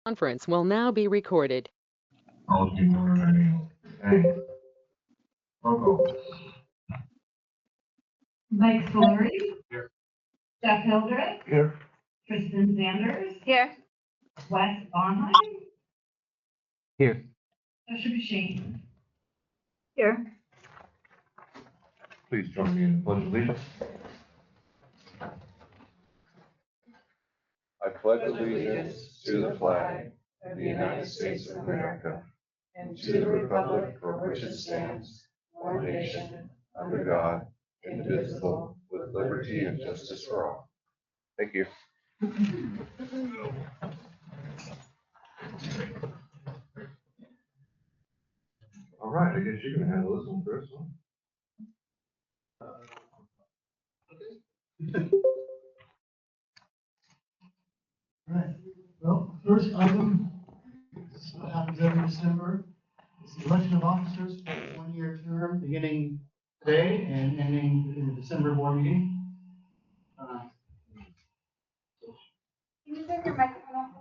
Conference will now be recorded. All people are ready. Okay. Roll call. Mike Solari. Here. Jeff Hildreth. Here. Tristan Sanders. Here. Wes Bonheim. Here. Joshua Shane. Here. Please join me in the pledge of allegiance. I pledge allegiance to the flag of the United States of America and to the republic for which it stands, one nation, under God, indivisible, with liberty and justice for all. Thank you. All right, I guess you're gonna handle this one first. Right, well, first item, this happens every December, is the election of officers for a one-year term beginning today and ending in the December board meeting. Can you take your microphone off?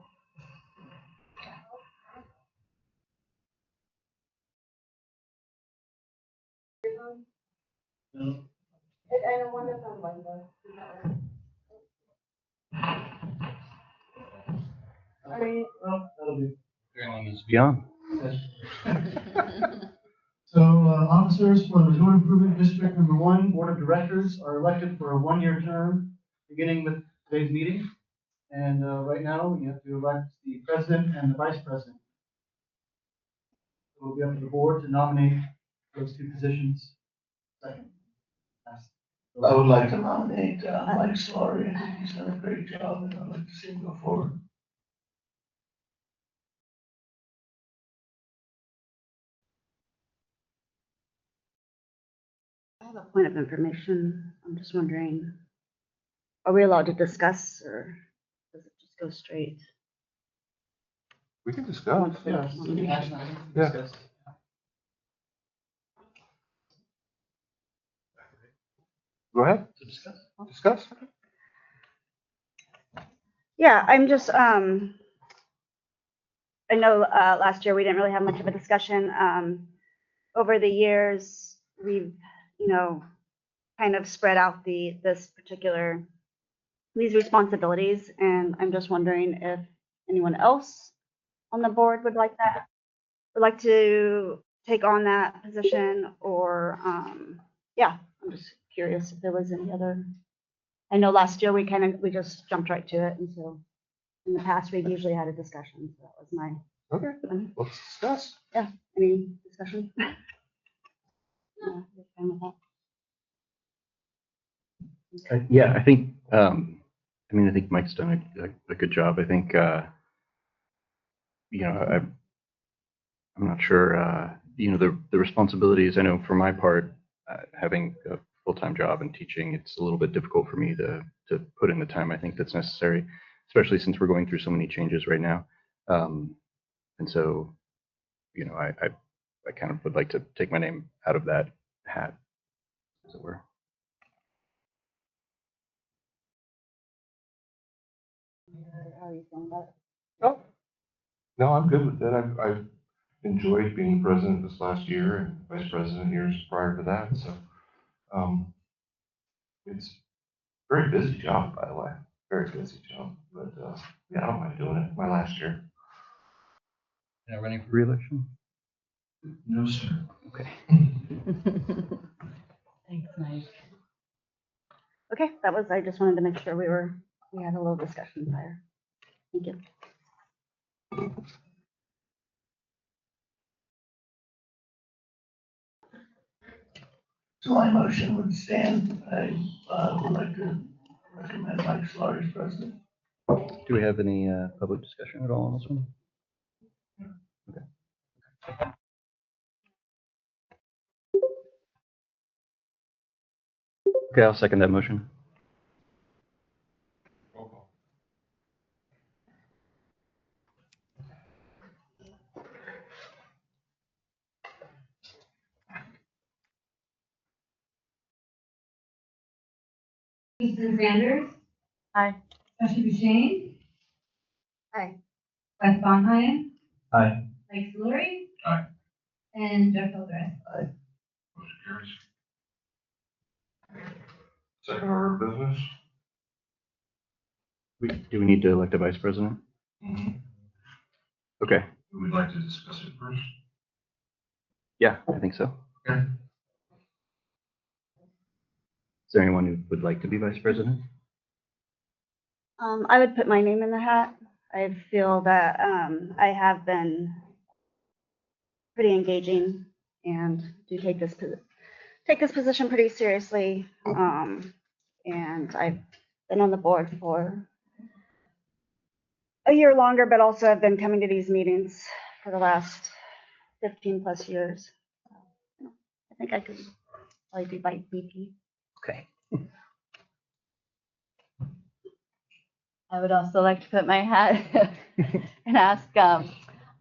No. I don't want it on one though. Well, that'll do. Everyone needs to be on. So, officers for the Resort Improvement District Number 1 Board of Directors are elected for a one-year term, beginning with today's meeting. And right now, we have to elect the president and the vice president. It will be up to the board to nominate those two positions. Second. I would like to nominate Mike Solari. I think he's done a great job, and I'd like to see him go forward. I have a point of information. I'm just wondering, are we allowed to discuss or does it just go straight? We can discuss. Yeah, it's an action item to Yeah. discuss. Go ahead, To discuss. discuss. Yeah, I'm just, I know last year we didn't really have much of a discussion. Over the years, we've, kind of spread out these responsibilities, and I'm just wondering if anyone else on the board would like to take on that position, or, yeah, I'm just curious if there was any other. I know last year we just jumped right to it, and so in the past, we've usually had a discussion, so that was my, Okay, let's discuss. any discussion? Yeah, you're fine with that? Yeah, I think, I think Mike's done a good job. I think, I'm not sure, the responsibilities, I know for my part, having a full-time job and teaching, it's a little bit difficult for me to put in the time I think that's necessary, especially since we're going through so many changes right now. And so, I kind of would like to take my name out of that hat, as it were. How are you feeling about it? Oh, no, I'm good with that. I've enjoyed being president this last year and vice president years prior to that. So, it's a very busy job, by the way. Very busy job. But yeah, I don't mind doing it. My last year. Running for re-election? No, sir. Okay. Thanks, Mike. Okay, I just wanted to make sure we had a little discussion prior. Thank you. So my motion would stand. I would like to recommend Mike Solari as president. Do we have any public discussion at all on this one? Okay. Okay, I'll second that motion. Roll call. Tristan Sanders. Aye. Joshua Shane. Aye. Wes Bonheim. Aye. Mike Solari. Aye. And Jeff Hildreth. Motion carries. Second order of business. Do we need to elect a vice president? Okay, We'd like to discuss it first. yeah, I think so. Okay. Is there anyone who would like to be vice president? I would put my name in the hat. I feel that I have been pretty engaging and do take this position pretty seriously. And I've been on the board for a year longer, but also I've been coming to these meetings for the last 15 plus years. I think I could probably be vice VP. Okay. I would also like to put my hat and ask,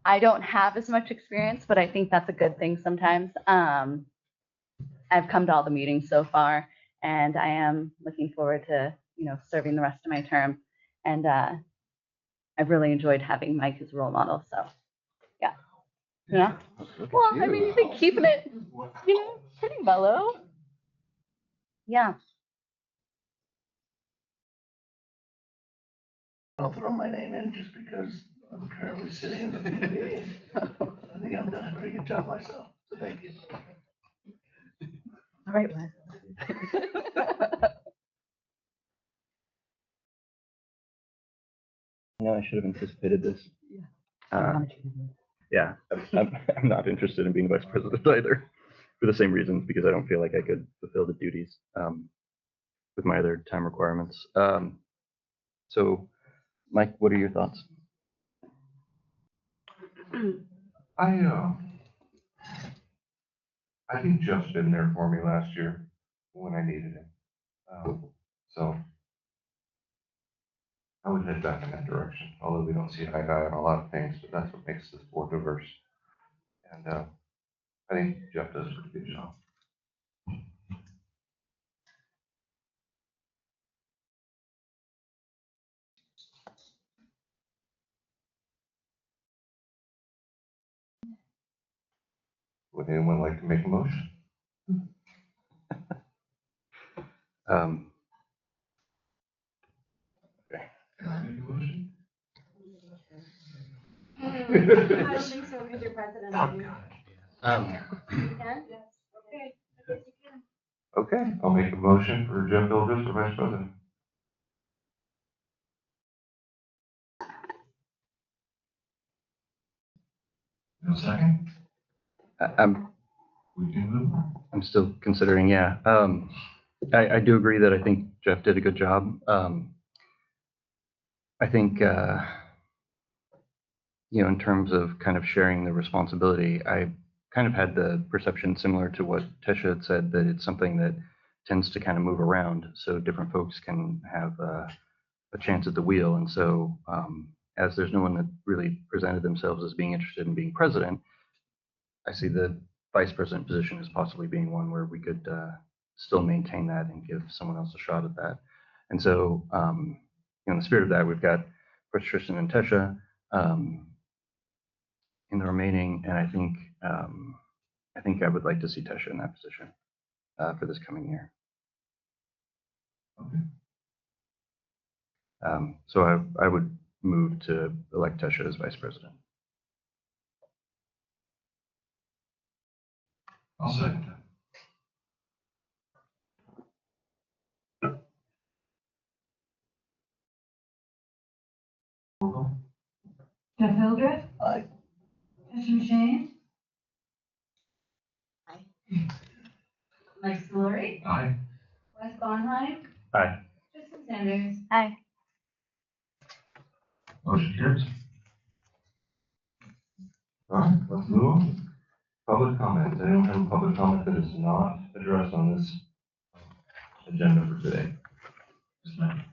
I don't have as much experience, but I think that's a good thing sometimes. I've come to all the meetings so far, and I am looking forward to, serving the rest of my term. And I've really enjoyed having Mike as a role model. So, yeah. Yeah. Well, I mean, you've been keeping it, pretty mellow. Yeah. I'll throw my name in just because I'm currently sitting in the committee. I think I've done a pretty good job myself, so thank you. All right, Wes. No, I should have anticipated this. Yeah. Yeah, I'm not interested in being vice president either, for the same reasons, because I don't feel like I could fulfill the duties with my other time requirements. So, Mike, what are your thoughts? I think Jeff's been there for me last year when I needed him. So I would head back in that direction, although we don't see eye to eye on a lot of things, but that's what makes this board diverse. And I think Jeff does a pretty good job. Would anyone like to make a motion? Okay. Can I make a motion? I don't think so, because you're president. Um, Okay, I'll make a motion for Jeff Hildreth for vice president. No second? I'm We can move on. I'm still considering, yeah. I do agree that I think Jeff did a good job. I think, in terms of kind of sharing the responsibility, I kind of had the perception similar to what Tesha had said, that it's something that tends to kind of move around, so different folks can have a chance at the wheel. And so, as there's no one that really presented themselves as being interested in being president, I see the vice president position as possibly being one where we could still maintain that and give someone else a shot at that. And so, in the spirit of that, we've got Chris, Tristan, and Tesha in the remaining, and I think I would like to see Tesha in that position for this coming year. Okay. So I would move to elect Tesha as vice president. I'll second that. Jeff Hildreth. Aye. Tesha Shane. Aye. Mike Solari. Aye. Wes Bonheim. Aye. Tristan Sanders. Hi. Motion carries. All right, let's move on. Public comment. Anyone have a public comment that is not addressed on this agenda for today? Yes, ma'am.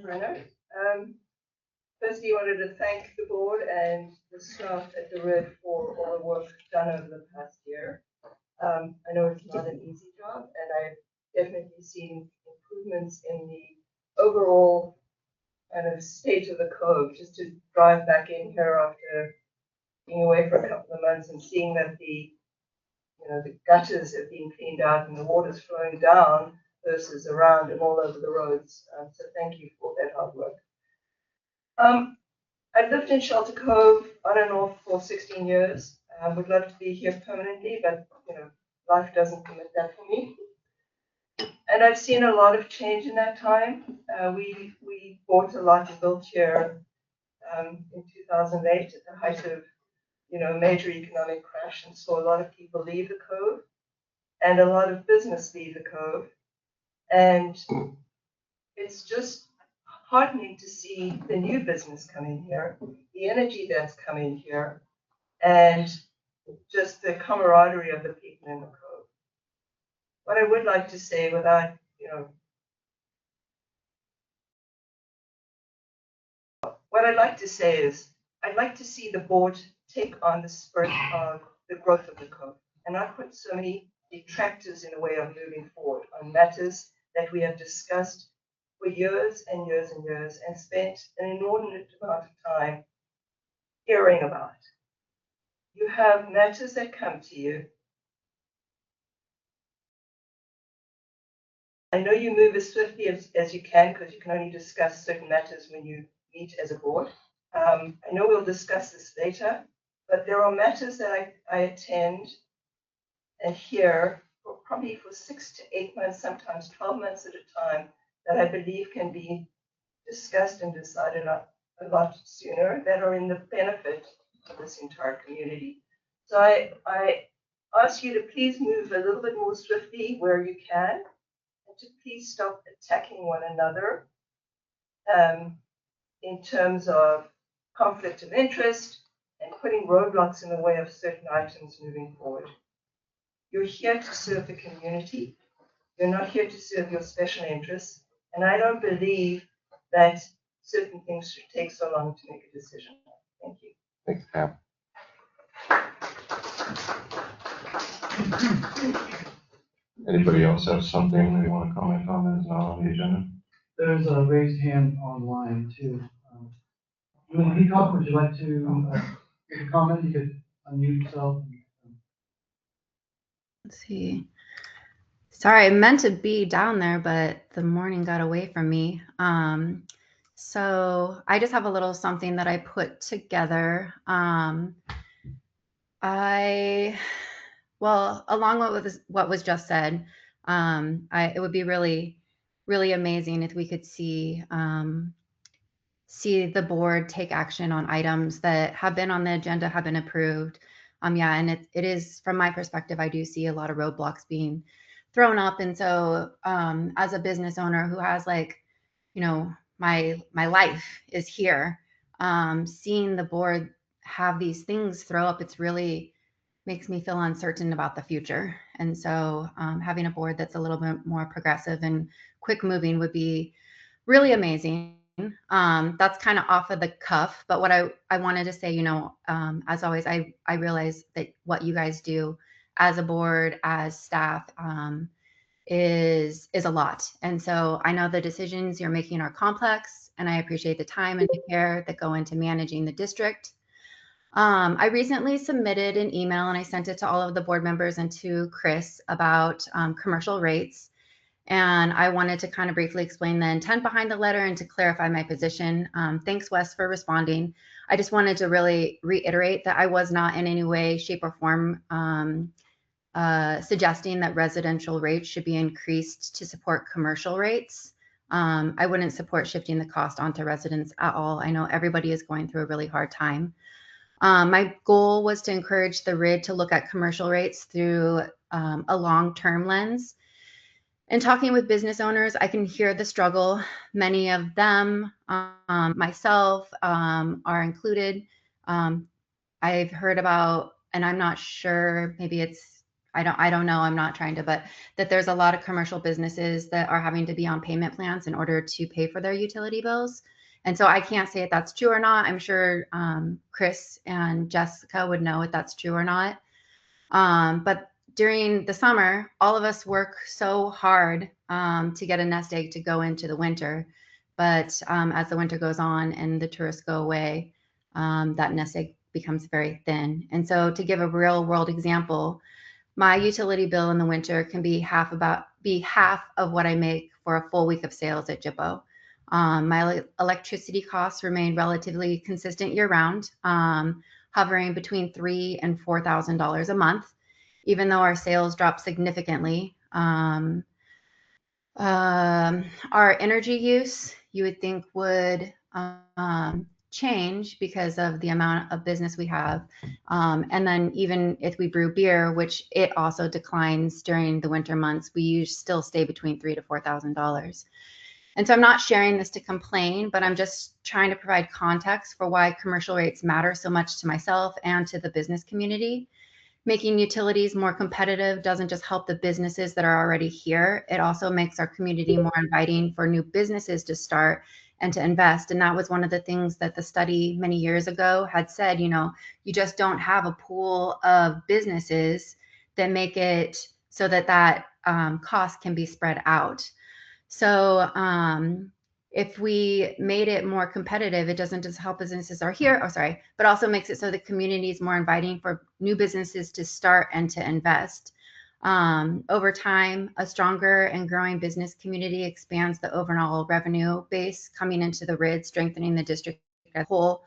Brenner. Firstly, I wanted to thank the board and the staff at the RID for all the work done over the past year. I know it's not an easy job, and I've definitely seen improvements in the overall kind of state of the cove. Just to drive back in here after being away for a couple of months and seeing that the gutters have been cleaned out and the water's flowing down versus around and all over the roads. So thank you for that hard work. I've lived in Shelter Cove on and off for 16 years. I would love to be here permanently, but life doesn't permit that for me. And I've seen a lot of change in that time. We bought a lot and built here in 2008 at the height of major economic crash, and saw a lot of people leave the cove and a lot of business leave the cove. And it's just heartening to see the new business come in here, the energy that's come in here, and just the camaraderie of the people in the cove. What I would like to say without, what I'd like to say is I'd like to see the board take on the spirit of the growth of the cove and not put so many detractors in the way of moving forward on matters that we have discussed for years and years and years and spent an inordinate amount of time hearing about. You have matters that come to you. I know you move as swiftly as you can because you can only discuss certain matters when you meet as a board. I know we'll discuss this later, but there are matters that I attend and hear probably for 6 to 8 months, sometimes 12 months at a time, that I believe can be discussed and decided on a lot sooner, that are in the benefit of this entire community. So I ask you to please move a little bit more swiftly where you can, and to please stop attacking one another in terms of conflict of interest and putting roadblocks in the way of certain items moving forward. You're here to serve the community. You're not here to serve your special interests. And I don't believe that certain things should take so long to make a decision. Thank you. Thanks, Pam. Anybody else have something they want to comment on that is not on the agenda? There's a raised hand online too. You and Peacock, would you like to make a comment? You could unmute yourself. Let's see. Sorry, I meant to be down there, but the morning got away from me. So I just have a little something that I put together. Along with what was just said, it would be really, really amazing if we could see the board take action on items that have been on the agenda, have been approved. And it is, from my perspective, I do see a lot of roadblocks being thrown up. And so as a business owner who has my life is here, seeing the board have these things throw up, it's really makes me feel uncertain about the future. And so having a board that's a little bit more progressive and quick moving would be really amazing. That's kind of off of the cuff, but what I wanted to say, as always, I realize that what you guys do as a board, as staff, is a lot. And so I know the decisions you're making are complex, and I appreciate the time and the care that go into managing the district. I recently submitted an email and I sent it to all of the board members and to Chris about commercial rates. And I wanted to kind of briefly explain the intent behind the letter and to clarify my position. Thanks, Wes, for responding. I just wanted to really reiterate that I was not in any way, shape, or form suggesting that residential rates should be increased to support commercial rates. I wouldn't support shifting the cost onto residents at all. I know everybody is going through a really hard time. My goal was to encourage the RID to look at commercial rates through a long-term lens. In talking with business owners, I can hear the struggle. Many of them, myself, are included. I've heard about, and I'm not sure, maybe it's, I don't know, I'm not trying to, but that there's a lot of commercial businesses that are having to be on payment plans in order to pay for their utility bills. And so I can't say if that's true or not. I'm sure Chris and Jessica would know if that's true or not. But during the summer, all of us work so hard to get a nest egg to go into the winter. But as the winter goes on and the tourists go away, that nest egg becomes very thin. And so to give a real world example, my utility bill in the winter can be half of what I make for a full week of sales at Jippo. My electricity costs remain relatively consistent year round, hovering between $3,000 and $4,000 a month, even though our sales dropped significantly. Our energy use, you would think, would change because of the amount of business we have. And then even if we brew beer, which it also declines during the winter months, we still stay between $3,000 to $4,000. And so I'm not sharing this to complain, but I'm just trying to provide context for why commercial rates matter so much to myself and to the business community. Making utilities more competitive doesn't just help the businesses that are already here. It also makes our community more inviting for new businesses to start and to invest. And that was one of the things that the study many years ago had said, you just don't have a pool of businesses that make it so that cost can be spread out. So if we made it more competitive, it doesn't just help businesses are here, but also makes it so the community is more inviting for new businesses to start and to invest. Over time, a stronger and growing business community expands the overall revenue base coming into the RID, strengthening the district as a whole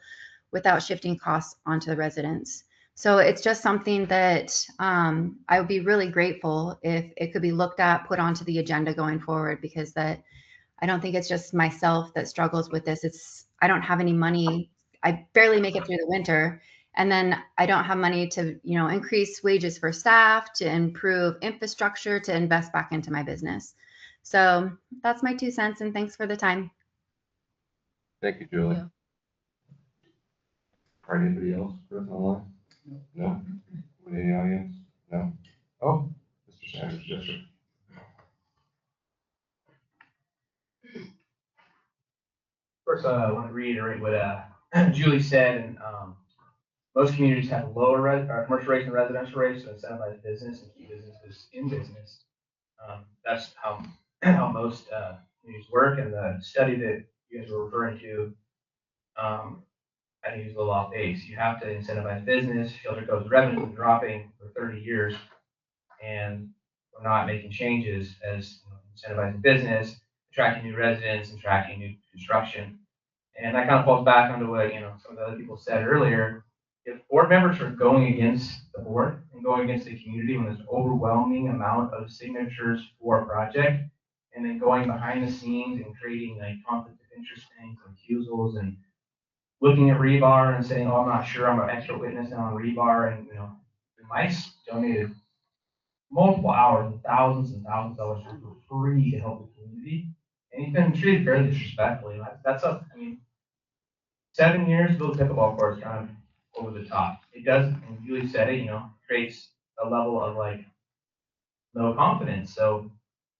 without shifting costs onto the residents. So it's just something that I would be really grateful if it could be looked at, put onto the agenda going forward, because I don't think it's just myself that struggles with this. I don't have any money. I barely make it through the winter. And then I don't have money to, increase wages for staff, to improve infrastructure, to invest back into my business. So that's my 2 cents, and thanks for the time. Thank you, Julie. All right, anybody else? Chris, online? No? With any audience? No? Oh, Mr. Sanders, yes, sir. First, I want to reiterate what Julie said, and most communities have lower commercial rates and residential rates to incentivize business and keep businesses in business. That's how most communities work, and the study that you guys were referring to, I think is a little off base. You have to incentivize business. Shelter Cove's revenue has been dropping for 30 years, and we're not making changes as incentivizing business, attracting new residents, and attracting new construction. And that kind of falls back onto what some of the other people said earlier. If board members are going against the board and going against the community when there's an overwhelming amount of signatures for a project, and then going behind the scenes and creating like conflict of interest things, accusals, and looking at rebar and saying, "Oh, I'm not sure. I'm an expert witness now on rebar," and Mike's donated multiple hours and thousands of dollars for free to help the community, and he's been treated very disrespectfully. That's 7 years to build a pickleball court is kind of over the top. It does, and Julie said it, creates a level of no confidence. So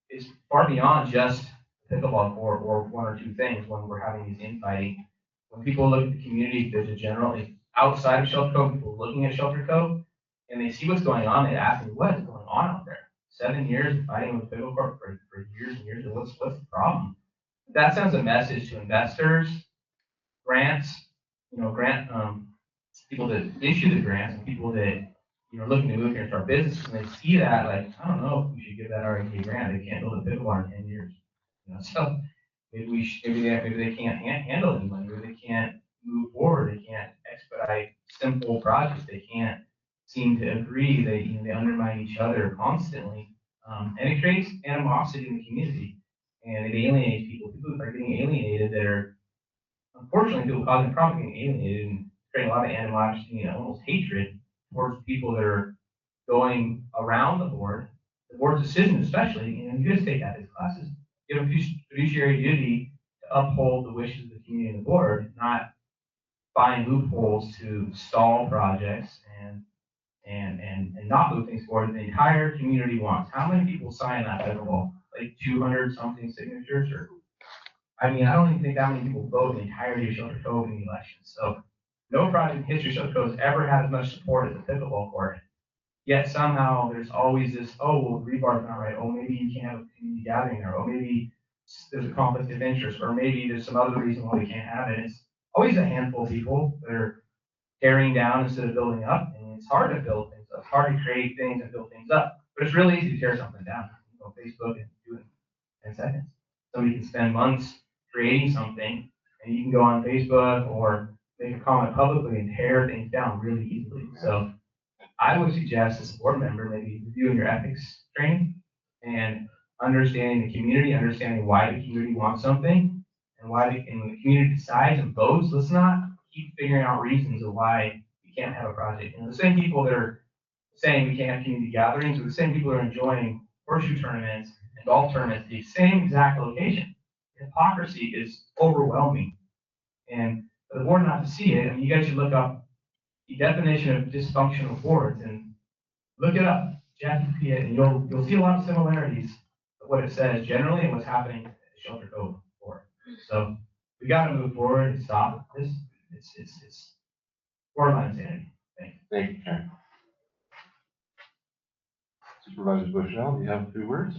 it's far beyond just pickleball court or one or two things when we're having these infighting. When people look at the community, there's a general, outside of Shelter Cove, people looking at Shelter Cove, and they see what's going on, they ask me, what is going on out there? 7 years of fighting with pickleball court for years and years, and what's the problem? That sends a message to investors, grants, people that issue the grants and people that looking to move here and start businesses, and they see that I don't know if we should give that REK grant. They can't build a pickleball in 10 years. So maybe they can't handle any money, or they can't move forward. They can't expedite simple projects. They can't seem to agree. They undermine each other constantly, and it creates animosity in the community, and it alienates people. People are getting alienated that are unfortunately people causing problems, getting alienated and creating a lot of animosity and almost hatred towards people that are going around the board's decision, especially. You just take ethics classes. You have a fiduciary duty to uphold the wishes of the community and the board, not find loopholes to stall projects and not move things forward. The entire community wants. How many people sign that pickleball? Like 200 something signatures, or I don't even think that many people vote the entirety of Shelter Cove in the election. So no project in history of Shelter Cove has ever had as much support as the pickleball court. Yet somehow there's always this, oh, well, rebar's not right. Oh, maybe you can't have a community gathering there. Oh, maybe there's a conflict of interest, or maybe there's some other reason why we can't have it. It's always a handful of people that are tearing down instead of building up. And it's hard to build things up. It's hard to create things and build things up. But it's really easy to tear something down. You go on Facebook and do it in 10 seconds. Somebody can spend months creating something, and you can go on Facebook or make a comment publicly and tear things down really easily. So I would suggest as a board member, maybe reviewing your ethics training and understanding the community, understanding why the community wants something and and when the community decides and votes, let's not keep figuring out reasons of why we can't have a project. And the same people that are saying we can't have community gatherings are the same people that are enjoying horseshoe tournaments and golf tournaments at the same exact location. Hypocrisy is overwhelming. And for the board not to see it, I mean, you guys should look up the definition of dysfunctional boards and look it up, ChatGPT it, and you'll see a lot of similarities of what it says generally and what's happening at the Shelter Cove board. So we got to move forward and stop this. It's borderline insanity. Thank you. Thank you, Karen. Supervisor Bushnell, do you have a few words?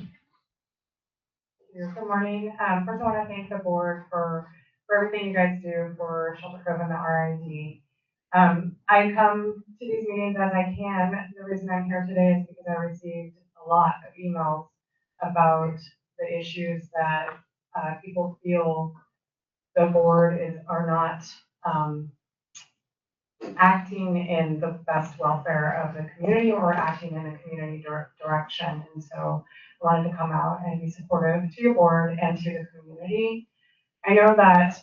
Good morning. First, I want to thank the board for everything you guys do for Shelter Cove and the RID. I come to these meetings as I can. The reason I'm here today is because I received a lot of emails about the issues that people feel the board are not acting in the best welfare of the community or acting in a community direction. And so I wanted to come out and be supportive to your board and to the community. I know that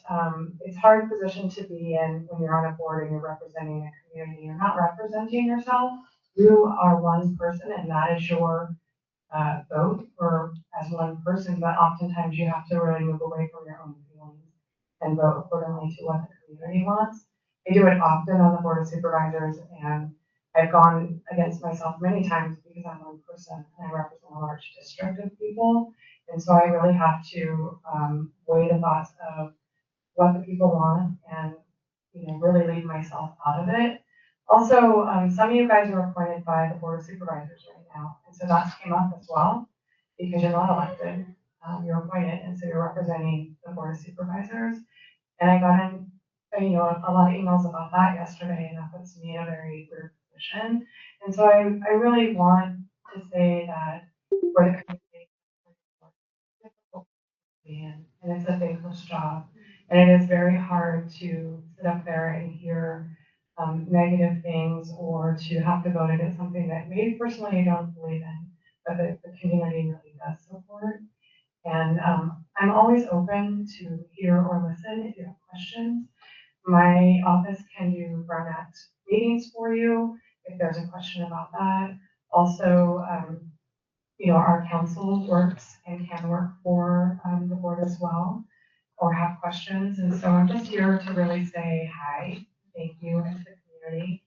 it's a hard position to be in when you're on a board and you're representing a community. You're not representing yourself. You are one person, and that is your vote for as one person. But oftentimes you have to really move away from your own feelings and vote accordingly to what the community wants. I do it often on the board of supervisors, and I've gone against myself many times because I'm one person and I represent a large district of people. And so I really have to weigh the thoughts of what the people want and, really leave myself out of it. Also, some of you guys are appointed by the board of supervisors right now. And so that's came up as well because you're not elected, you're appointed. And so you're representing the board of supervisors. And I got in, a lot of emails about that yesterday, and that puts me in a very weird position. And so I really want to say that for the community, and it's a thankless job. And it is very hard to sit up there and hear negative things or to have to vote against something that maybe personally you don't believe in, but the community really does support. And I'm always open to hear or listen if you have questions. My office can do run-at meetings for you if there's a question about that. Also, our council works and can work for the board as well, or have questions. And so I'm just here to really say hi, thank you, and to the community.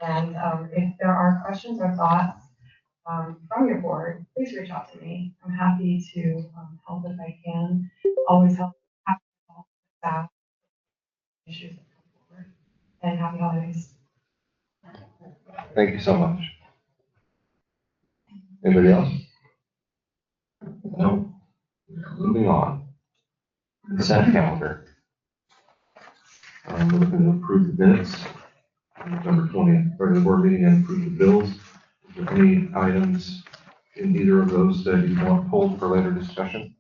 And if there are questions or thoughts from your board, please reach out to me. I'm happy to help if I can. Always help staff issues that come forward. And happy holidays. Thank you so much. Anybody else? No. Moving on. Consent calendar. We're looking to approve the minutes. November 20th, regular board meeting, and approve the bills. Is there any items in either of those that you want to hold for later discussion?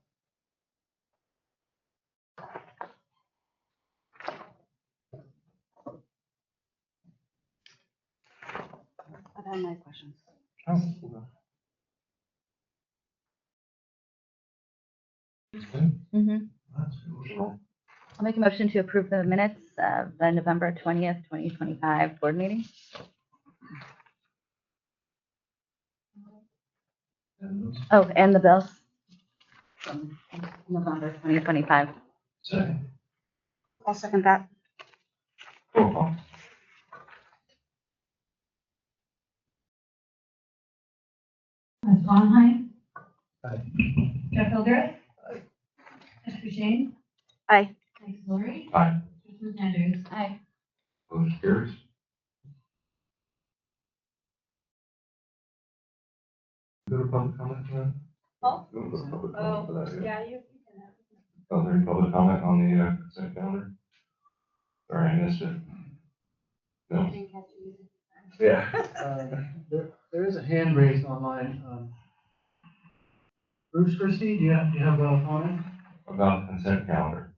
I've had my questions. I'll make a motion to approve the minutes of the November 20th, 2025 board meeting. Oh, and the bills from November 2025. Second. I'll second that. Roll call. Ms. Bonheim? Aye. Jeff Hildreth? Aye. Jessica Shane? Aye. Mike Solari? Aye. Kristen Sanders? Aye. Motion carries. Go to public comment for that? Oh. Go to public comment for that, yeah. Yeah, you can have. Oh, there any public comment on the consent calendar? Sorry, I missed it. No? Yeah. There is a hand raised online. Bruce Christie, do you have a comment? About the consent calendar.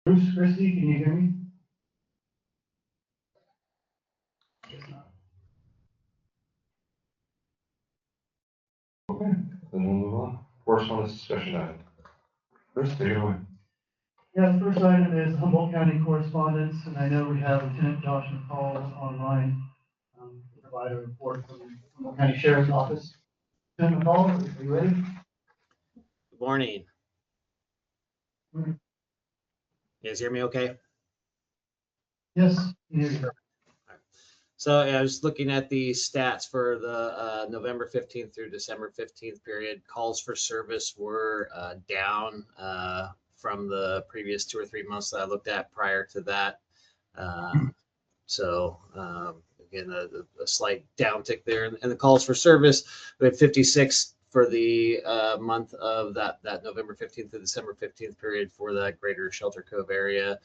Bruce Christie, can you hear me? Guess not. Okay, then we'll move on. Correspondence discussion item. Chris, take it away. Yeah, the first item is Humboldt County correspondence, and I know we have Lieutenant Josh McCall online to provide a report from the Humboldt County Sheriff's Office. Lieutenant McCall, are you ready? Good morning. Mhm. You guys hear me okay? Yes, you. So yeah, I was looking at the stats for the November 15th through December 15th period. Calls for service were down from the previous 2 or 3 months that I looked at prior to that. Again, a slight downtick there. And the calls for service, we had 56 for the month of that November 15th to December 15th period for that greater Shelter Cove area.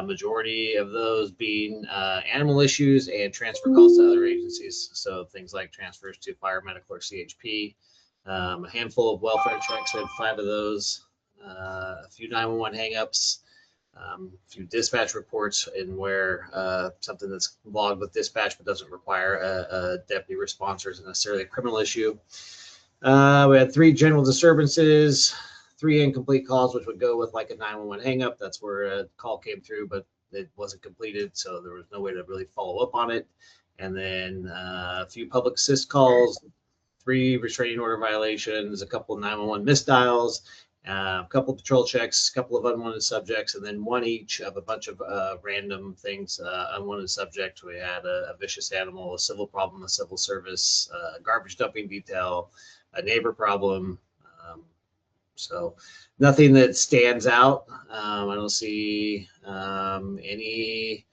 Majority of those being animal issues and transfer calls to other agencies. So things like transfers to fire, medical, or CHP. A handful of welfare checks, we had 5 of those. A few 911 hangups. A few dispatch reports in where something that's logged with dispatch but doesn't require a deputy response or isn't necessarily a criminal issue. We had 3 general disturbances, 3 incomplete calls, which would go with like a 911 hangup. That's where a call came through, but it wasn't completed, so there was no way to really follow up on it. And then a few public assist calls, 3 restraining order violations, a couple of 911 misdials, a couple of patrol checks, a couple of unwanted subjects, and then 1 each of a bunch of random things. Unwanted subject, we had a vicious animal, a civil problem, a civil service, garbage dumping detail, a neighbor problem. So nothing that stands out. I don't see any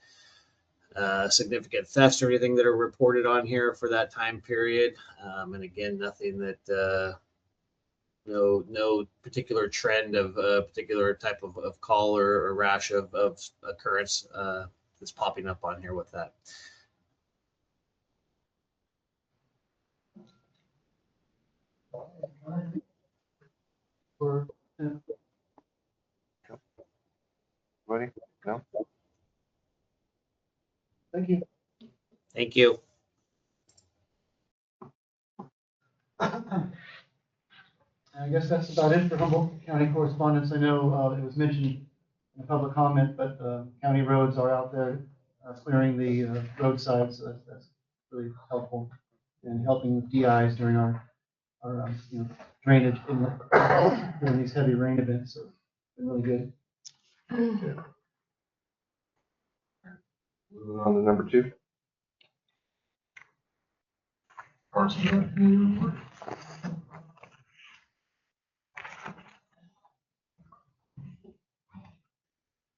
significant thefts or anything that are reported on here for that time period. And again, nothing that no particular trend of a particular type of call or rash of occurrence that's popping up on here with that. Buddy? No? Thank you. Thank you. I guess that's about it for Humboldt County correspondence. I know it was mentioned in a public comment, but county roads are out there clearing the roadsides. So that's really helpful in helping with DIs during our drainage during these heavy rain events. So it's been really good. Moving on to number 2. Parks and Rec committee report.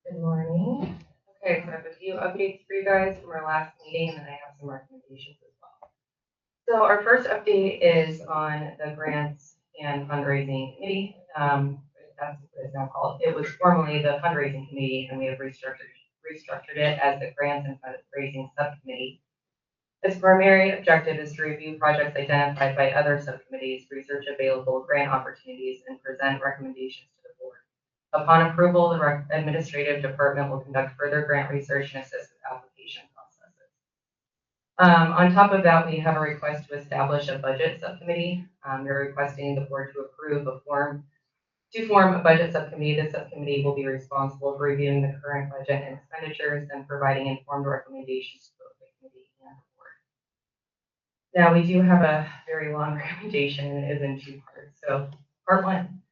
Good morning. Okay, so I have a few updates for you guys from our last meeting, and then I have some recommendations as well. So our first update is on the grants and fundraising committee. That's what it's now called. It was formerly the fundraising committee, and we have restructured it as the grants and fundraising subcommittee. Its primary objective is to review projects identified by other subcommittees, research available grant opportunities, and present recommendations to the board. Upon approval, the administrative department will conduct further grant research and assist with application processes. On top of that, we have a request to establish a budget subcommittee. We're requesting the board to approve to form a budget subcommittee. This subcommittee will be responsible for reviewing the current budget and expenditures and providing informed recommendations to both the committee and the board. Now, we do have a very long recommendation, and it is in 2 parts. So part 1.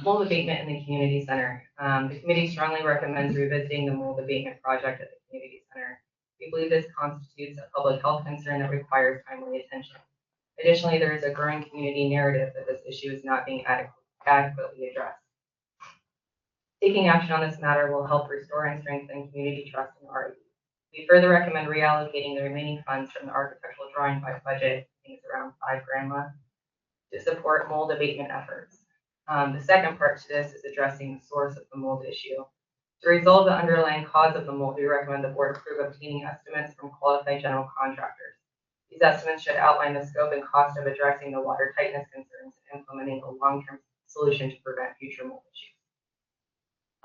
Mold abatement in the community center. The committee strongly recommends revisiting the mold abatement project at the community center. We believe this constitutes a public health concern that requires timely attention. Additionally, there is a growing community narrative that this issue is not being adequately addressed. Taking action on this matter will help restore and strengthen community trust in RE. We further recommend reallocating the remaining funds from the architectural drawing by budget, I think it's around $5,000, to support mold abatement efforts. The second part to this is addressing the source of the mold issue. To resolve the underlying cause of the mold, we recommend the board approve obtaining estimates from qualified general contractors. These estimates should outline the scope and cost of addressing the water tightness concerns and implementing a long-term solution to prevent future mold issues.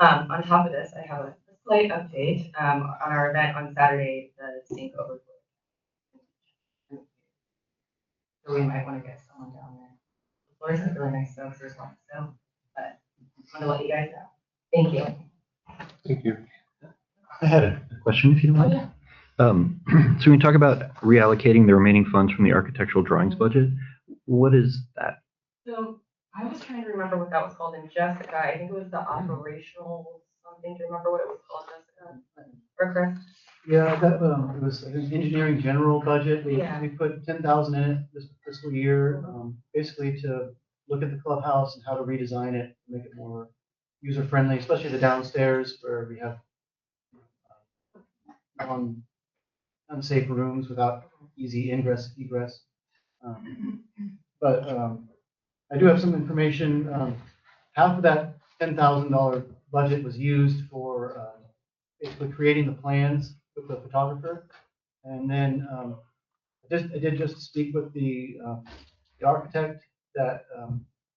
On top of this, I have a slight update on our event on Saturday, the sink overflow. So we might want to get someone down there. The floors are really nice though, because there's lots of snow, but I want to let you guys know. Thank you. Thank you. I had a question, if you don't mind. Yeah. So when you talk about reallocating the remaining funds from the architectural drawings budget, what is that? So I was trying to remember what that was called, and Jessica, I think it was the operational something. Do you remember what it was called, Jessica? Or Chris? Yeah, that, it was, I think, engineering general budget. Yeah. We put 10,000 in it this fiscal year, basically to look at the clubhouse and how to redesign it, make it more user-friendly, especially the downstairs where we have unsafe rooms without easy ingress, egress. But I do have some information. Half of that $10,000 budget was used for basically creating the plans with the photographer. And then I did just speak with the architect that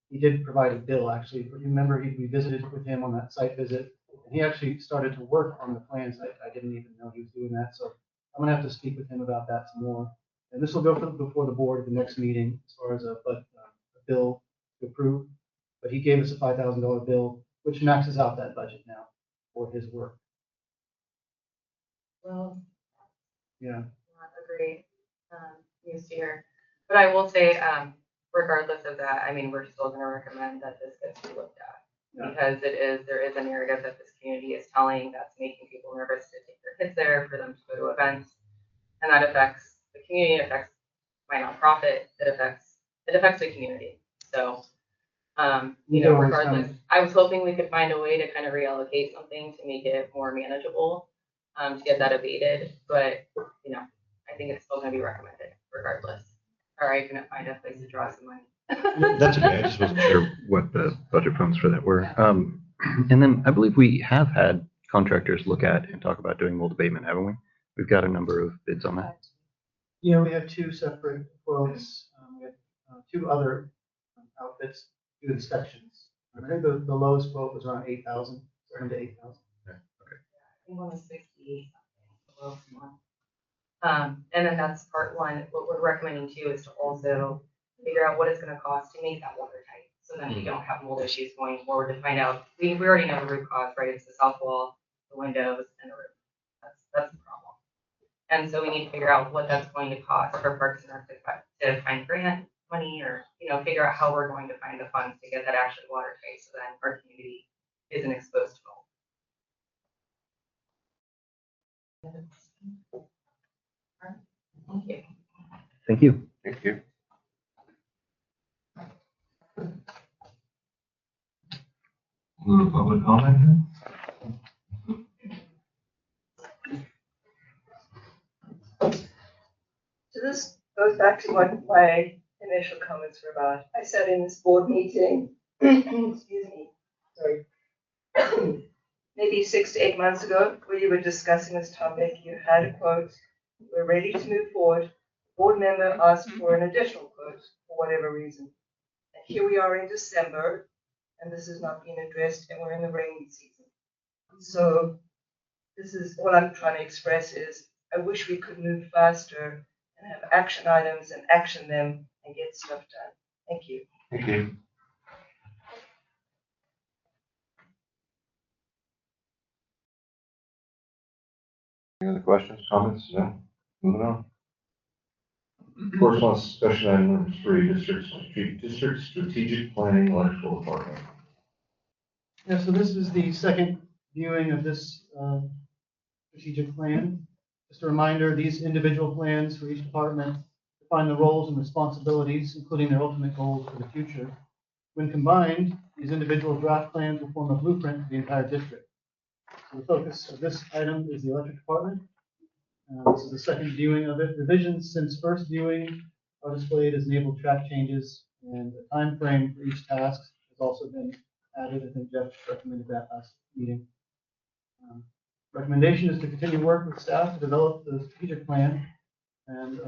he did provide a bill, actually. Remember, we visited with him on that site visit, and he actually started to work on the plans. I didn't even know he was doing that. So I'm going to have to speak with him about that some more. And this will go before the board at the next meeting as far as a bill to approve. But he gave us a $5,000 bill, which maxes out that budget now for his work. Well, Yeah. not a great news to hear. But I will say, regardless of that, I mean, we're still going to recommend that this gets looked at. Yeah. Because there is a narrative that this community is telling that's making people nervous to take their kids there, for them to go to events. And that affects the community, it affects my nonprofit, it affects the community. So, regardless, I was hoping we could find a way to kind of reallocate something to make it more manageable, to get that abated. But, I think it's still going to be recommended regardless. Or I couldn't find a place to draw some money. That's okay. I just wasn't sure what the budget funds for that were. And then I believe we have had contractors look at and talk about doing mold abatement, haven't we? We've got a number of bids on that. Yeah, we have two separate quotes. We have two other outfits do inspections. I think the lowest quote was around 8,000, 7 to 8,000. Okay. I think one was 68 something, the lowest one. And then that's part one. What we're recommending too is to also figure out what it's going to cost to make that water tight, so then we don't have mold issues going forward. To find out, we already know the root cause, right? It's the south wall, the windows, and the roof. That's the problem. And so we need to figure out what that's going to cost for Parks and Rec to find grant money, or figure out how we're going to find the funds to get that actually water tight, so then our community isn't exposed to mold. Thank you. Thank you. Thank you. Little public comment. So this goes back to what my initial comments were about. I sat in this board meeting, excuse me, sorry, maybe 6 to 8 months ago, where you were discussing this topic. You had a quote, we're ready to move forward. Board member asked for an additional quote for whatever reason. And here we are in December, and this is not being addressed, and we're in the rainy season. So this is all I'm trying to express is I wish we could move faster and have action items and action them and get stuff done. Thank you. Thank you. Any other questions, comments? No? Moving on. Correspondence discussion item number 3, district strategic planning electrical department. Yeah, so this is the second viewing of this strategic plan. Just a reminder, these individual plans for each department define the roles and responsibilities, including their ultimate goals for the future. When combined, These individual draft plans will form a blueprint for the entire district. So the focus of this item is the electric department. This is the second viewing of it. Revisions since first viewing are displayed as enabled track changes, and the time frame for each task has also been added. I think Jeff recommended that last meeting. Recommendation is to continue work with staff to develop the strategic plan, and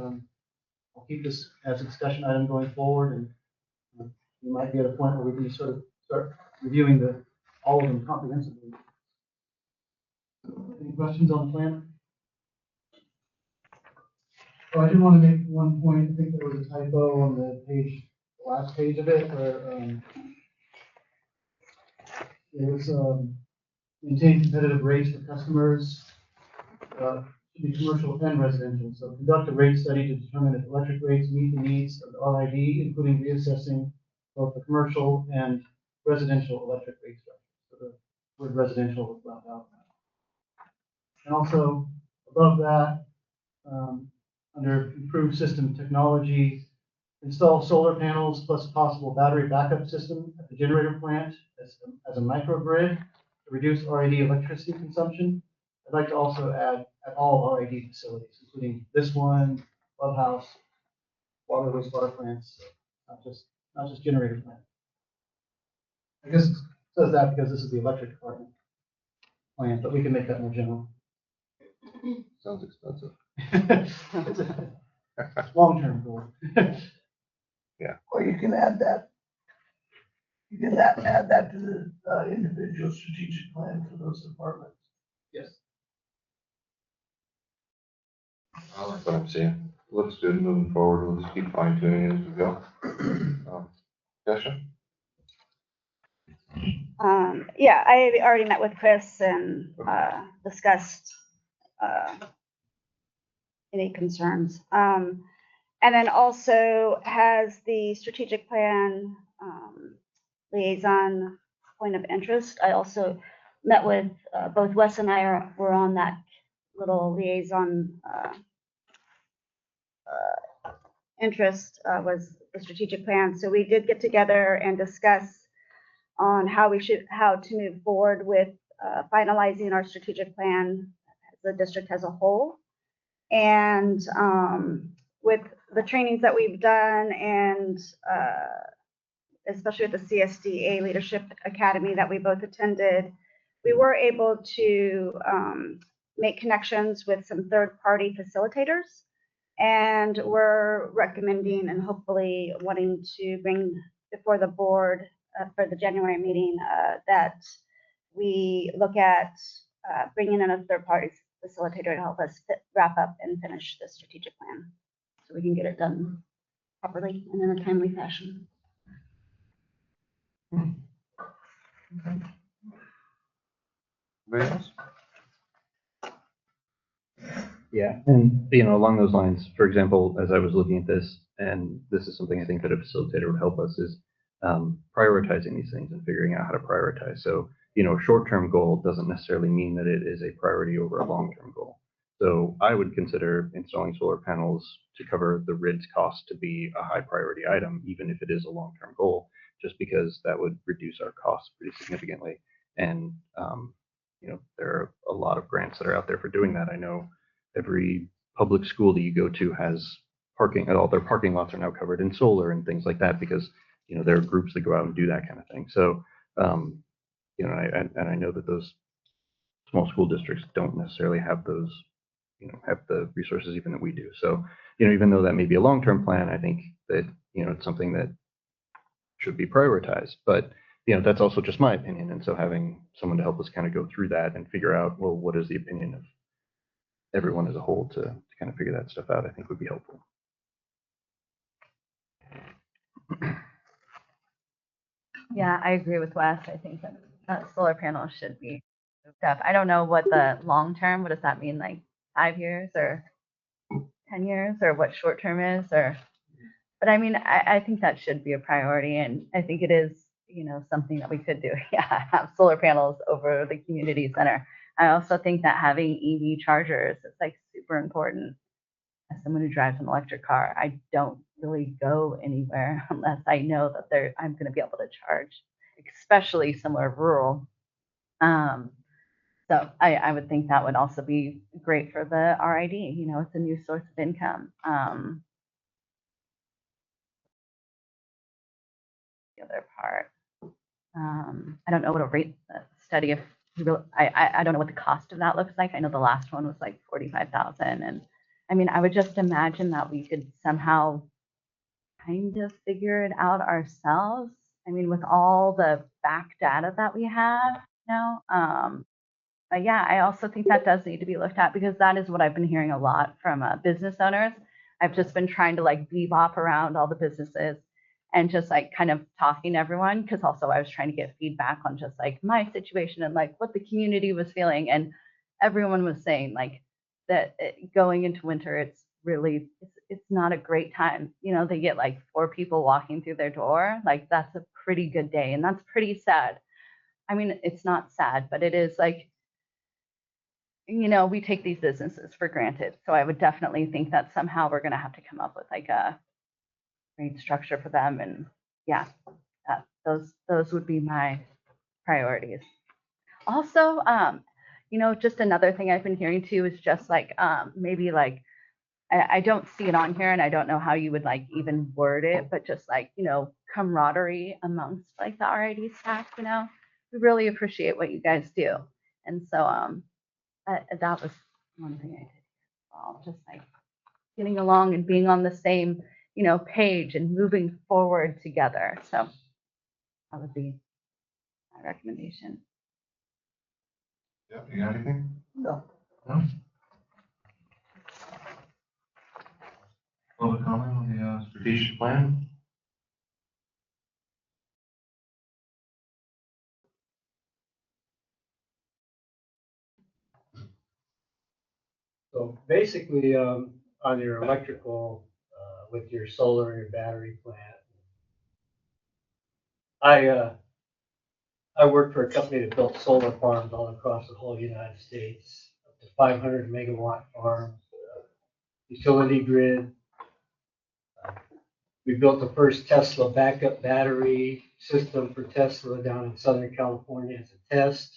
I'll keep this as a discussion item going forward, and we might be at a point where we can sort of start reviewing all of them comprehensively. Any questions on the plan? Oh, I did want to make one point. I think there was a typo on the page, the last page of it, where it was maintain competitive rates for customers. Should be commercial and residential. So conduct a rate study to determine if electric rates meet the needs of the RID, including reassessing both the commercial and residential electric rate structure. So the word residential was left out. And also above that, under improved system technology, install solar panels plus possible battery backup system at the generator plant as a microgrid to reduce RID electricity consumption. I'd like to also add at all RID facilities, including this one, clubhouse, water wastewater plants, not just generator plant. I guess it says that because this is the electric department plan, but we can make that more general. Sounds expensive. It's a long-term goal. Or you can add that. You can add that to the individual strategic plan for those departments. Yes. I like what I'm seeing. Looks good moving forward. We'll just keep fine tuning it as we go. Discussion? Yeah, I already met with Chris and discussed any concerns. And then also has the strategic plan liaison point of interest. I also met with both Wes and I were on that little liaison interest was the strategic plan. So we did get together and discuss on how to move forward with finalizing our strategic plan, the district as a whole. And with the trainings that we've done and especially with the CSDA Leadership Academy that we both attended, we were able to make connections with some third-party facilitators. And we're recommending and hopefully wanting to bring before the board for the January meeting that we look at bringing in a third-party facilitator to help us wrap up and finish the strategic plan so we can get it done properly and in a timely fashion. Anybody else? Yeah, and along those lines, for example, as I was looking at this, and this is something I think that a facilitator would help us is prioritizing these things and figuring out how to prioritize. So, a short-term goal doesn't necessarily mean that it is a priority over a long-term goal. So I would consider installing solar panels to cover the RID's cost to be a high priority item, even if it is a long-term goal, just because that would reduce our costs pretty significantly. And, there are a lot of grants that are out there for doing that. I know every public school that you go to has parking, all their parking lots are now covered in solar and things like that because, there are groups that go out and do that kind of thing. So, and I know that those small school districts don't necessarily have those, have the resources even that we do. So, even though that may be a long-term plan, I think that, it's something that should be prioritized. But, that's also just my opinion. And so having someone to help us kind of go through that and figure out, well, what is the opinion of everyone as a whole to kind of figure that stuff out, I think would be helpful. Yeah, I agree with Wes. I think that solar panels should be moved up. I don't know what the long term, what does that mean? Like 5 years or 10 years or what short term is but I mean, I think that should be a priority. And I think it is, something that we could do. Yeah, have solar panels over the community center. I also think that having EV chargers is like super important. As someone who drives an electric car, I don't really go anywhere unless I know that I'm going to be able to charge. especially somewhere rural. So I would think that would also be great for the RID. You know, it's a new source of income. The other part, I don't know what a rate study if I don't know what the cost of that looks like. I know the last one was like 45,000, and I mean I would just imagine that we could somehow kind of figure it out ourselves. I mean, with all the back data that we have, you know. But yeah, I also think that does need to be looked at because that is what I've been hearing a lot from business owners. I've just been trying to like bebop around all the businesses and just like kind of talking to everyone because also I was trying to get feedback on just like my situation and like what the community was feeling. And everyone was saying like that going into winter, it's really, it's not a great time. You know, they get like 4 people walking through their door. Like that's a pretty good day. And that's pretty sad. I mean, it's not sad, but it is like, you know, we take these businesses for granted. So I would definitely think that somehow we're going to have to come up with like a great structure for them. And yeah, those would be my priorities. Also, you know, just another thing I've been hearing too is just like maybe like I don't see it on here and I don't know how you would like even word it, but just like, you know, camaraderie amongst like the RID staff, you know, we really appreciate what you guys do. And so that was one thing I did. Well, just like getting along and being on the same, you know, page and moving forward together. So that would be my recommendation. Yeah, you got anything? No. No? Public comment on the strategic plan? So basically, on your electrical, with your solar and your battery plant, I worked for a company that built solar farms all across the whole United States, up to 500 megawatt farms, utility grid. We built the first Tesla backup battery system for Tesla down in Southern California as a test.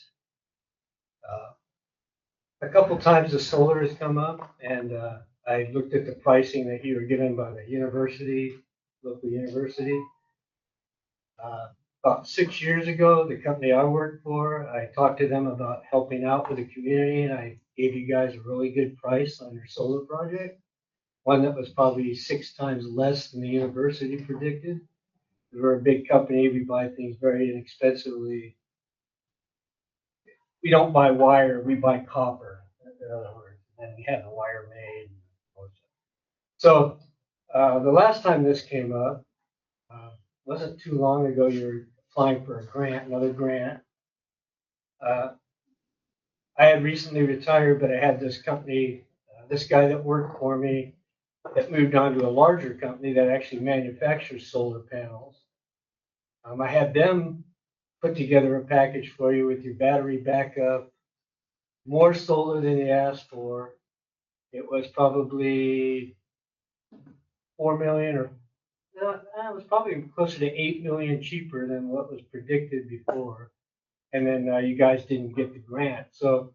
A couple times the solar has come up, and I looked at the pricing that you were given by the university, local university. About 6 years ago, the company I worked for, I talked to them about helping out with the community, and I gave you guys a really good price on your solar project, one that was probably 6 times less than the university predicted. We're a big company. We buy things very inexpensively. We don't buy wire. We buy copper, in other words. And we have the wire made. So the last time this came up, wasn't too long ago, you were applying for a grant, another grant. I had recently retired, but I had this company, this guy that worked for me that moved on to a larger company that actually manufactures solar panels. I had them put together a package for you with your battery backup, more solar than you asked for. It was probably 4 million or no, it was probably closer to 8 million cheaper than what was predicted before. And then you guys didn't get the grant. So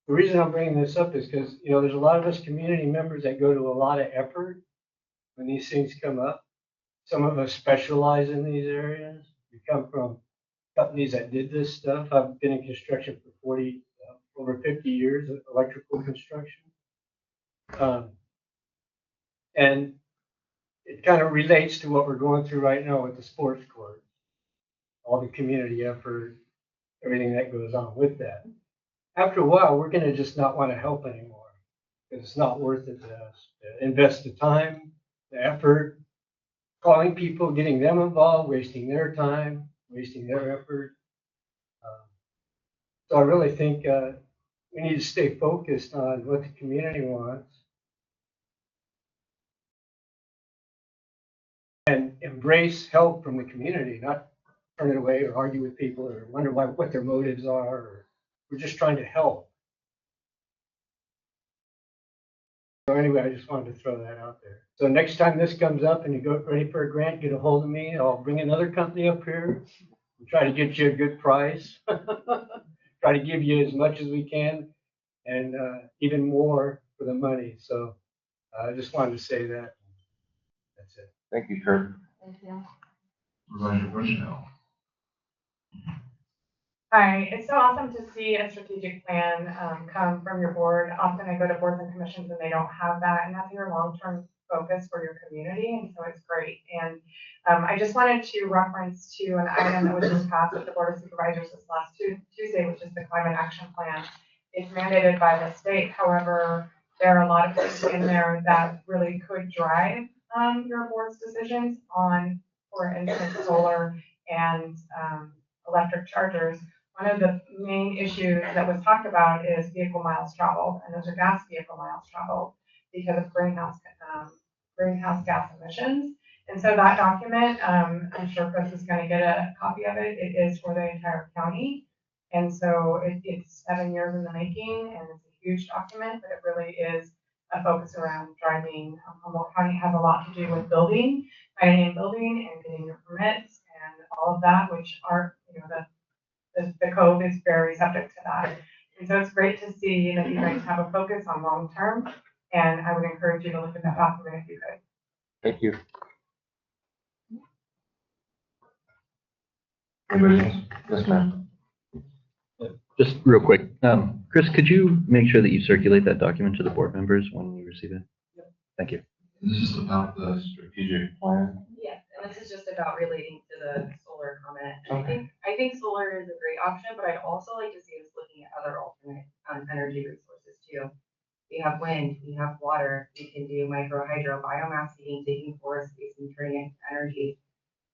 the reason I'm bringing this up is because, you know, there's a lot of us community members that go to a lot of effort when these things come up. Some of us specialize in these areas. We come from companies that did this stuff. I've been in construction for over 50 years, electrical construction. And it kind of relates to what we're going through right now with the sports court, all the community effort, everything that goes on with that. After a while, we're going to just not want to help anymore because it's not worth it to us to invest the time, the effort, calling people, getting them involved, wasting their time, wasting their effort. So I really think we need to stay focused on what the community wants and embrace help from the community, not turn it away or argue with people or wonder what their motives are. Or we're just trying to help. So anyway, I just wanted to throw that out there. So next time this comes up and you go ready for a grant, get a hold of me. I'll bring another company up here. and try to get you a good price. Try to give you as much as we can and even more for the money. So I just wanted to say that. That's it. Thank you, Kurt. Thank you. Supervisor Bushnell. Hi, it's so awesome to see a strategic plan come from your board. Often I go to boards and commissions and they don't have that, and that's your long-term focus for your community, and so it's great. And I just wanted to reference to an item that was just passed at the Board of Supervisors this last Tuesday, which is the Climate Action Plan. It's mandated by the state. However, there are a lot of things in there that really could drive your board's decisions on, for instance, solar and electric chargers. One of the main issues that was talked about is vehicle miles traveled, and those are gas vehicle miles traveled because of greenhouse gas emissions. And so that document, I'm sure Chris is going to get a copy of it. It is for the entire county. And so it's 7 years in the making, and it's a huge document, but it really is a focus around driving. Humboldt County has a lot to do with building, finding and building, and getting your permits and all of that, which are, the code is very subject to that. And so it's great to see that you guys have a focus on long term, and I would encourage you to look at that document if you could. Thank you. Anybody else? Yes, ma'am. Just real quick, Chris, could you make sure that you circulate that document to the board members when you receive it? Yep. Thank you. This is about the strategic plan. Yeah, and this is just about relating to the solar comment. Okay. I think solar is a great option, but I'd also like to see us looking at other alternate energy resources too. We have wind, we have water, we can do micro hydro, biomass heating, taking forest space and turning it into energy.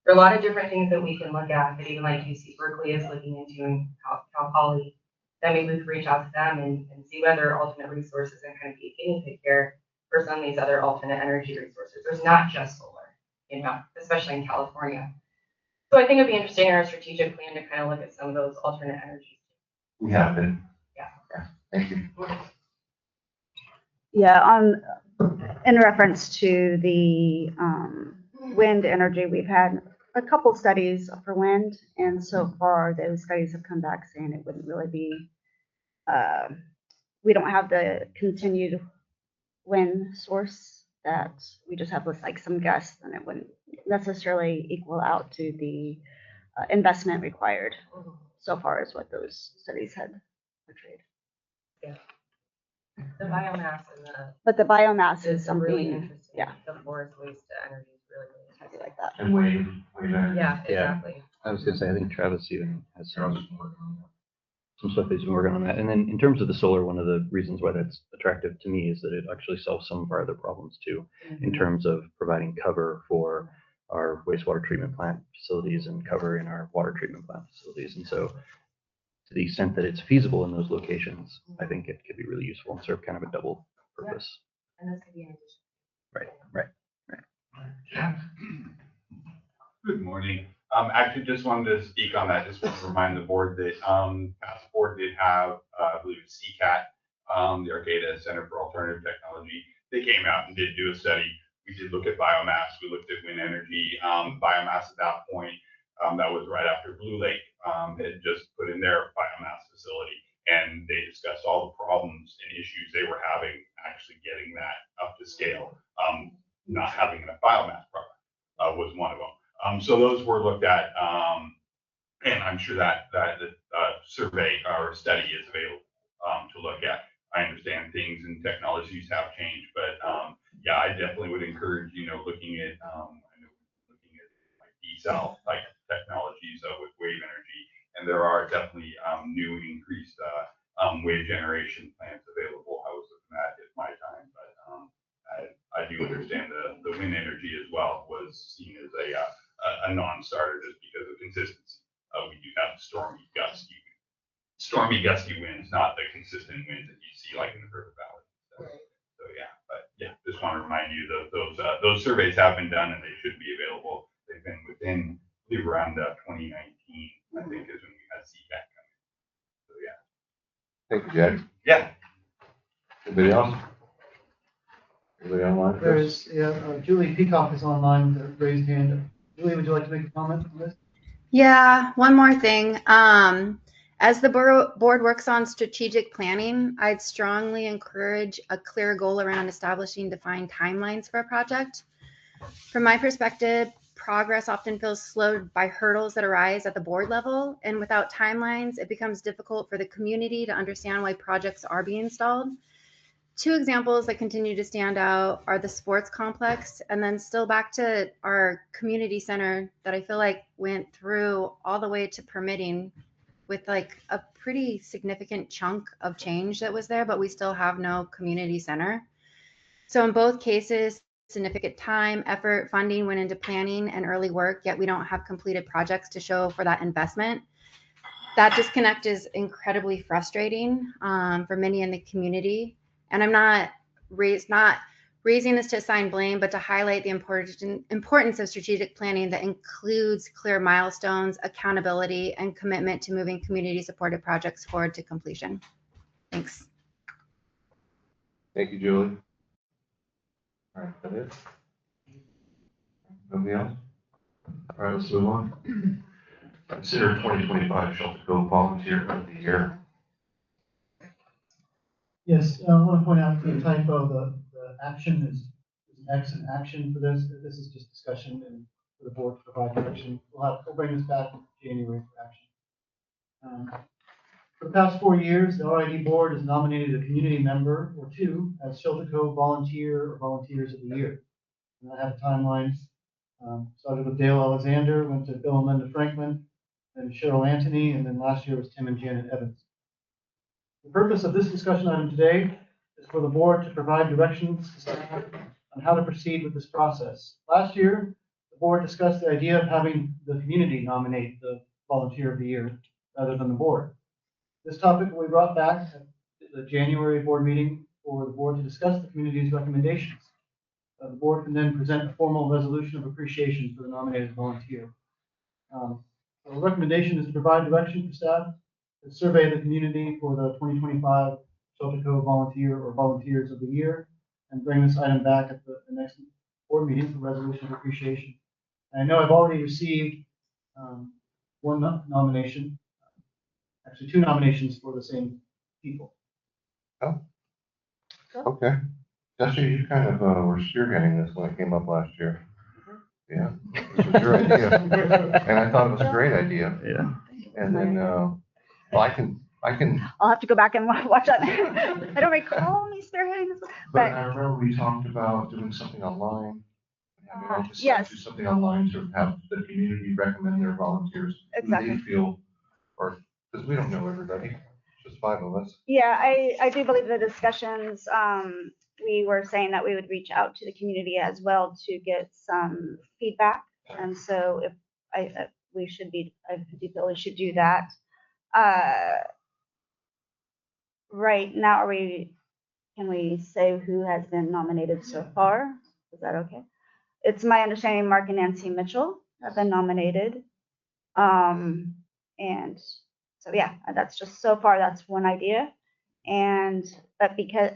There are a lot of different things that we can look at that even like UC Berkeley is looking into in Cal Poly. Then we would reach out to them and see whether alternate resources and kind of be a guinea pig here for some of these other alternate energy resources. There's not just solar, especially in California. So I think it'd be interesting in our strategic plan to kind of look at some of those alternate energies. We have been. Yeah. Thank you. Yeah, in reference to the wind energy, we've had a couple studies for wind, and so far those studies have come back saying it wouldn't really be, we don't have the continued wind source, that we just have with like some gusts, and it wouldn't necessarily equal out to the investment required so far as what those studies had portrayed. Yeah. The biomass and But the biomass is really something, interesting. yeah, The forest waste to energy is really something like that. And wave energy. Yeah, exactly. I was gonna say, I think Travis even has some stuff he's been working on that. And then in terms of the solar, one of the reasons why that's attractive to me is that it actually solves some of our other problems too, in terms of providing cover for our wastewater treatment plant facilities and cover in our water treatment plant facilities. And so to the extent that it's feasible in those locations, I think it could be really useful and serve kind of a double purpose. And this could be an addition. Right. Good morning. Actually, just wanted to speak on that. Just want to remind the board that past board did have, I believe it's CCAT, the Arcata Center for Alternative Technology. They came out and did do a study. We did look at biomass. We looked at wind energy. Biomass at that point, that was right after Blue Lake had just put in their biomass facility, and they discussed all the problems and issues they were having actually getting that up to scale. Not having enough biomass product was one of them. So those were looked at, and I'm sure that survey or study is available to look at. I understand things and technologies have changed, but yeah, I definitely would encourage, looking at like desal type technologies with wave energy, and there are definitely new increased wave generation plants available. I was looking at it my time, but I do understand the wind energy as well was seen as a non-starter just because of consistency. We do have stormy, gusty winds, not the consistent winds that you see like in the River Valley. So yeah, but yeah, just want to remind you that those surveys have been done and they should be available. They've been within, I believe, around 2019, I think, is when we had CCAT coming. So yeah. Thank you, Jack. Yeah. Anybody else? Anybody online? There's, Julie Peacock is online with a raised hand. Julie, would you like to make a comment on this? Yeah, one more thing. As the board works on strategic planning, I'd strongly encourage a clear goal around establishing defined timelines for a project. From my perspective, progress often feels slowed by hurdles that arise at the board level, and without timelines, it becomes difficult for the community to understand why projects are being stalled. Two examples that continue to stand out are the sports complex and then still back to our community center that I feel like went through all the way to permitting with like a pretty significant chunk of change that was there, but we still have no community center. So in both cases, significant time, effort, funding went into planning and early work, yet we don't have completed projects to show for that investment. That disconnect is incredibly frustrating for many in the community. And I'm not raising this to assign blame, but to highlight the importance of strategic planning that includes clear milestones, accountability, and commitment to moving community-supported projects forward to completion. Thanks. Thank you, Julie. All right, that it? Nobody else? All right, let's move on. Consider 2025 Shelter Cove Volunteer of the Year. Yes, I want to point out the typo, the action is an X in action for this. This is just discussion and for the board to provide direction. We'll bring this back in January for action. For the past 4 years, the RID board has nominated a community member or two as Shelter Cove Volunteer or Volunteers of the Year. And I have timelines. Started with Dale Alexander, went to Bill and Linda Franklin, then Cheryl Anthony, and then last year was Tim and Janet Evans. The purpose of this discussion item today is for the board to provide directions to staff on how to proceed with this process. Last year, the board discussed the idea of having the community nominate the Volunteer of the Year rather than the board. This topic will be brought back at the January board meeting for the board to discuss the community's recommendations. The board can then present a formal resolution of appreciation for the nominated volunteer. The recommendation is to provide direction for staff to survey the community for the 2025 Shelter Cove Volunteer or Volunteers of the Year and bring this item back at the next board meeting for resolution of appreciation. And I know I've already received one nomination, actually 2 nominations for the same people. Oh, okay. Jesse, you kind of were spearheading this when it came up last year. Yeah, this was your idea, and I thought it was a great idea. Yeah. And then, well, I can. I'll have to go back and watch that. I don't recall me spearheading this, But I remember we talked about doing something online. Yes. Do something online to have the community recommend their volunteers. Exactly. Who they feel, or because we don't know everybody, just 5 of us. Yeah, I do believe the discussions, we were saying that we would reach out to the community as well to get some feedback. And so if I do feel we should do that. Right now, can we say who has been nominated so far? Is that okay? It's my understanding Mark and Nancy Mitchell have been nominated. And so, yeah, that's just so far, that's one idea. But because,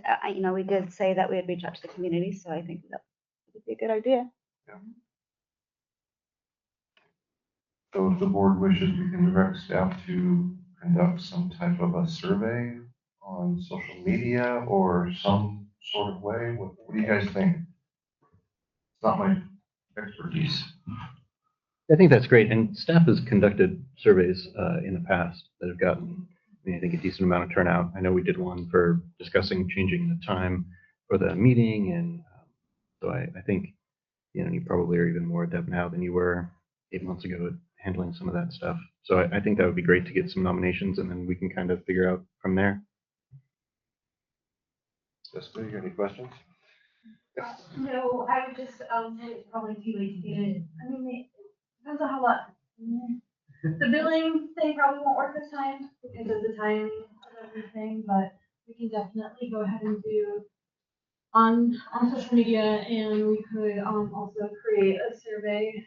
we did say that we would reach out to the community, so I think that would be a good idea. Yeah. So if the board wishes, we can direct staff to conduct some type of a survey on social media or some sort of way. What do you guys think? It's not my expertise. I think that's great. And staff has conducted surveys in the past that have gotten, I think, a decent amount of turnout. I know we did one for discussing changing the time for the meeting. And so I think, you probably are even more adept now than you were 8 months ago at handling some of that stuff. So I think that would be great to get some nominations and then we can kind of figure out from there. Jessica, you got any questions? No, I would just, say it's probably too late to get it. I mean, it depends on how lot. The billing thing probably won't work this time because of the timing of everything, but we can definitely go ahead and do on social media, and we could also create a survey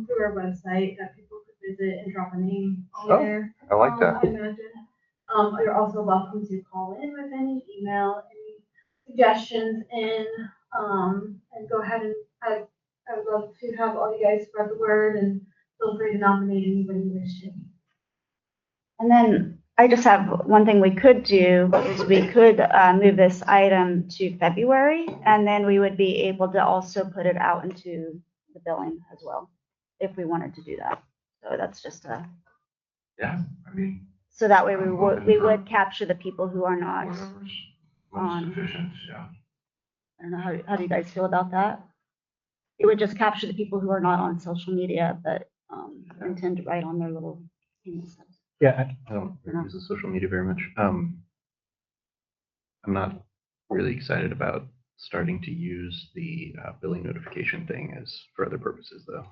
through our website that people could visit and drop a name on there. I like that. I imagine. You're also welcome to call in with any email, any suggestions, and go ahead and I would love to have all you guys spread the word and feel free to nominate anybody you wish to. And then I just have one thing we could do is we could move this item to February, and then we would be able to also put it out into the billing as well, if we wanted to do that. So that's just a, Yeah, I mean, so that way I'm we open would for capture the people who are not whatever's on. most efficient, yeah. I don't know, how do you guys feel about that? It would just capture the people who are not on social media, but intend to write on their little things. Yeah, I don't really use the social media very much. I'm not really excited about starting to use the billing notification thing as for other purposes, though.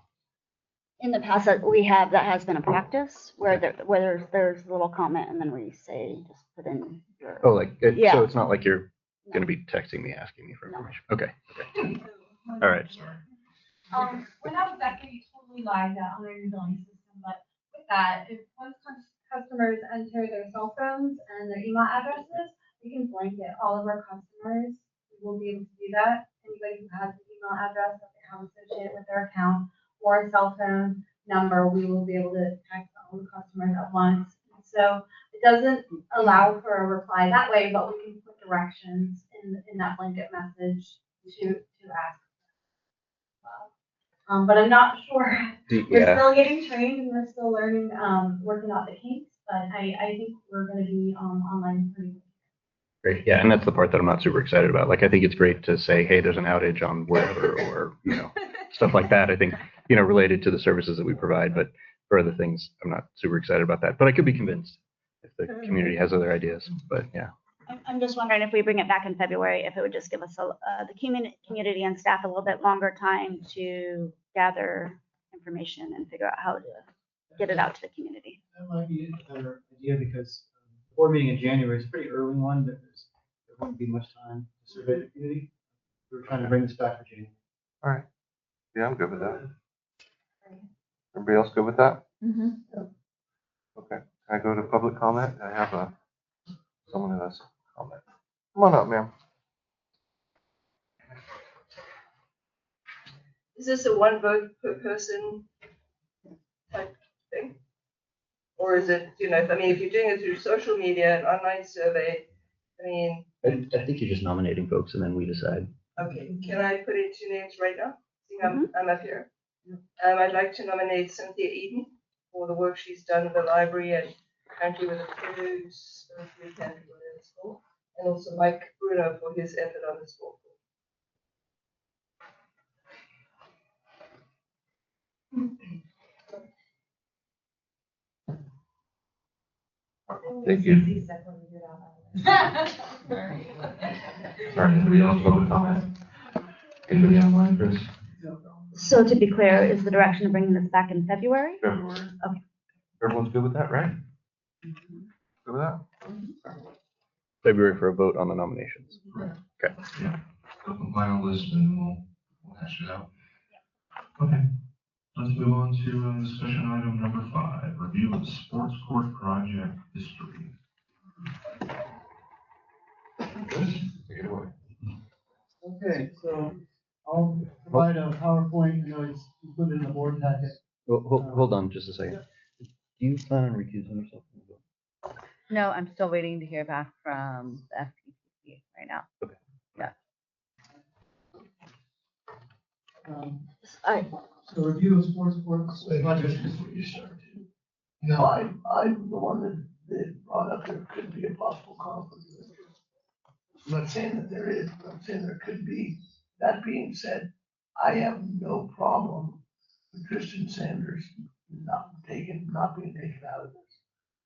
In the past, we have, that has been a practice where there's a little comment and then we say, just put in your. Oh, like, Yeah. so it's not like you're going to be texting me asking me for information. Okay. Okay. All right. We're not exactly totally live yet on our new billing system, but with that, if once customers enter their cell phones and their email addresses, we can blanket all of our customers. We will be able to do that. Anybody who has an email address that they have associated with their account or a cell phone number, we will be able to text all the customers at once. So it doesn't allow for a reply that way, but we can put directions in that blanket message to ask. But I'm not sure. We're still getting trained and we're still learning, working out the kinks, but I think we're going to be online pretty soon. Great. Yeah, and that's the part that I'm not super excited about. Like, I think it's great to say, hey, there's an outage on wherever, or, you know, stuff like that. I think, you know, related to the services that we provide, but for other things, I'm not super excited about that. But I could be convinced if the community has other ideas. But yeah. I'm just wondering if we bring it back in February, if it would just give us the community and staff a little bit longer time to gather information and figure out how to get it out to the community. That might be a better idea because the board meeting in January is a pretty early one, but there won't be much time to survey the community. We're trying to bring this back for January. All right. Yeah, I'm good with that. Everybody else good with that? Mm-hmm. Yeah. Okay. Can I go to public comment? I have someone who has a comment. Come on up, ma'am. Is this a one vote per person type thing? Or is it, you know, I mean, if you're doing it through social media, an online survey, I mean. I think you're just nominating folks and then we decide. Okay, can I put in 2 names right now? See, I'm up here. I'd like to nominate Cynthia Eden for the work she's done in the library and currently with the kids, and also Mike Bruno for his effort on the sport. Thank you. Sorry, anybody else want to comment? Anybody online, Chris? So to be clear, is the direction of bringing this back in February? February. Okay. Everyone's good with that, right? Good with that? February for a vote on the nominations. Okay. Yeah. Go compile a list and we'll hash it out. Okay. Let's move on to discussion item number 5, review of sports court project history. Chris, take it away. Okay, so I'll provide a PowerPoint. I know it's included in the board packet. Well, hold on just a second. Do you plan on recusing yourself from the vote? No, I'm still waiting to hear back from the FTC right now. Okay. Yeah. So review of sports courts. Project history. No, I'm the one that brought up there could be a possible conflict of interest. I'm not saying that there is, but I'm saying there could be. That being said, I have no problem with Kristen Sanders not being taken out of this.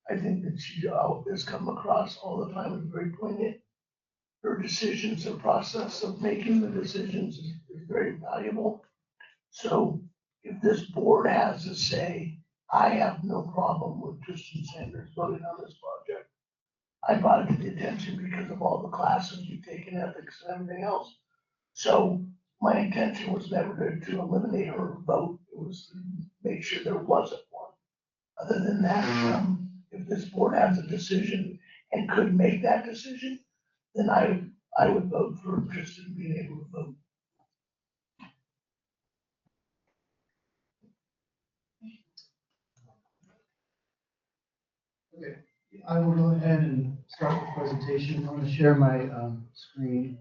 I think that she has come across all the time as very poignant. Her decisions, her process of making the decisions is very valuable. So if this board has to say, I have no problem with Kristen Sanders voting on this project. I brought it to the attention because of all the classes you've taken, ethics and everything else. So my intention was never to eliminate her vote. It was to make sure there wasn't one. Other than that, if this board has a decision and could make that decision, then I would vote for Kristen being able to vote. Okay, I will go ahead and start the presentation. I'm going to share my screen.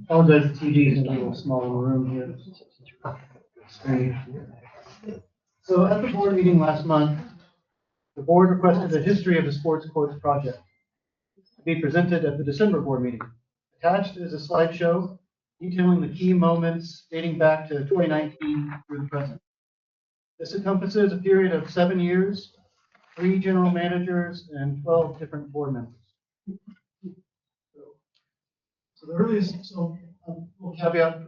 Apologize, the TV is in a little small room here. Screen. So at the board meeting last month, the board requested a history of the sports courts project to be presented at the December board meeting. Attached is a slideshow detailing the key moments dating back to 2019 through the present. This encompasses a period of 7 years, 3 general managers, and 12 different board members. So the earliest, we'll caveat,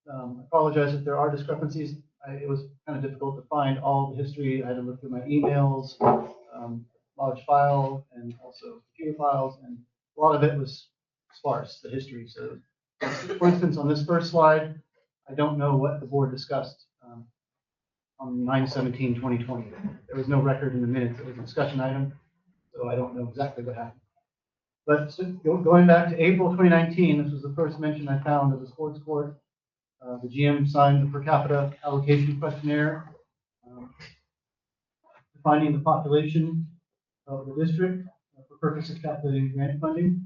apologize if there are discrepancies. It was kind of difficult to find all the history. I had to look through my emails, large file, and also computer files, and a lot of it was sparse, the history. So, for instance, on this first slide, I don't know what the board discussed on 9/17/2020. There was no record in the minutes. It was a discussion item, so I don't know exactly what happened. But going back to April 2019, this was the first mention I found of the sports court. The GM signed the per capita allocation questionnaire, defining the population of the district for purposes of calculating grant funding.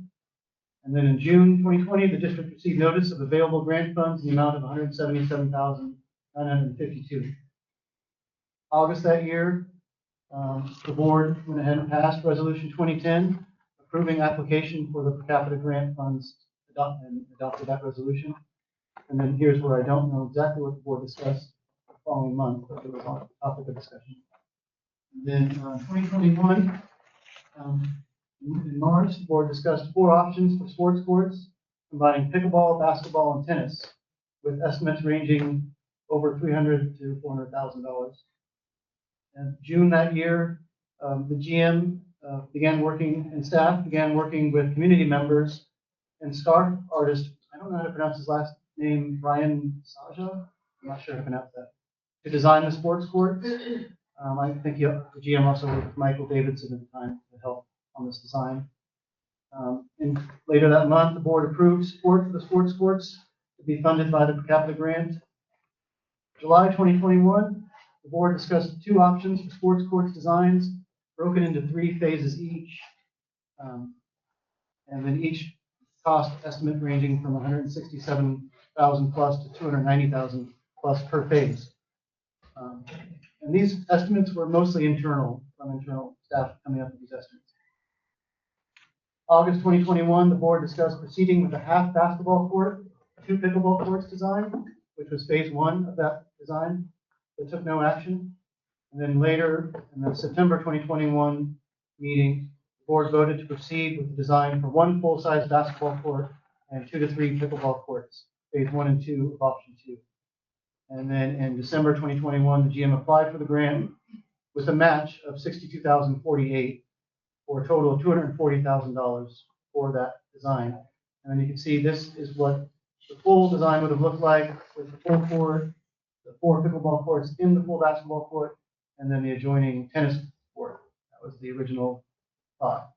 And then in June 2020, the district received notice of available grant funds in the amount of $177,952. August that year, the board went ahead and passed Resolution 2010, approving application for the per capita grant funds, and adopted that resolution. And then here's where I don't know exactly what the board discussed the following month, but it was on topic of discussion. And then 2021, in March, the board discussed 4 options for sports courts, combining pickleball, basketball, and tennis, with estimates ranging over $300,000 to $400,000. And June that year, the GM began working, and staff began working with community members and scarf artist, I don't know how to pronounce his last name, Brian Saja, I'm not sure how to pronounce that, to design the sports court. I think the GM also worked with Michael Davidson at the time to help on this design. And later that month, the board approved support for the sports courts to be funded by the per capita grant. July 2021, the board discussed 2 options for sports courts designs, broken into 3 phases each, and then each cost estimate ranging from $167,000 plus to $290,000 plus per phase. And these estimates were mostly internal, from internal staff coming up with these estimates. August 2021, the board discussed proceeding with a half basketball court, 2 pickleball courts design, which was phase 1 of that design, but took no action. And then later, in the September 2021 meeting, the board voted to proceed with the design for 1 full-size basketball court and 2 to 3 pickleball courts, phase 1 and 2 of option 2. And then in December 2021, the GM applied for the grant with a match of $62,048 for a total of $240,000 for that design. And then you can see this is what the full design would have looked like with the full court, the 4 pickleball courts in the full basketball court, and then the adjoining tennis court. That was the original thought.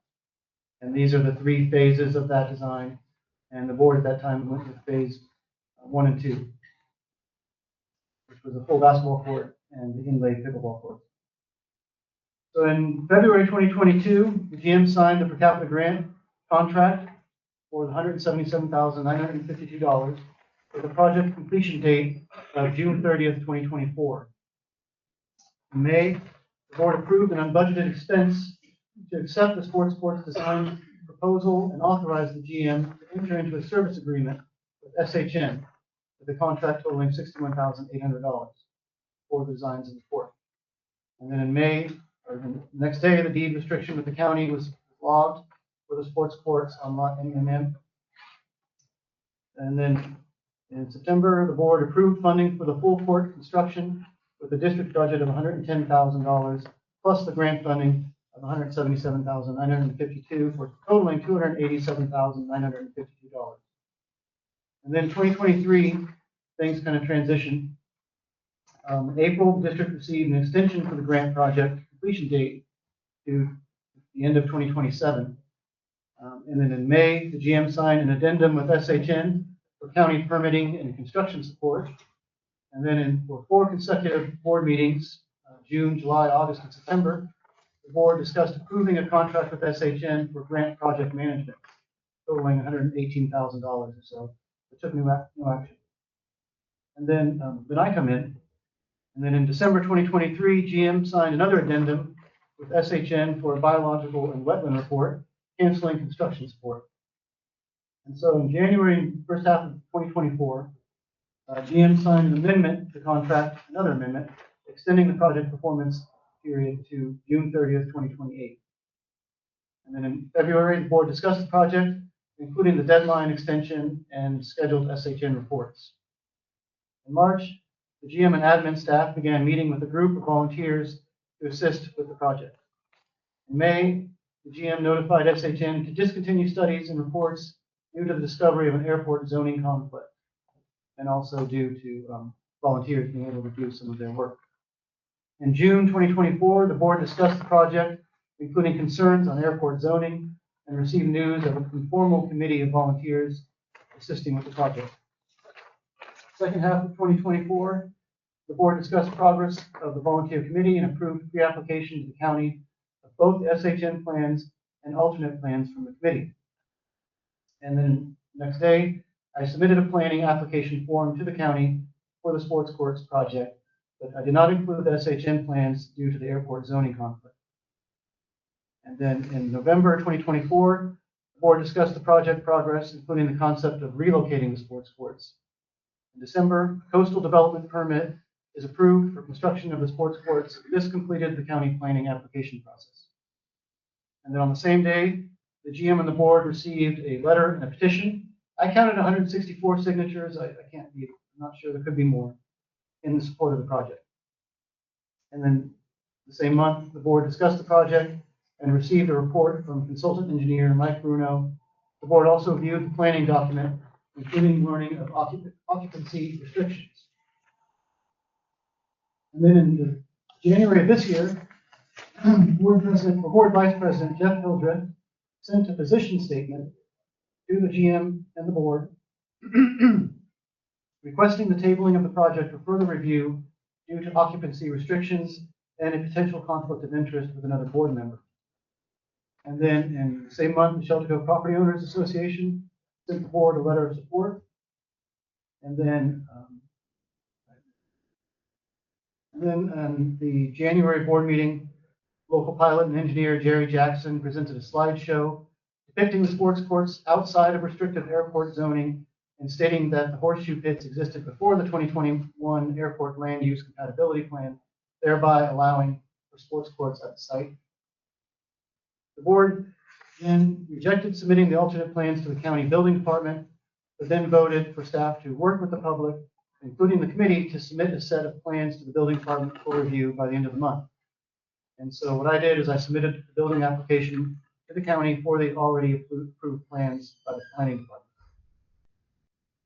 And these are the 3 phases of that design. And the board at that time went with phase 1 and 2, which was a full basketball court and the inlaid pickleball court. So in February 2022, the GM signed the per capita grant contract for $177,952 with a project completion date of June 30th, 2024. In May, the board approved an unbudgeted expense to accept the sports courts design proposal and authorize the GM to enter into a service agreement with SHN with a contract totaling $61,800 for the designs of the court. And then in May, or the next day, the deed restriction with the county was logged for the sports courts on lot NMM. And then in September, the board approved funding for the full court construction with a district budget of $110,000 plus the grant funding of $177,952 for totaling $287,952. And then 2023, things kind of transition. In April, the district received an extension for the grant project completion date to the end of 2027. And then in May, the GM signed an addendum with SHN for county permitting and construction support. And then for 4 consecutive board meetings, June, July, August, and September, the board discussed approving a contract with SHN for grant project management, totaling $118,000 or so. It took no action. And then I come in, and then in December 2023, GM signed another addendum with SHN for a biological and wetland report, canceling construction support. And so in January, first half of 2024, GM signed an amendment to the contract, another amendment, extending the project performance period to June 30th, 2028. And then in February, the board discussed the project, including the deadline extension and scheduled SHN reports. In March, the GM and admin staff began meeting with a group of volunteers to assist with the project. In May, the GM notified SHN to discontinue studies and reports due to the discovery of an airport zoning conflict, and also due to volunteers being able to do some of their work. In June 2024, the board discussed the project, including concerns on airport zoning, and received news of an informal committee of volunteers assisting with the project. Second half of 2024, the board discussed progress of the volunteer committee and approved pre-application to the county of both the SHN plans and alternate plans from the committee. And then next day, I submitted a planning application form to the county for the sports courts project, but I did not include the SHN plans due to the airport zoning conflict. And then in November 2024, the board discussed the project progress, including the concept of relocating the sports courts. In December, coastal development permit is approved for construction of the sports courts. This completed the county planning application process. And then on the same day, the GM and the board received a letter and a petition. I counted 164 signatures. I can't be, I'm not sure, there could be more in the support of the project. And then the same month, the board discussed the project and received a report from consultant engineer Mike Bruno. The board also viewed the planning document, including learning of occupancy restrictions. And then in January of this year, board vice president Jeff Hildreth sent a position statement to the GM and the board requesting the tabling of the project for further review due to occupancy restrictions and a potential conflict of interest with another board member. And then in the same month, the Shelter Cove Property Owners Association sent the board a letter of support. And then the January board meeting, local pilot and engineer Jerry Jackson presented a slideshow depicting the sports courts outside of restrictive airport zoning and stating that the horseshoe pits existed before the 2021 airport land use compatibility plan, thereby allowing for sports courts at the site. The board then rejected submitting the alternate plans to the county building department, but then voted for staff to work with the public, including the committee, to submit a set of plans to the building department for review by the end of the month. And so what I did is I submitted the building application to the county for the already approved plans by the planning department.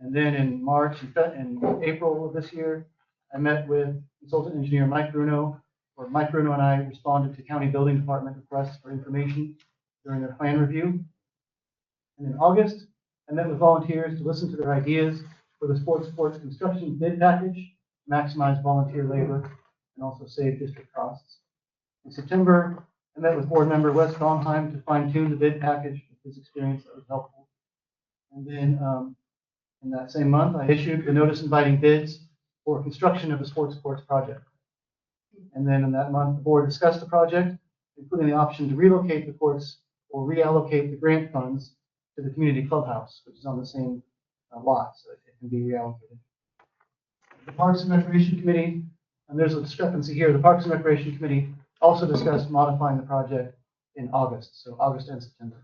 And then in March and April of this year, I met with consultant engineer Mike Bruno, where Mike Bruno and I responded to county building department requests for information during their plan review. And in August, I met with volunteers to listen to their ideas for the sports courts construction bid package, maximize volunteer labor, and also save district costs. In September, I met with board member Wes Baumheim to fine-tune the bid package with his experience. That was helpful. And then in that same month, I issued a notice inviting bids for construction of the sports courts project. And then in that month, the board discussed the project, including the option to relocate the courts or reallocate the grant funds to the community clubhouse, which is on the same lot, so it can be reallocated. The Parks and Recreation Committee, and there's a discrepancy here, the Parks and Recreation Committee also discussed modifying the project in August, so August and September.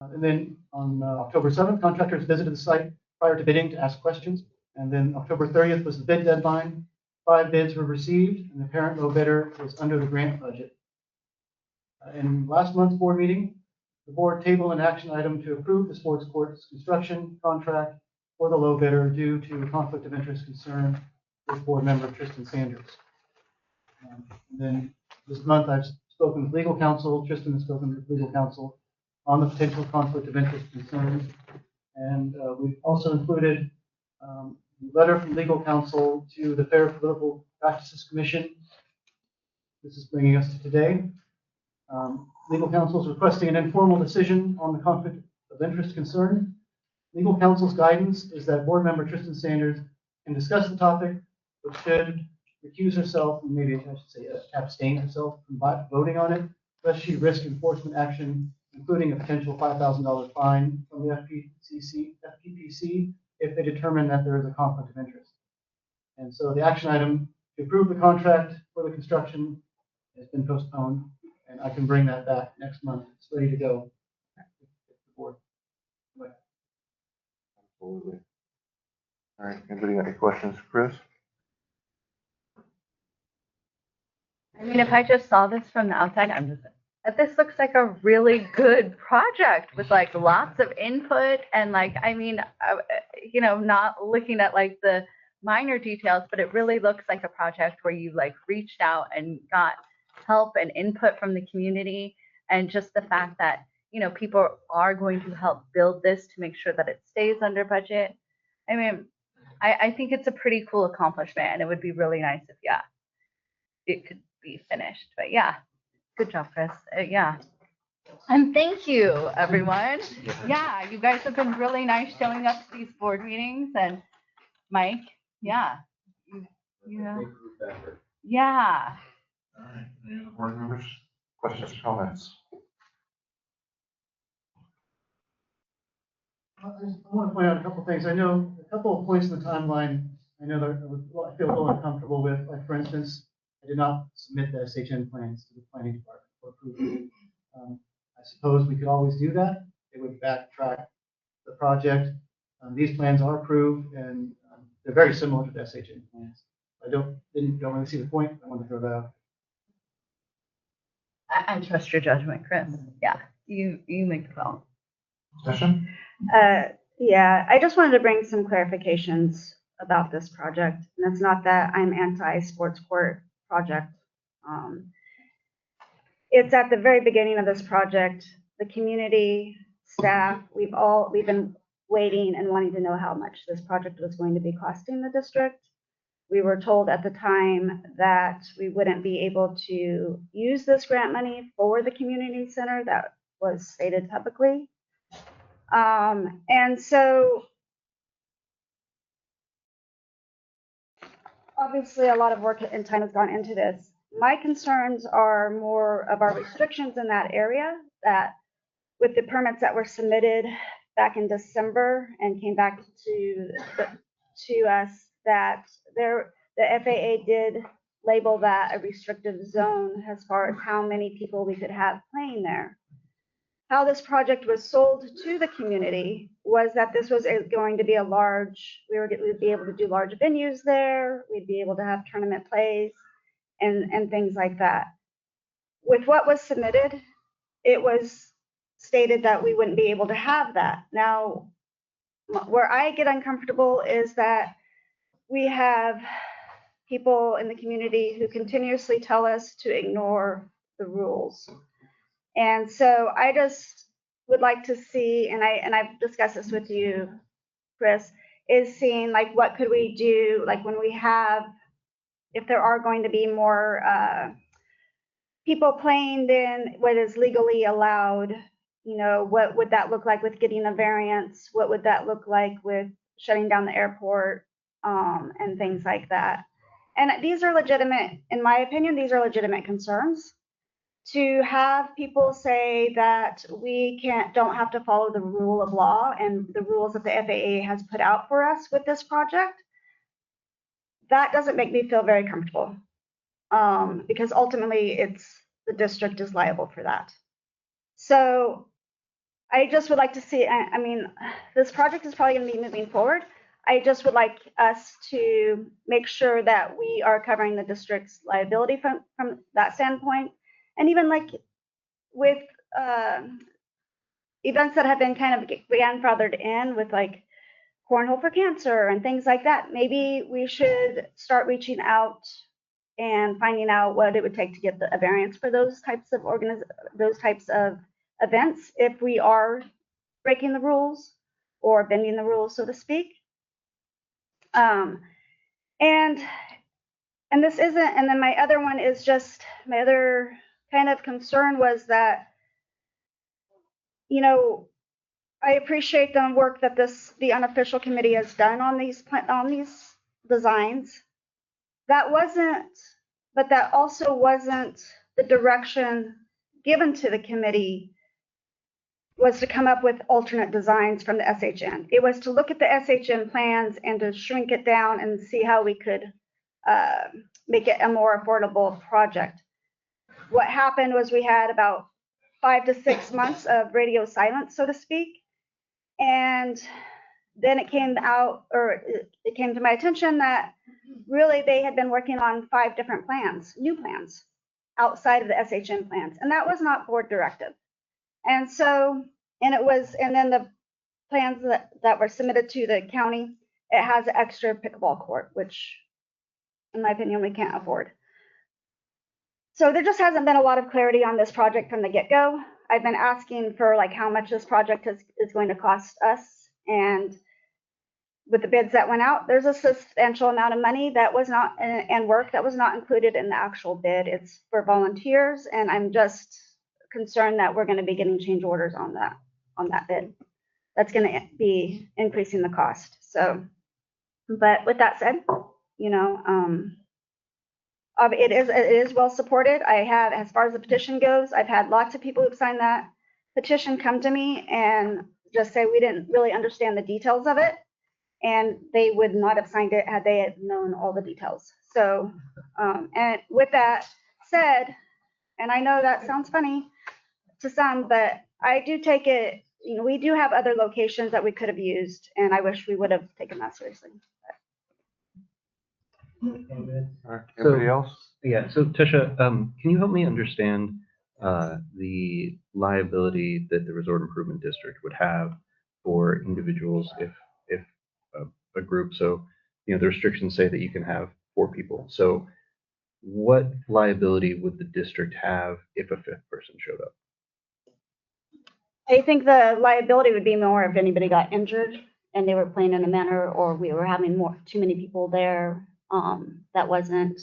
And then on October 7th, contractors visited the site prior to bidding to ask questions. And then October 30th was the bid deadline. 5 bids were received, and the apparent low bidder was under the grant budget. In last month's board meeting, the board tabled an action item to approve the sports courts construction contract for the low bidder due to a conflict of interest concern with board member Tristan Sanders. And then this month, I've spoken with legal counsel, Tristan has spoken with legal counsel on the potential conflict of interest concerns. And we've also included a letter from legal counsel to the Fair Political Practices Commission. This is bringing us to today. Legal counsel is requesting an informal decision on the conflict of interest concern. Legal counsel's guidance is that board member Tristan Sanders can discuss the topic, but should recuse herself, and maybe I should say abstain herself from voting on it, lest she risk enforcement action, including a potential $5,000 fine from the FPPC if they determine that there is a conflict of interest. And so the action item to approve the contract for the construction has been postponed, and I can bring that back next month. It's ready to go. Board. Absolutely. All right, anybody got any questions, Chris? I mean, if I just saw this from the outside, I'm just, this looks like a really good project with like lots of input and like, I mean, you know, not looking at like the minor details, but it really looks like a project where you like reached out and got help and input from the community. And just the fact that, you know, people are going to help build this to make sure that it stays under budget. I mean, I think it's a pretty cool accomplishment, and it would be really nice if, yeah, it could be finished. But yeah, good job, Chris. Yeah. And thank you, everyone. Yeah, you guys have been really nice showing up to these board meetings. And Mike, yeah. Yeah. Yeah. All right, any other board members? Questions, comments? I want to point out a couple of things. I know a couple of points in the timeline, I know that I feel a little uncomfortable with. Like, for instance, I did not submit the SHN plans to the planning department for approval. I suppose we could always do that. It would backtrack the project. These plans are approved, and they're very similar to the SHN plans. I don't really see the point. I want to throw that out. I trust your judgment, Chris. Yeah, you make the call. Session? Yeah, I just wanted to bring some clarifications about this project. And it's not that I'm anti-sports court project. It's at the very beginning of this project, the community, staff, we've been waiting and wanting to know how much this project was going to be costing the district. We were told at the time that we wouldn't be able to use this grant money for the community center. That was stated publicly. And so obviously a lot of work and time has gone into this. My concerns are more of our restrictions in that area, that with the permits that were submitted back in December and came back to us, that the FAA did label that a restrictive zone as far as how many people we could have playing there. How this project was sold to the community was that this was going to be we'd be able to do large venues there, we'd be able to have tournament plays and things like that. With what was submitted, it was stated that we wouldn't be able to have that. Now, where I get uncomfortable is that we have people in the community who continuously tell us to ignore the rules. And so I just would like to see, and I've discussed this with you, Chris, is seeing like what could we do, like when we have, if there are going to be more people playing than what is legally allowed, you know, what would that look like with getting a variance? What would that look like with shutting down the airport and things like that? And these are legitimate, in my opinion, these are legitimate concerns. To have people say that we don't have to follow the rule of law and the rules that the FAA has put out for us with this project, that doesn't make me feel very comfortable, because ultimately the district is liable for that. So I just would like to see, I mean, this project is probably going to be moving forward. I just would like us to make sure that we are covering the district's liability from that standpoint. And even like with events that have been kind of grandfathered in with like Cornhole for Cancer and things like that, maybe we should start reaching out and finding out what it would take to get a variance for those types of events if we are breaking the rules or bending the rules, so to speak. And this isn't, and then my other one is just, my other kind of concern was that, you know, I appreciate the work that the unofficial committee has done on these designs. That also wasn't the direction given to the committee, was to come up with alternate designs from the SHN. It was to look at the SHN plans and to shrink it down and see how we could make it a more affordable project. What happened was we had about 5 to 6 months of radio silence, so to speak. And then it came out, or it came to my attention that really they had been working on 5 different plans, new plans, outside of the SHN plans. And that was not board directive. And so, and then the plans that were submitted to the county, it has an extra pickleball court, which in my opinion, we can't afford. So there just hasn't been a lot of clarity on this project from the get-go. I've been asking for like how much this project is going to cost us. And with the bids that went out, there's a substantial amount of money that was not, and work that was not included in the actual bid. It's for volunteers, and I'm just concerned that we're going to be getting change orders on that bid. That's going to be increasing the cost. So, but with that said, you know, it is well supported. I have, as far as the petition goes, I've had lots of people who've signed that petition come to me and just say we didn't really understand the details of it, and they would not have signed it had they had known all the details. So, and with that said, and I know that sounds funny to some, but I do take it, you know, we do have other locations that we could have used, and I wish we would have taken that seriously. Anybody else? Yeah, so Tisha, can you help me understand the liability that the Resort Improvement District would have for individuals if a group, so, you know, the restrictions say that you can have 4 people. So what liability would the district have if a 5th person showed up? I think the liability would be more if anybody got injured and they were playing in a manner, or we were having too many people there that wasn't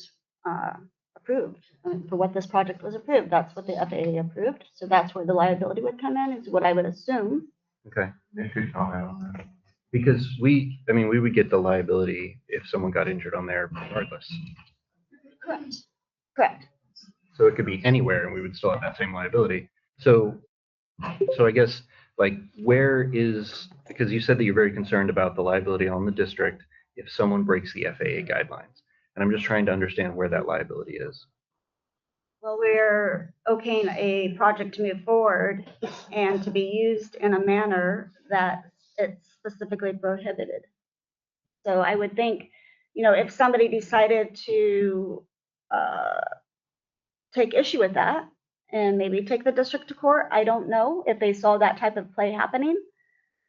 approved. I mean, for what this project was approved, that's what the FAA approved. So that's where the liability would come in, is what I would assume. Okay. Because we would get the liability if someone got injured on there regardless. Correct. So it could be anywhere and we would still have that same liability. So I guess, like, where is, because you said that you're very concerned about the liability on the district if someone breaks the FAA guidelines. And I'm just trying to understand where that liability is. Well, we're okaying a project to move forward and to be used in a manner that it's specifically prohibited. So I would think, you know, if somebody decided to take issue with that and maybe take the district to court, I don't know if they saw that type of play happening,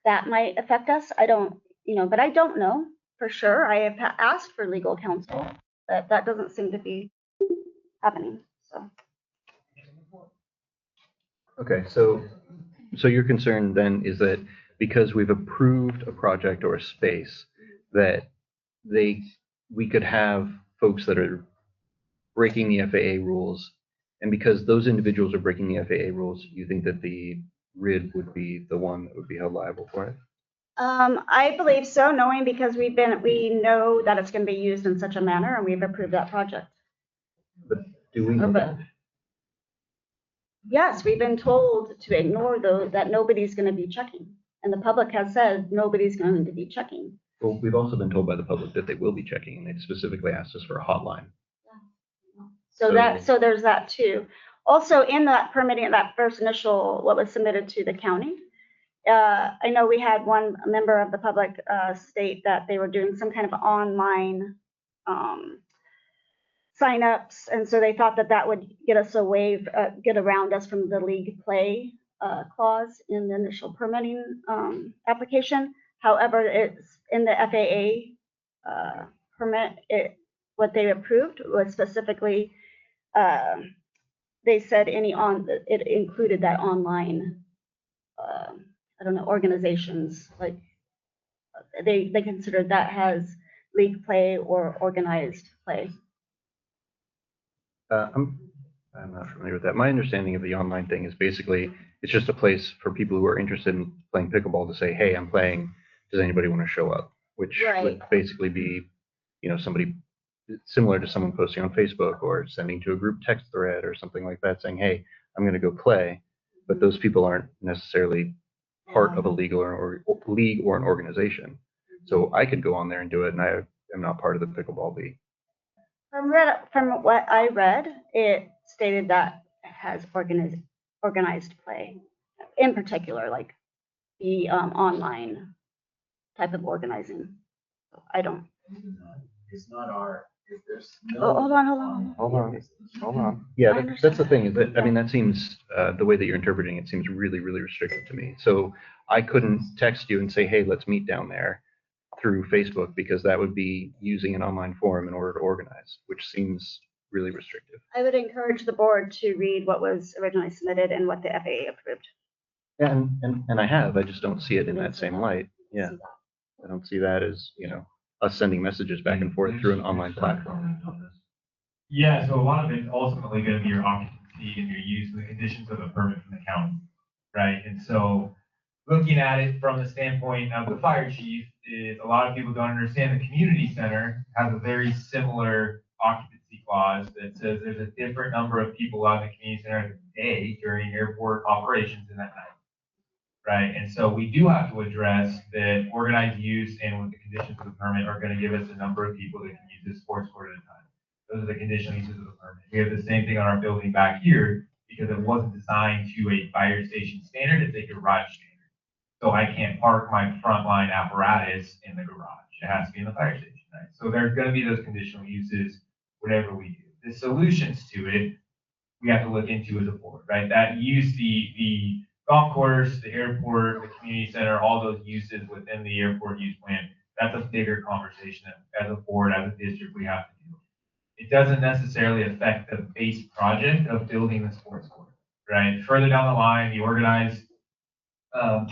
that might affect us. I don't, you know, but I don't know for sure. I have asked for legal counsel, but that doesn't seem to be happening. So. Okay, so your concern then is that because we've approved a project or a space, that we could have folks that are breaking the FAA rules, and because those individuals are breaking the FAA rules, you think that the RID would be the one that would be held liable for it? I believe so, knowing because we know that it's going to be used in such a manner, and we've approved that project. But do we know that? Yes, we've been told to ignore those, that nobody's going to be checking, and the public has said nobody's going to be checking. Well, we've also been told by the public that they will be checking, and they specifically asked us for a hotline. So there's that too. Also, in that permitting, that first initial, what was submitted to the county, I know we had one member of the public state that they were doing some kind of online signups, and so they thought that would get us get around us from the league play clause in the initial permitting application. However, it's in the FAA permit. what they approved was specifically, they said it included that online, I don't know, organizations, like they considered that has league play or organized play. I'm not familiar with that. My understanding of the online thing is basically it's just a place for people who are interested in playing pickleball to say, hey, I'm playing. Does anybody want to show up? Which would basically be, somebody similar to someone posting on Facebook or sending to a group text thread or something like that saying, hey, I'm going to go play. But those people aren't necessarily part of a league or an organization. So I could go on there and do it, and I am not part of the pickleball league. From what I read, it stated that it has organized play, in particular, like the online type of organizing. I don't. It's not our. There's no. Oh, hold on. Yeah, that's the thing. Is that that seems the way that you're interpreting it seems really, really restricted to me. So I couldn't text you and say, hey, let's meet down there through Facebook, because that would be using an online forum in order to organize, which seems really restrictive. I would encourage the board to read what was originally submitted and what the FAA approved. And I have. I just don't see it in that same light. Yeah, I don't see that as us sending messages back and forth through an online platform. Yeah, so a lot of it's ultimately going to be your occupancy and your use and the conditions of the permit from the county, right? And so looking at it from the standpoint of the fire chief, is a lot of people don't understand the community center has a very similar occupancy clause that says there's a different number of people out in the community center a day during airport operations in that night, right? And so we do have to address that organized use and with the conditions of the permit are going to give us a number of people that can use this sports court at a time. Those are the conditional uses of the permit. We have the same thing on our building back here because it wasn't designed to a fire station standard, it's a garage standard. So I can't park my frontline apparatus in the garage. It has to be in the fire station, right? So there's going to be those conditional uses, whatever we do. The solutions to it, we have to look into as a board, right? That use, the golf course, the airport, the community center, all those uses within the airport use plan, that's a bigger conversation that as a board, as a district, we have to do. It doesn't necessarily affect the base project of building the sports court, right? Further down the line, the organized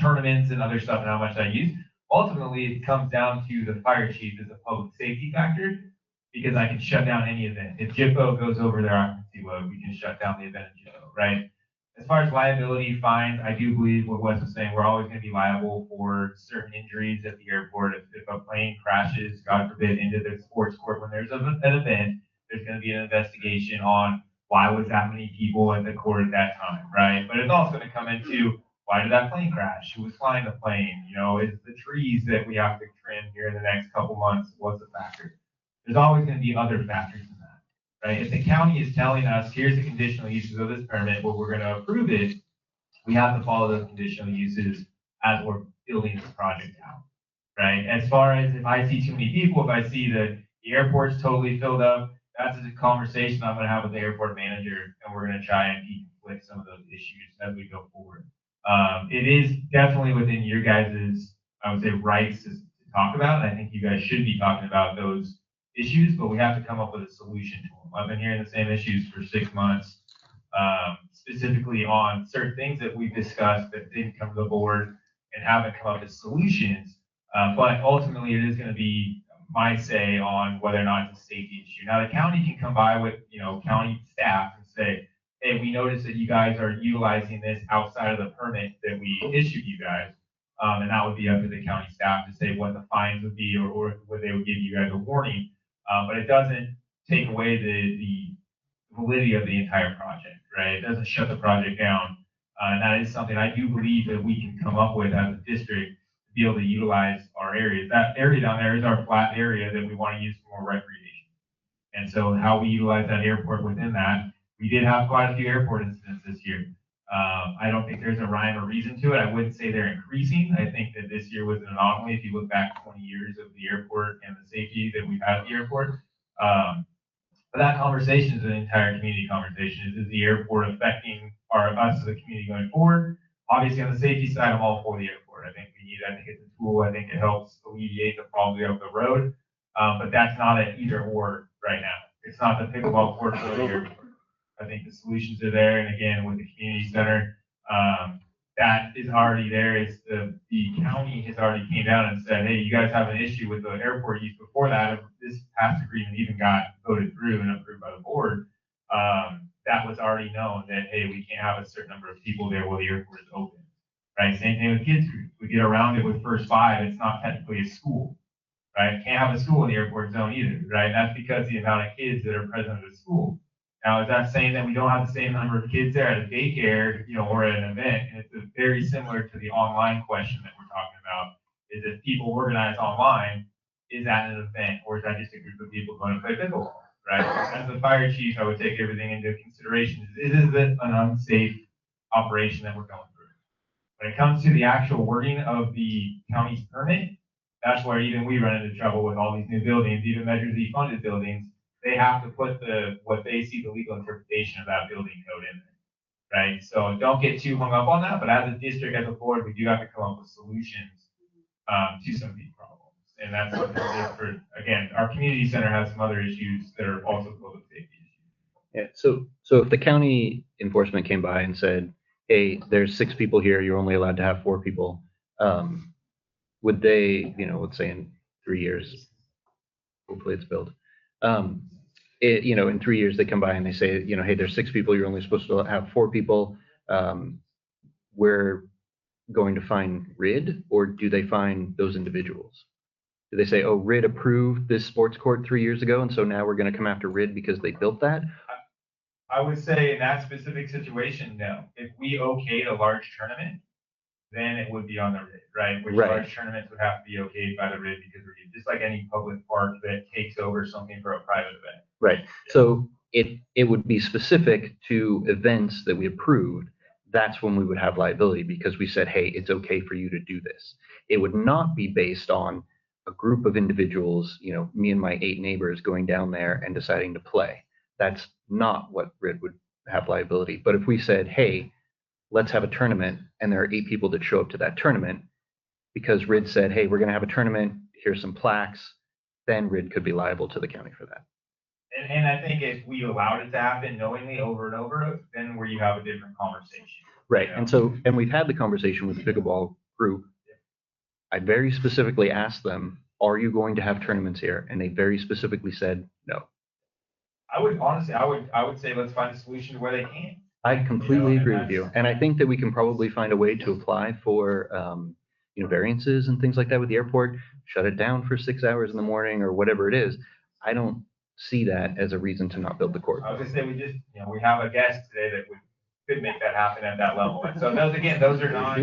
tournaments and other stuff and how much I use. Ultimately, it comes down to the fire chief as a public safety factor because I can shut down any event. If JIPO goes over their occupancy load, we can shut down the event in JIPO, right? As far as liability fines, I do believe what Wes was saying, we're always going to be liable for certain injuries at the airport. If a plane crashes, God forbid, into the sports court when there's an event, there's going to be an investigation on why was that many people at the court at that time, right? But it's also going to come into why did that plane crash? Who was flying the plane? Is the trees that we have to trim here in the next couple months, what's the factor? There's always going to be other factors in that, right? If the county is telling us, here's the conditional uses of this permit, but we're going to approve it, we have to follow those conditional uses as we're building this project out, right? As far as if I see too many people, if I see that the airport's totally filled up, that's a conversation I'm going to have with the airport manager, and we're going to try and deflect some of those issues as we go forward. It is definitely within your guys' I would say, rights to talk about. I think you guys should be talking about those issues, but we have to come up with a solution to them. I've been hearing the same issues for 6 months, specifically on certain things that we've discussed that didn't come to the board and haven't come up with solutions. But ultimately, it is going to be my say on whether or not it's a safety issue. Now, the county can come by with, county staff and say, hey, we noticed that you guys are utilizing this outside of the permit that we issued you guys. And that would be up to the county staff to say what the fines would be or whether they would give you guys a warning. But it doesn't take away the validity of the entire project, right? It doesn't shut the project down. And that is something I do believe that we can come up with as a district to be able to utilize our areas. That area down there is our flat area that we want to use for more recreation. And so how we utilize that airport within that, we did have quite a few airport incidents this year. I don't think there's a rhyme or reason to it. I wouldn't say they're increasing. I think that this year was an anomaly if you look back 20 years of the airport and the safety that we've had at the airport. But that conversation is an entire community conversation. Is the airport affecting us as a community going forward? Obviously, on the safety side, I'm all for the airport. I think it's a tool. I think it helps alleviate the problems we have on the road. But that's not an either or right now. It's not the pickleball court or the airport. I think the solutions are there, and again, with the community center, that is already there. It's the county has already came down and said, hey, you guys have an issue with the airport use. Before that, this past agreement even got voted through and approved by the board. That was already known that, hey, we can't have a certain number of people there while the airport is open, right? Same thing with kids groups. We get around it with First Five. It's not technically a school, right? Can't have a school in the airport zone either, right? That's because the amount of kids that are present at the school. Now, is that saying that we don't have the same number of kids there at a daycare, or at an event? And it's very similar to the online question that we're talking about. Is if people organize online, is that an event, or is that just a group of people going to play pickleball, right? As the fire chief, I would take everything into consideration. Is it an unsafe operation that we're going through? When it comes to the actual wording of the county's permit, that's where even we run into trouble with all these new buildings, even Measure Z funded buildings. They have to put what they see the legal interpretation of that building code in there, right? So don't get too hung up on that, but as a district, as a board, we do have to come up with solutions to some of these problems. And that's something that for, again, our community center has some other issues that are also public safety issues. Yeah, so if the county enforcement came by and said, hey, there's 6 people here, you're only allowed to have 4 people, would they, let's say in 3 years, hopefully it's built, in 3 years they come by and they say, hey, there's 6 people, you're only supposed to have 4 people, we're going to fine RID, or do they fine those individuals? Do they say, oh, RID approved this sports court 3 years ago, and so now we're going to come after RID because they built that? I would say in that specific situation, no. If we okayed a large tournament, then it would be on the RID, right? Which Right. large tournaments would have to be okayed by the RID because we're just like any public park that takes over something for a private event. Right. So it would be specific to events that we approved. That's when we would have liability because we said, hey, it's okay for you to do this. It would not be based on a group of individuals, me and my 8 neighbors going down there and deciding to play. That's not what RID would have liability. But if we said, hey, let's have a tournament, and there are 8 people that show up to that tournament because RID said, hey, we're going to have a tournament, here's some plaques, then RID could be liable to the county for that. And I think if we allowed it to happen knowingly over and over, then where you have a different conversation. Right. And we've had the conversation with the pickleball group. I very specifically asked them, are you going to have tournaments here? And they very specifically said no. I would say let's find a solution to where they can. I completely agree with you. And I think that we can probably find a way to apply for, variances and things like that with the airport, shut it down for 6 hours in the morning or whatever it is. I don't see that as a reason to not build the court. I was gonna say, we have a guest today that could make that happen at that level. And so those are not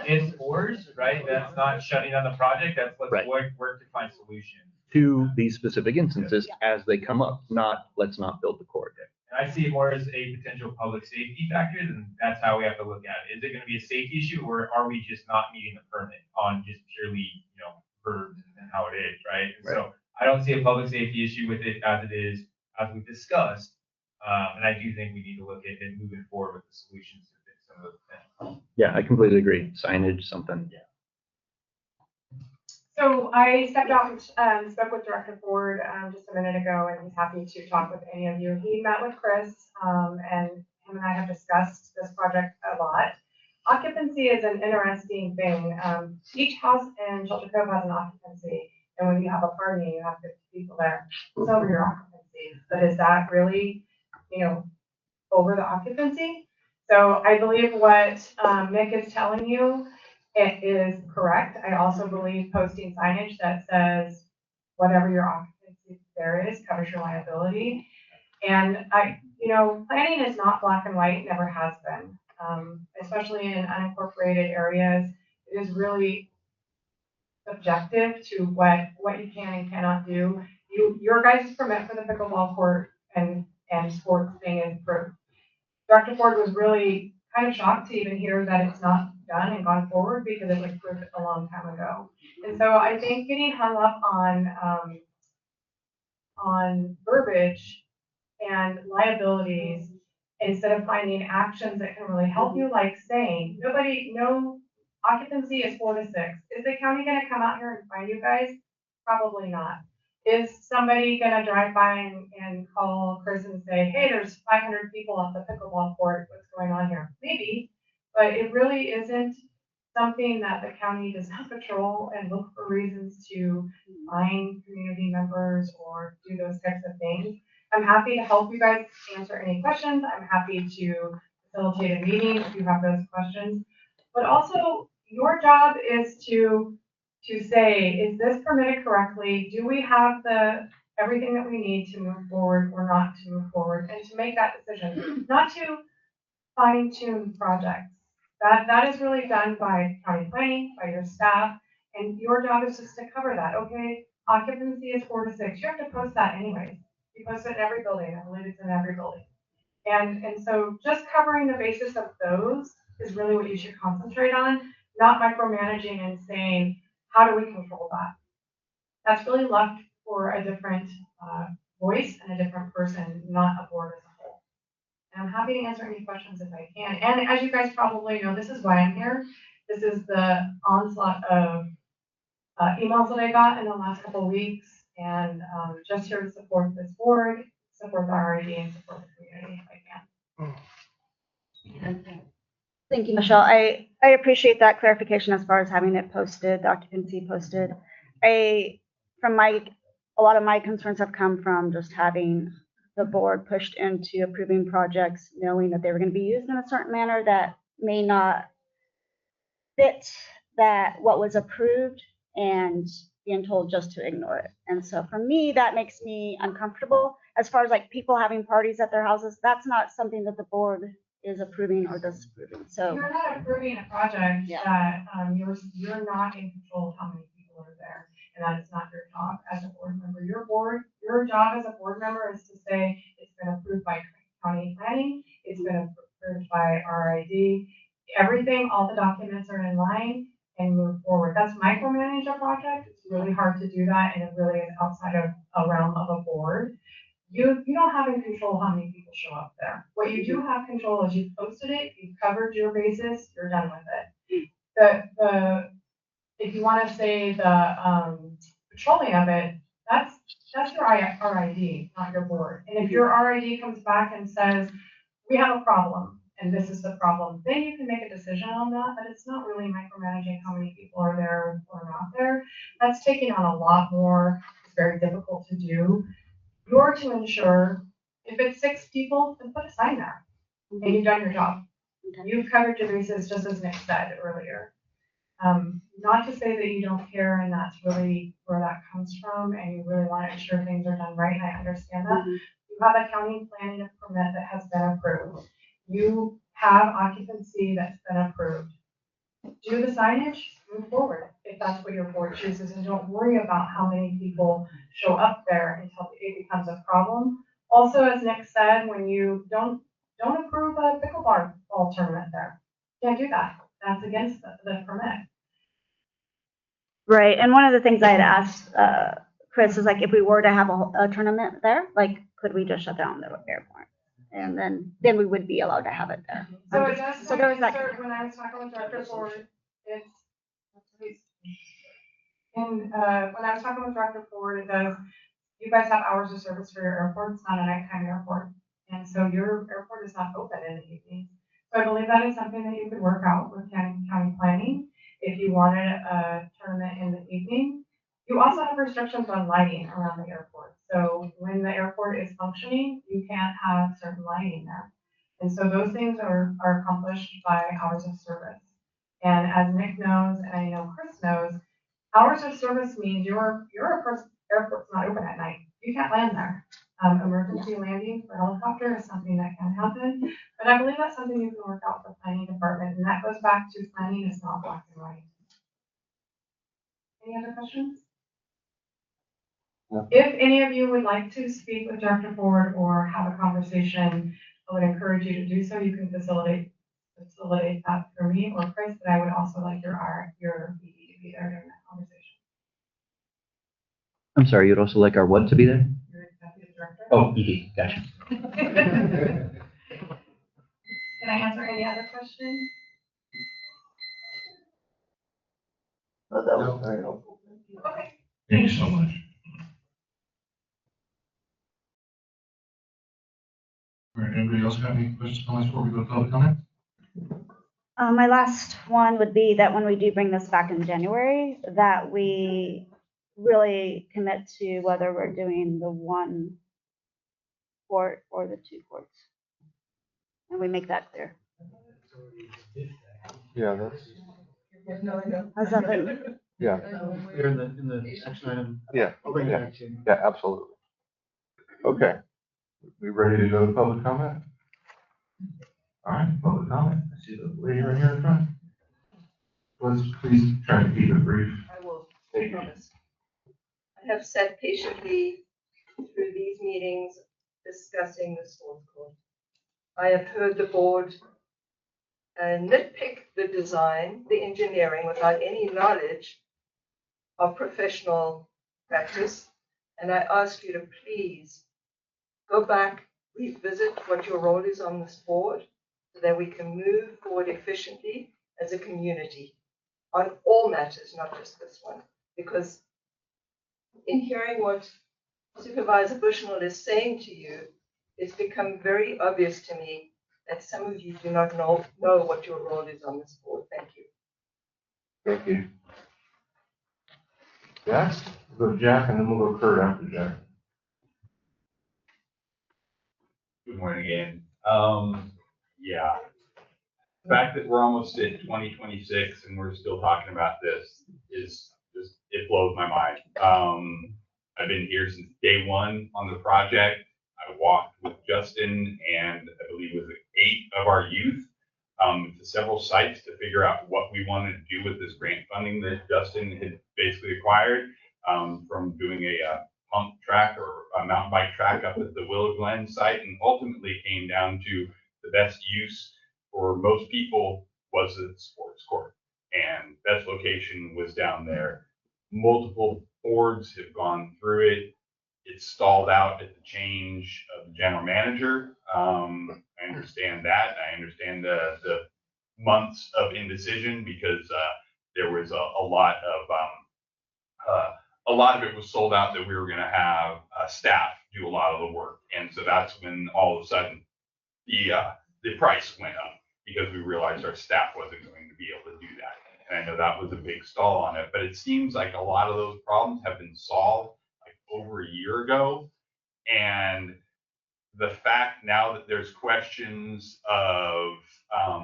ifs, ors, right? That's not shutting down the project. That's let's work to find solutions. To these specific instances as they come up, not let's not build the court. And I see it more as a potential public safety factor, and that's how we have to look at it. Is it going to be a safety issue, or are we just not meeting the permit on just purely, verbs and how it is, right? And so I don't see a public safety issue with it as it is, as we've discussed. And I do think we need to look at it moving forward with the solutions to fix some of those things. Yeah, I completely agree. Signage, something. Yeah. So I stepped out and spoke with Director Ford just a minute ago, and he's happy to talk with any of you. He met with Chris, and him and I have discussed this project a lot. Occupancy is an interesting thing. Each house in Shelter Cove has an occupancy, and when you have a party and you have 50 people there, it's over your occupancy. But is that really, over the occupancy? So I believe what Nick is telling you, it is correct. I also believe posting signage that says whatever your occupancy there is covers your liability. And planning is not black and white, never has been. Especially in unincorporated areas, it is really subjective to what you can and cannot do. Your guys' permit for the pickleball court and sports thing is approved. Dr. Ford was really kind of shocked to even hear that it's not done and gone forward because it was approved a long time ago. And so I think getting hung up on verbiage and liabilities instead of finding actions that can really help you, like saying, no occupancy is 4 to 6. Is the county going to come out here and find you guys? Probably not. Is somebody gonna drive by and call Chris and say, hey, there's 500 people off the pickleball court, what's going on here? Maybe, but it really isn't something that the county does not patrol and look for reasons to find community members or do those types of things. I'm happy to help you guys answer any questions. I'm happy to facilitate a meeting if you have those questions. But also, your job is to say, is this permitted correctly? Do we have everything that we need to move forward or not to move forward? And to make that decision, not to fine tune projects. That is really done by county planning, by your staff, and your job is just to cover that. Okay, occupancy is 4 to 6. You have to post that anyways. You post it in every building. I believe it's in every building. And so just covering the basis of those is really what you should concentrate on, not micromanaging and saying, how do we control that? That's really left for a different voice and a different person, not a board as a whole. And I'm happy to answer any questions if I can. And as you guys probably know, this is why I'm here. This is the onslaught of emails that I got in the last couple of weeks, and just here to support this board, support the RID, and support the community if I can. Thank you, Michelle. I appreciate that clarification as far as having it posted, the occupancy posted. A lot of my concerns have come from just having the board pushed into approving projects, knowing that they were going to be used in a certain manner that may not fit what was approved, and being told just to ignore it. And so for me, that makes me uncomfortable. As far as like people having parties at their houses, that's not something that the board is approving or disapproving. So you're not approving a project that you're not in control of how many people are there, and that is not your job as a board member. Your job as a board member is to say it's been approved by county planning, it's been approved by RID, everything, all the documents are in line, and move forward. That's micromanage a project. It's really hard to do that, and it really is outside of a realm of a board. You don't have in control how many people show up there. What you do have control is you've posted it, you've covered your bases, you're done with it. If you want to say the patrolling of it, that's your RID, not your board. And if your RID comes back and says, we have a problem, and this is the problem, then you can make a decision on that, but it's not really micromanaging how many people are there or not there. That's taking on a lot more. It's very difficult to do. You're to ensure, if it's 6 people, then put a sign there, and you've done your job. You've covered your bases, just as Nick said earlier. Not to say that you don't care, and that's really where that comes from, and you really want to ensure things are done right, and I understand that. You have a county planning permit that has been approved. You have occupancy that's been approved. Do the signage, move forward, if that's what your board chooses, and don't worry about how many people show up there until it becomes a problem. Also, as Nick said, when you don't approve a pickleball tournament there, you can't do that. That's against the permit. right, and one of the things I had asked Chris is like, if we were to have a tournament there, like, could we just shut down the airport? And then we would be allowed to have it there. So it does. So there was that. When I was talking with Director Ford, when I was talking with Director Ford, it does. You guys have hours of service for your airport. It's not a nighttime airport, and so your airport is not open in the evening. So I believe that is something that you could work out with county planning if you wanted a tournament in the evening. You also have restrictions on lighting around the airport. So when the airport is functioning, you can't have certain lighting there. And so those things are accomplished by hours of service. And as Nick knows, and I know Chris knows, hours of service means your airport's not open at night. You can't land there. Emergency landing for helicopter is something that can happen. But I believe that's something you can work out with the planning department. And that goes back to planning is not black and white. Any other questions? No. If any of you would like to speak with Director Ford or have a conversation, I would encourage you to do so. You can facilitate that for me or Chris, but I would also like your BD to be there during that conversation. I'm sorry, you'd also like our what to be there? Your executive director. Oh, ED, gotcha. Can I answer any other questions? That was very helpful. Okay. Thank you so much. have any questions, comments before we go to public comment? My last one would be that when we do bring this back in January, that we really commit to whether we're doing the 1 court or the 2 courts. And we make that clear. Yeah, that's, How's that been? yeah, Clear in the action item. yeah, I'll bring it yeah, back to you. yeah, absolutely. Okay, we ready to go to public comment? All right, public comment. I see the lady right here in front. Please try to keep it brief. I will, I Thank you. promise. I have sat patiently through these meetings discussing the sports court. I have heard the board nitpick the design, the engineering, without any knowledge of professional practice. And I ask you to please go back, revisit what your role is on this board so that we can move forward efficiently as a community on all matters, not just this one. Because in hearing what Supervisor Bushnell is saying to you, it's become very obvious to me that some of you do not know what your role is on this board. Thank you. Thank you. Jack, we'll go Jack and then we'll go Kurt after Jack. Good morning again. Yeah. The fact that we're almost at 2026 and we're still talking about this is just, it blows my mind. I've been here since day one on the project. I walked with Justin and I believe it was 8 of our youth to several sites to figure out what we wanted to do with this grant funding that Justin had basically acquired from doing a pump track or a mountain bike track up at the Willow Glen site, and ultimately came down to the best use for most people was the sports court, and best location was down there. Multiple boards have gone through it. It's stalled out at the change of the general manager. I understand that. I understand the months of indecision because there was a lot of it was sold out that we were going to have staff do a lot of the work, and so that's when all of a sudden the price went up because we realized our staff wasn't going to be able to do that. And I know that was a big stall on it, but it seems like a lot of those problems have been solved like over a year ago. And the fact now that there's questions of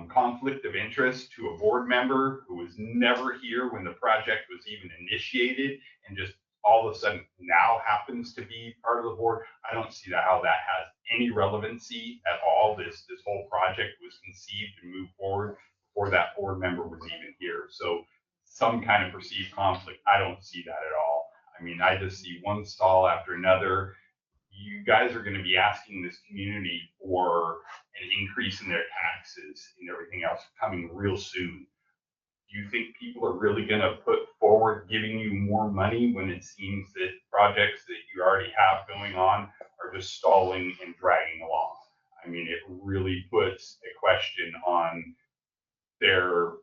conflict of interest to a board member who was never here when the project was even initiated and just all of a sudden now happens to be part of the board, I don't see how that has any relevancy at all. This whole project was conceived and moved forward before that board member was even here. So some kind of perceived conflict, I don't see that at all. I mean, I just see one stall after another. You guys are going to be asking this community for an increase in their taxes and everything else coming real soon. Do you think people are really going to put forward giving you more money when it seems that projects that you already have going on are just stalling and dragging along? I mean, it really puts a question on their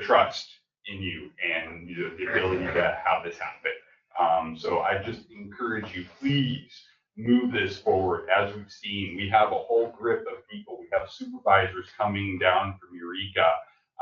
trust in you and the ability to have this happen. So I just encourage you, please move this forward. As we've seen, we have a whole grip of people. We have supervisors coming down from Eureka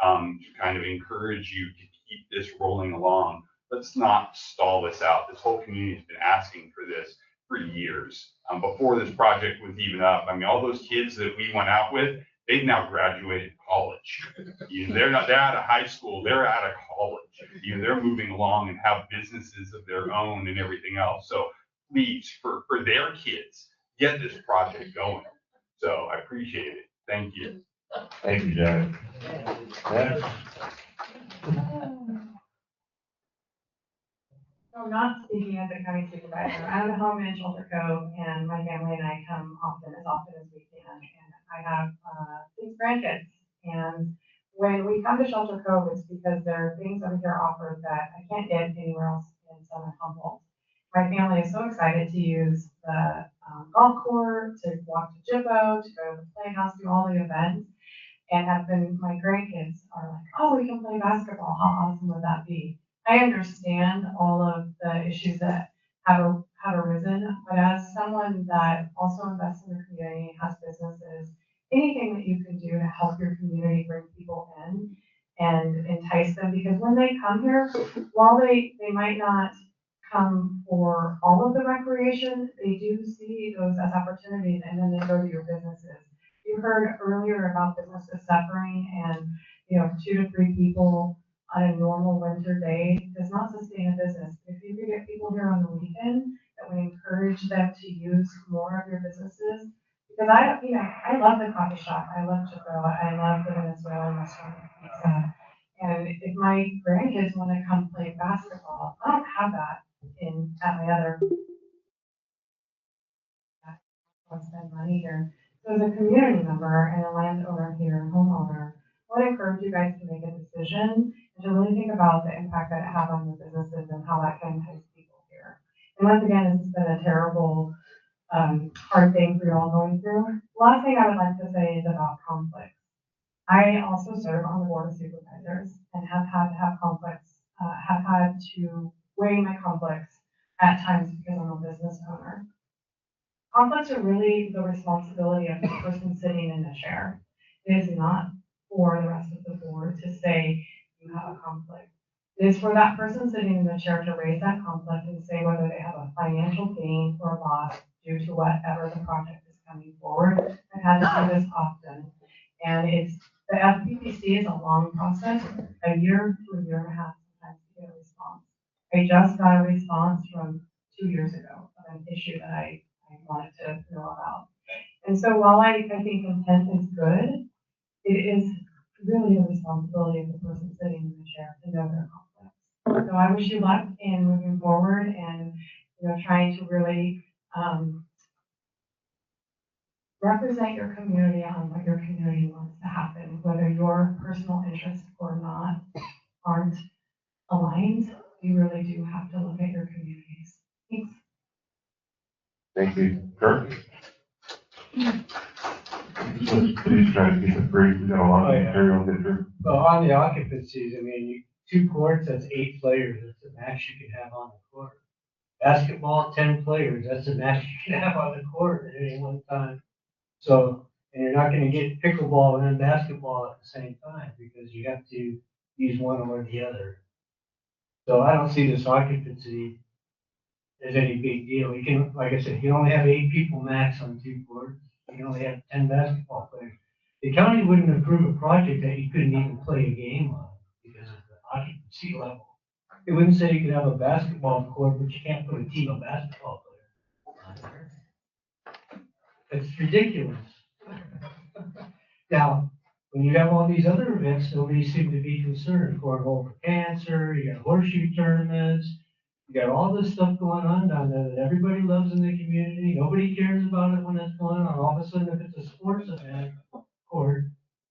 to kind of encourage you to keep this rolling along. Let's not stall this out. This whole community has been asking for this for years. Before this project was even up, I mean, all those kids that we went out with, they've now graduated college. They're out of high school, they're out of college. They're moving along and have businesses of their own and everything else. So please, for their kids, get this project going. So I appreciate it. Thank you. Thank you, Jack. So not speaking as a county supervisor, I have a home in Shelter Cove and my family and I come often as we can. And I have 6 grandkids. And when we come to Shelter Cove, it's because there are things over here offered that I can't get anywhere else in southern Humboldt. My family is so excited to use the golf course, to walk to Jibbo, to go to the playhouse, do all the events. And my grandkids are like, oh, we can play basketball. How awesome would that be? I understand all of the issues that have arisen. But as someone that also invests in the community, has businesses, anything that you can do to help your community bring people in and entice them, because when they come here, while they might not come for all of the recreation, they do see those as opportunities and then they go to your businesses. You heard earlier about businesses suffering and, 2 to 3 people on a normal winter day does not sustain a business. If you could get people here on the weekend, that would encourage them to use more of your businesses. Because I love the coffee shop. I love to go. I love the Venezuelan restaurant and pizza. And if my grandkids want to come play basketball, I don't have that at my other, I don't spend money here. So as a community member and a landowner here, and homeowner, I would encourage you guys to make a decision and to really think about the impact that it has on your businesses and how that can entice people here. And once again, it's been a terrible, hard thing for you all going through. Last thing I would like to say is about conflicts. I also serve on the board of supervisors and have had to have conflicts, have had to weigh my conflicts at times because I'm a business owner. Conflicts are really the responsibility of the person sitting in the chair. It is not for the rest of the board to say you have a conflict. It is for that person sitting in the chair to raise that conflict and say whether they have a financial gain or loss due to whatever the project is coming forward. I've had to do this often. And the FPPC is a long process, a year to a year and a half sometimes to get a response. I just got a response from 2 years ago of an issue that I wanted to know about. And so while I think intent is good, it is really the responsibility of the person sitting in the chair to know their conflicts. So I wish you luck in moving forward and trying to really represent your community on what your community wants to happen, whether your personal interests or not aren't aligned. You really do have to look at your communities. Thanks. Thank you. Kirk? Please try to keep it brief. We got a lot of material to get through. Well, on the occupancies, 2 courts, that's 8 players. That's the max you can have on the court. Basketball, 10 players. That's the max you can have on the court at any one time. So, and you're not going to get pickleball and basketball at the same time because you have to use one or the other. So I don't see this occupancy as any big deal. You can, like I said, you only have 8 people max on 2 courts. You only have 10 basketball players. The county wouldn't approve a project that you couldn't even play a game on because of the occupancy level. It wouldn't say you could have a basketball court, but you can't put a team of basketball players on there. It's ridiculous. Now, when you have all these other events, nobody seems to be concerned. Cornhole for cancer, you got horseshoe tournaments, you got all this stuff going on down there that everybody loves in the community. Nobody cares about it when it's going on. All of a sudden, if it's a sports event court,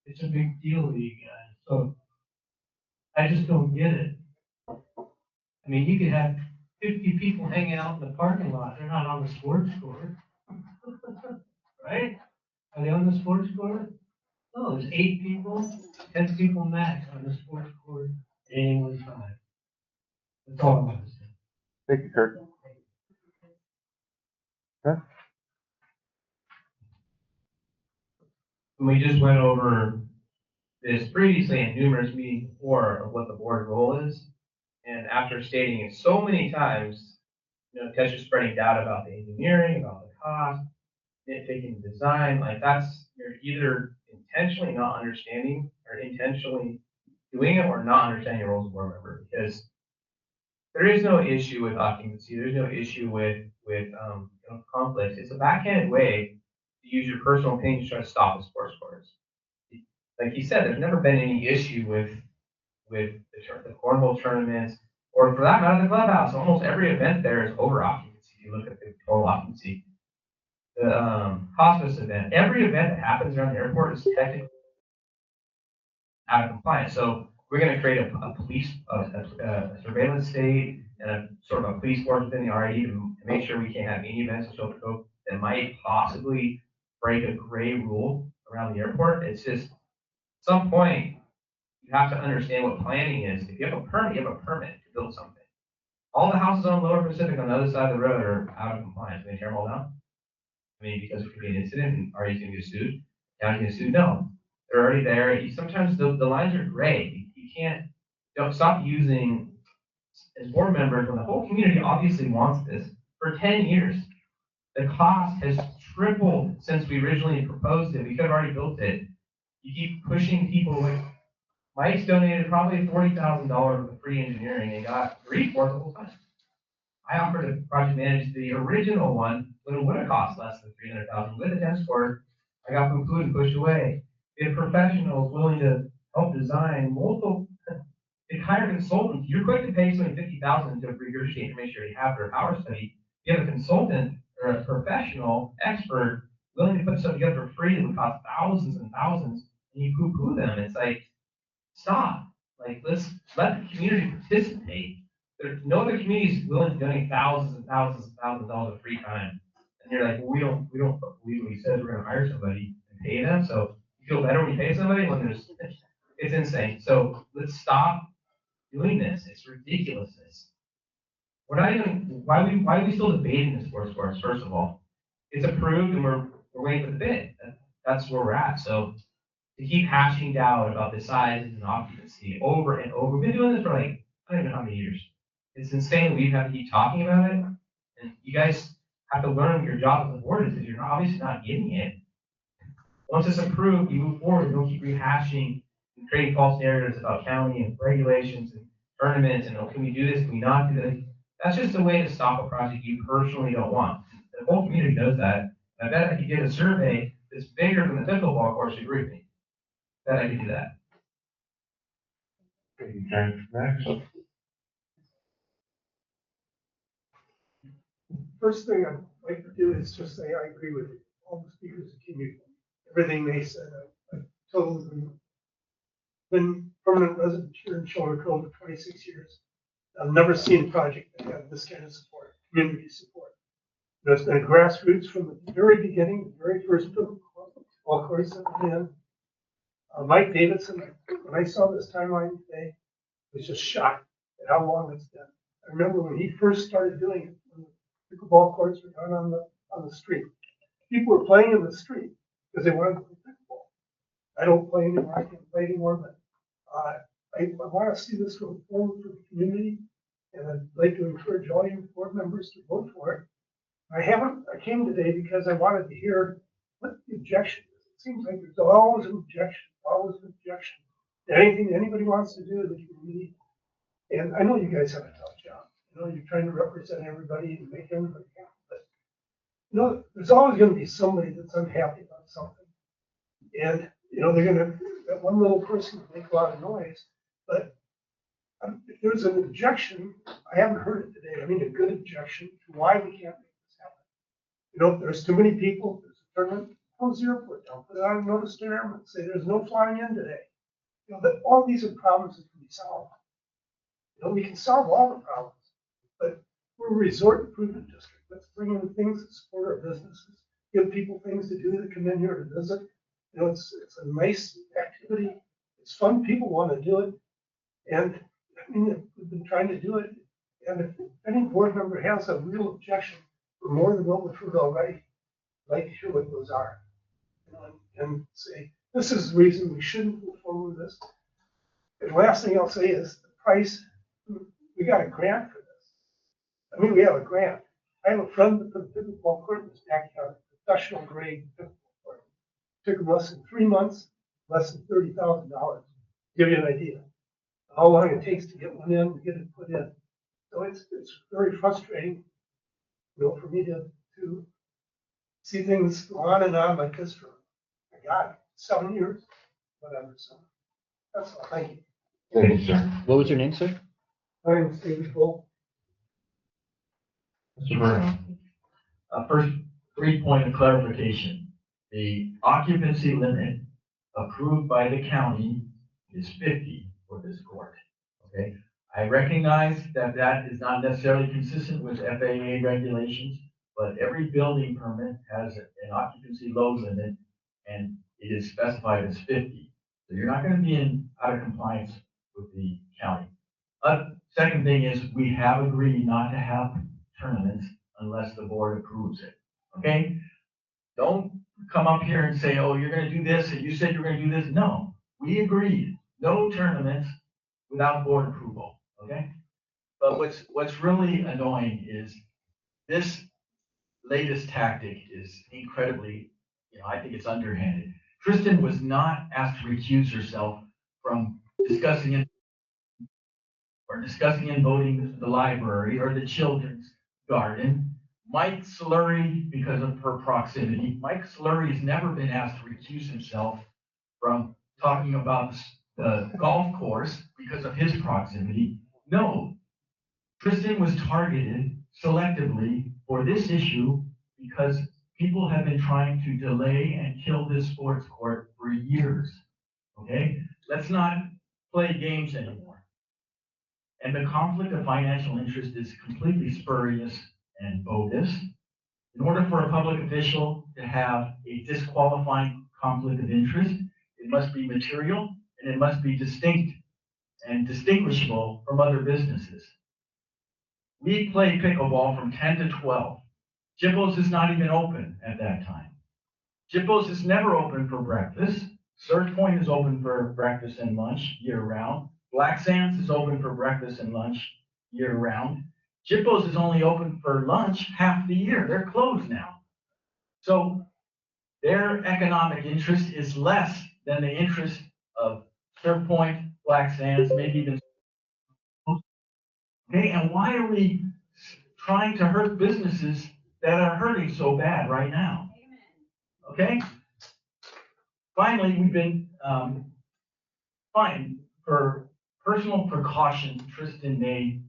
it's a big deal to you guys. So I just don't get it. You could have 50 people hanging out in the parking lot. They're not on the sports court. Right? Are they on the sports court? No, there's 8 people, 10 people max on the sports court at any one time. That's all I'm going to say. Thank you, Kirk. Huh? We just went over this previously in numerous meetings before of what the board role is. And after stating it so many times, Kesha's spreading doubt about the engineering, about the cost, nitpicking the design, you're either intentionally not understanding or intentionally doing it or not understanding your role as a board member. Because there is no issue with occupancy. There's no issue with conflicts. It's a backhanded way to use your personal opinion to try to stop the sports courts. Like he said, there's never been any issue with the cornhole tournaments, or for that matter, the clubhouse. Almost every event there is over occupancy. If you look at the total occupancy. The hospice event, every event that happens around the airport is technically out of compliance. So we're going to create a police, a surveillance state, and a sort of a police force within the RID to make sure we can't have any events in Shelter Cove that might possibly break a gray rule around the airport. It's just, at some point, you have to understand what planning is. If you have a permit, you have a permit to build something. all the houses on Lower Pacific on the other side of the road are out of compliance. They tear them all down. I mean, because it could be an incident, and are you going to get sued? County going to sue? No, they're already there. Sometimes the lines are gray. You can't. Don't stop using as board members when the whole community obviously wants this for 10 years. The cost has tripled since we originally proposed it. We could have already built it. You keep pushing people. Like Mike's donated probably $40,000 for free engineering and got grief for it the whole time. I offered to project manage the original one, but it would have cost less than $300,000 with a tennis court. I got food and pushed away. We have professionals willing to help design multiple. They hire consultants. You're quick to pay somebody $50,000 to regurgitate information you have for a power study. You have a consultant or a professional expert willing to put something together for free that would cost thousands and thousands, and you poo-poo them. It's like, stop. Like, let's let the community participate. There's no other communities willing to donate thousands and thousands and thousands of dollars of free time. And you're like, well, we don't believe what he says. We're going to hire somebody and pay them. So you feel better when you pay somebody when it's insane. So let's stop doing this. It's ridiculousness. We're not even, why are we still debating this sports course, first of all? It's approved and we're waiting for the bid. That's where we're at. So to keep hashing doubt about the sizes and occupancy over and over, we've been doing this for like, I don't even know how many years. It's insane. We have to keep talking about it. And you guys have to learn what your job as a board is because you're obviously not getting it. Once it's approved, you move forward. Don't keep rehashing and creating false narratives about county and regulations and tournaments and, oh, can we do this? Can we not do this? That's just a way to stop a project you personally don't want. The whole community knows that. I bet I could get a survey that's bigger than the pickleball course to agree with me. I bet I could do that. First thing I'd like to do is just say I agree with all the speakers that came here. Everything they said, I totally agree. Been permanent resident here in Shelter Cove for 26 years. I've never seen a project that had this kind of support, community support. There's been a grassroots from the very beginning, the very first ball course that we had. Mike Davidson, when I saw this timeline today, was just shocked at how long it's been. I remember when he first started doing it, when the pickleball courts were down on the street. People were playing in the street because they wanted to play pickleball. I don't play anymore, I can't play anymore, but I want to see this go forward for the community, and I'd like to encourage all you board members to vote for it. I came today because I wanted to hear what the objection is. It seems like there's always an objection to anything anybody wants to do to the community. And I know you guys have a tough job. You know, you're trying to represent everybody and make everybody happy. But you know, there's always going to be somebody that's unhappy about something. And you know, that one little person can make a lot of noise. But if there's an objection, I haven't heard it today. I mean, a good objection to why we can't make this happen. You know, if there's too many people, there's a tournament, close the airport down, put it on a notice to airmen, say there's no flying in today. You know, but all these are problems that can be solved. You know, we can solve all the problems, but we're a resort improvement district. Let's bring in things that support our businesses, give people things to do that come in here to visit. You know, it's a nice activity. It's fun. People want to do it. And I mean, we've been trying to do it. And if any board member has a real objection for more than what we've heard already, I'd like to hear what those are. You know, and say, this is the reason we shouldn't move forward with this. And the last thing I'll say is the price. We got a grant for this. I mean, we have a grant. I have a friend that put a pickleball court in his backyard, professional grade pickleball court. It took him less than 3 months, less than $30,000. Give you an idea how long it takes to get one in, to get it put in. So it's very frustrating, you know, for me to see things go on and on like this for, my God, 7 years, whatever. So that's all. Thank you. Thank you, sir. What was your name, sir? My name is David Bull. Mr. Burr. First, 3 point of clarification. The occupancy limit approved by the county is 50 for this court. Okay, I recognize that that is not necessarily consistent with FAA regulations, but every building permit has an occupancy load limit, and it is specified as 50. So you're not going to be out of compliance with the county. Second thing is we have agreed not to have tournaments unless the board approves it. Okay? Don't come up here and say, oh, you're gonna do this and you said you're gonna do this. No, we agreed, no tournaments without board approval, okay? But what's really annoying is this latest tactic is incredibly, I think it's underhanded. Kristen was not asked to recuse herself from discussing and voting the library or the children's garden. Mike Slurry, because of her proximity, Mike Slurry has never been asked to recuse himself from talking about the golf course because of his proximity. No, Kristen was targeted selectively for this issue because people have been trying to delay and kill this sports court for years. Okay? Let's not play games anymore. And the conflict of financial interest is completely spurious and bogus. In order for a public official to have a disqualifying conflict of interest, it must be material and it must be distinct and distinguishable from other businesses. We play pickleball from 10 to 12. Jibbo's is not even open at that time. Jibbo's is never open for breakfast. Surf Point is open for breakfast and lunch year round. Black Sands is open for breakfast and lunch year round. Jibbo's is only open for lunch half the year. They're closed now. So their economic interest is less than the interest of Surf Point, Black Sands, maybe even. Okay, and why are we trying to hurt businesses that are hurting so bad right now? Okay? Finally, we've been fine for personal precaution. Tristan may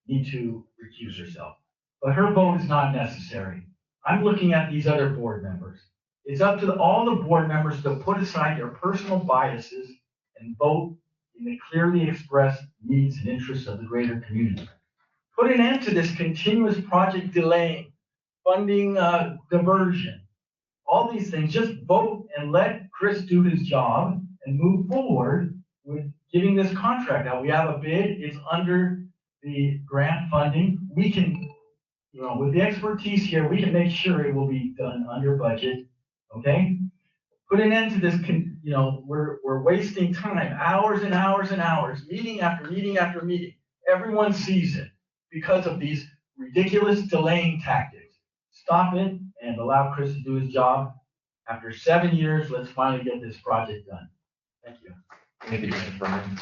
need to recuse herself, but her vote is not necessary. I'm looking at these other board members. It's up to all the board members to put aside their personal biases and vote in the clearly expressed needs and interests of the greater community. Put an end to this continuous project delaying, funding diversion, all these things. Just vote and let Chris do his job and move forward with getting this contract out. We have a bid, it's under the grant funding. We can, with the expertise here, we can make sure it will be done under budget, okay? Put an end to this, we're wasting time, hours and hours and hours, meeting after meeting after meeting. Everyone sees it because of these ridiculous delaying tactics. Stop it and allow Chris to do his job. After 7 years, let's finally get this project done. Thank you. Thank you, Mr. Brian.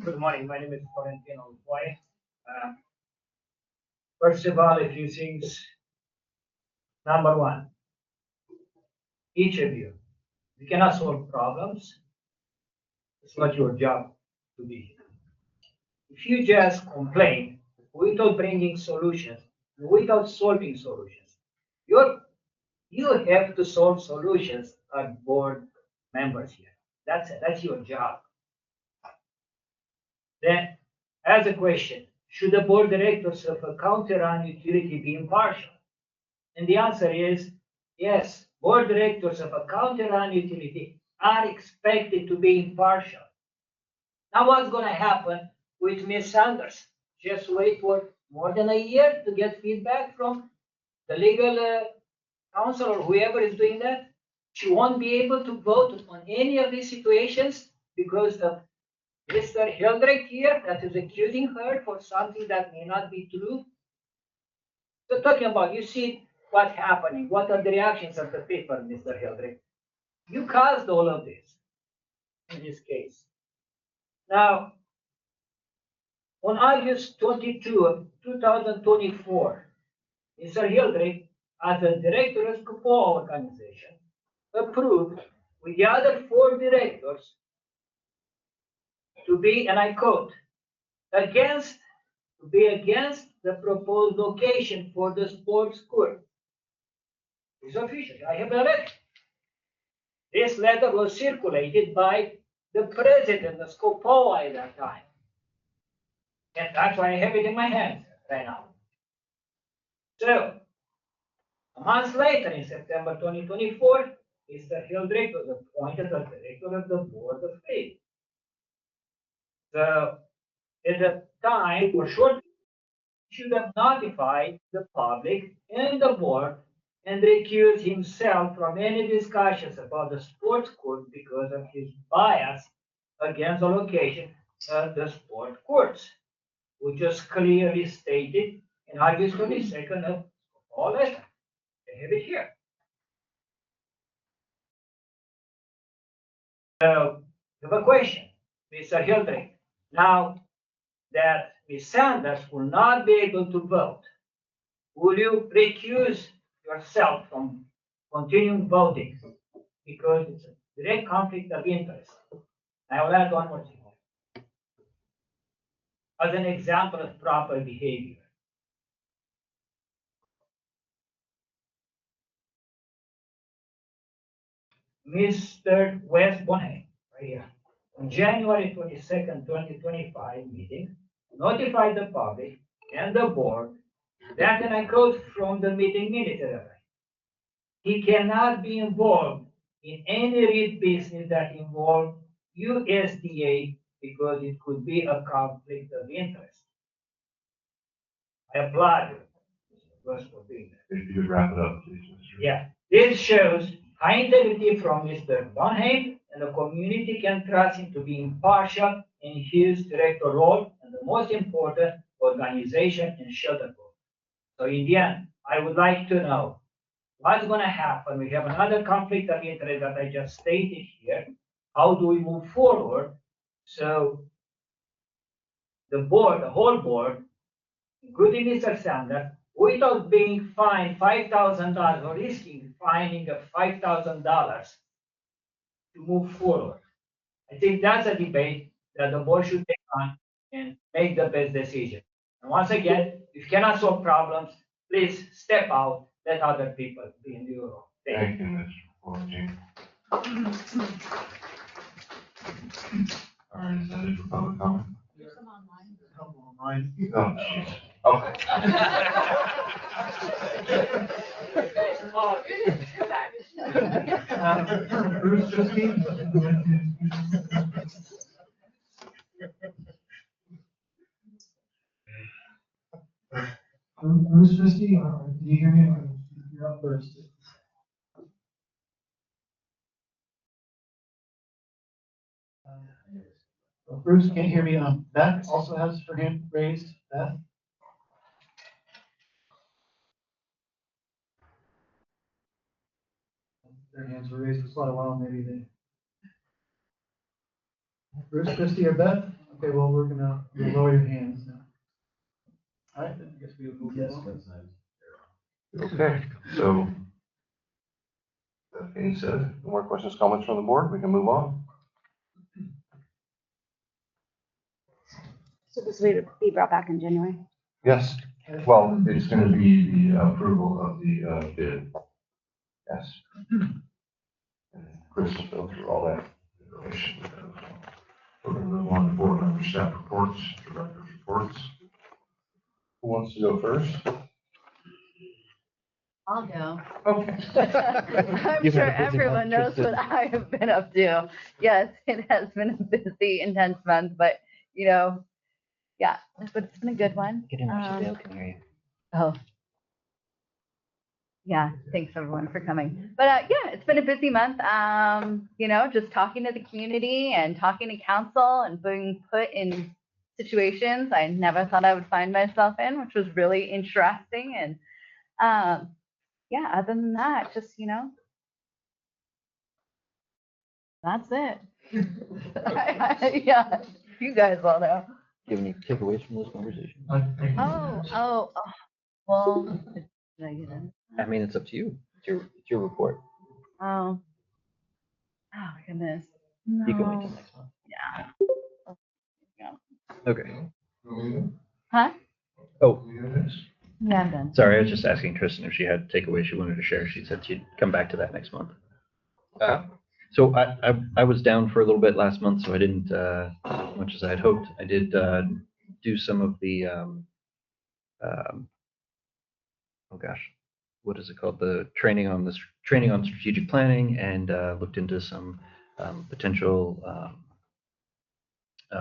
Good morning. My name is Florentino White. First of all, a few things. Number one, each of you cannot solve problems. It's not your job to be here. If you just complain without bringing solutions, without solving solutions, you have to solve solutions as board members here. That's your job. Then, as a question, should the board directors of a county-run utility be impartial? And the answer is yes. Board directors of a county-run utility are expected to be impartial. Now, what's going to happen with Ms. Sanders? Just wait for more than a year to get feedback from the legal counsel or whoever is doing that. She won't be able to vote on any of these situations because of Mr. Hildreth here that is accusing her for something that may not be true. So talking about, you see what's happening. What are the reactions of the people, Mr. Hildreth? You caused all of this in this case. Now, on August 22, 2024, Mr. Hildreth, as the director of the Cupola organization, approved with the other 4 directors to be, and I quote, against the proposed location for the sports court. It's official. I have a letter. This letter was circulated by the president of Cupola at that time. And that's why I have it in my hand right now. So, a month later, in September 2024, Mr. Hildreth was appointed as director of the Board of Trade. So at the time, for short, should have notified the public and the board and recuse himself from any discussions about the sports court because of his bias against the location of the sport courts, which was clearly stated in August 22nd of all that. I have it here. So, I have a question, Mr. Hildreth. Now that Ms. Sanders will not be able to vote, will you recuse yourself from continuing voting? Because it's a direct conflict of interest. I will add one more thing. As an example of proper behavior. Mr. Wes Bonham, right here, on January 22nd, 2025 meeting, notified the public and the board that, and I quote from the meeting minutes, he cannot be involved in any REIT business that involves USDA because it could be a conflict of interest. I applaud you, Mr. Wes, for being there. If you could wrap it up, please, Mr. Yeah, this shows high integrity from Mr. Bonham, and the community can trust him to be impartial in his director role, and the most important, organization in Shelter Cove. So in the end, I would like to know what's going to happen. We have another conflict of interest that I just stated here. How do we move forward? So the board, the whole board, including Mr. Sanders, without being fined $5,000 or risking fining of $5,000 to move forward. I think that's a debate that the board should take on and make the best decision. And once again, if you cannot solve problems, please step out, let other people be in your role. Thank you, Mr. Forgy. All right, is that it for public comment? Online. Oh, jeez. Okay. Bruce Christie? Bruce Christie, do you hear me? You're up first. Bruce can't hear me. Beth also has her hand raised. Beth? Their hands were raised for quite a while, maybe they. Bruce, Christie, or Beth? Okay, well, we'll lower your hands now. All right, then I guess we will move on. Okay, so that being said, no more questions, comments from the board, we can move on. So this will be brought back in January. Yes, well, it's gonna be the approval of the bid. Yes. And Chris will go through all that information. We're gonna move on to board member staff reports, director's reports. Who wants to go first? I'll go. Okay. I'm You've sure had a busy everyone month, knows Tristan. what I have been up to. Yes, it has been a busy, intense month, but yeah, but it's been a good one. Get in there so Dale can hear you. Oh. Yeah, thanks everyone for coming. But yeah, it's been a busy month. Just talking to the community and talking to council and being put in situations I never thought I would find myself in, which was really interesting. And yeah, other than that, just that's it. Yeah, you guys all know. Do you have any takeaways from this conversation? Oh, well, did I get in? I mean, it's up to you. It's your report. Oh goodness. You can wait No. till next month. Yeah. Okay. Huh? Oh, Yeah, I'm done. sorry. I was just asking Tristan if she had takeaways she wanted to share. She said she'd come back to that next month. So I was down for a little bit last month, so I didn't as much as I had hoped. I did do some of the oh gosh, what is it called? The training on strategic planning, and looked into some potential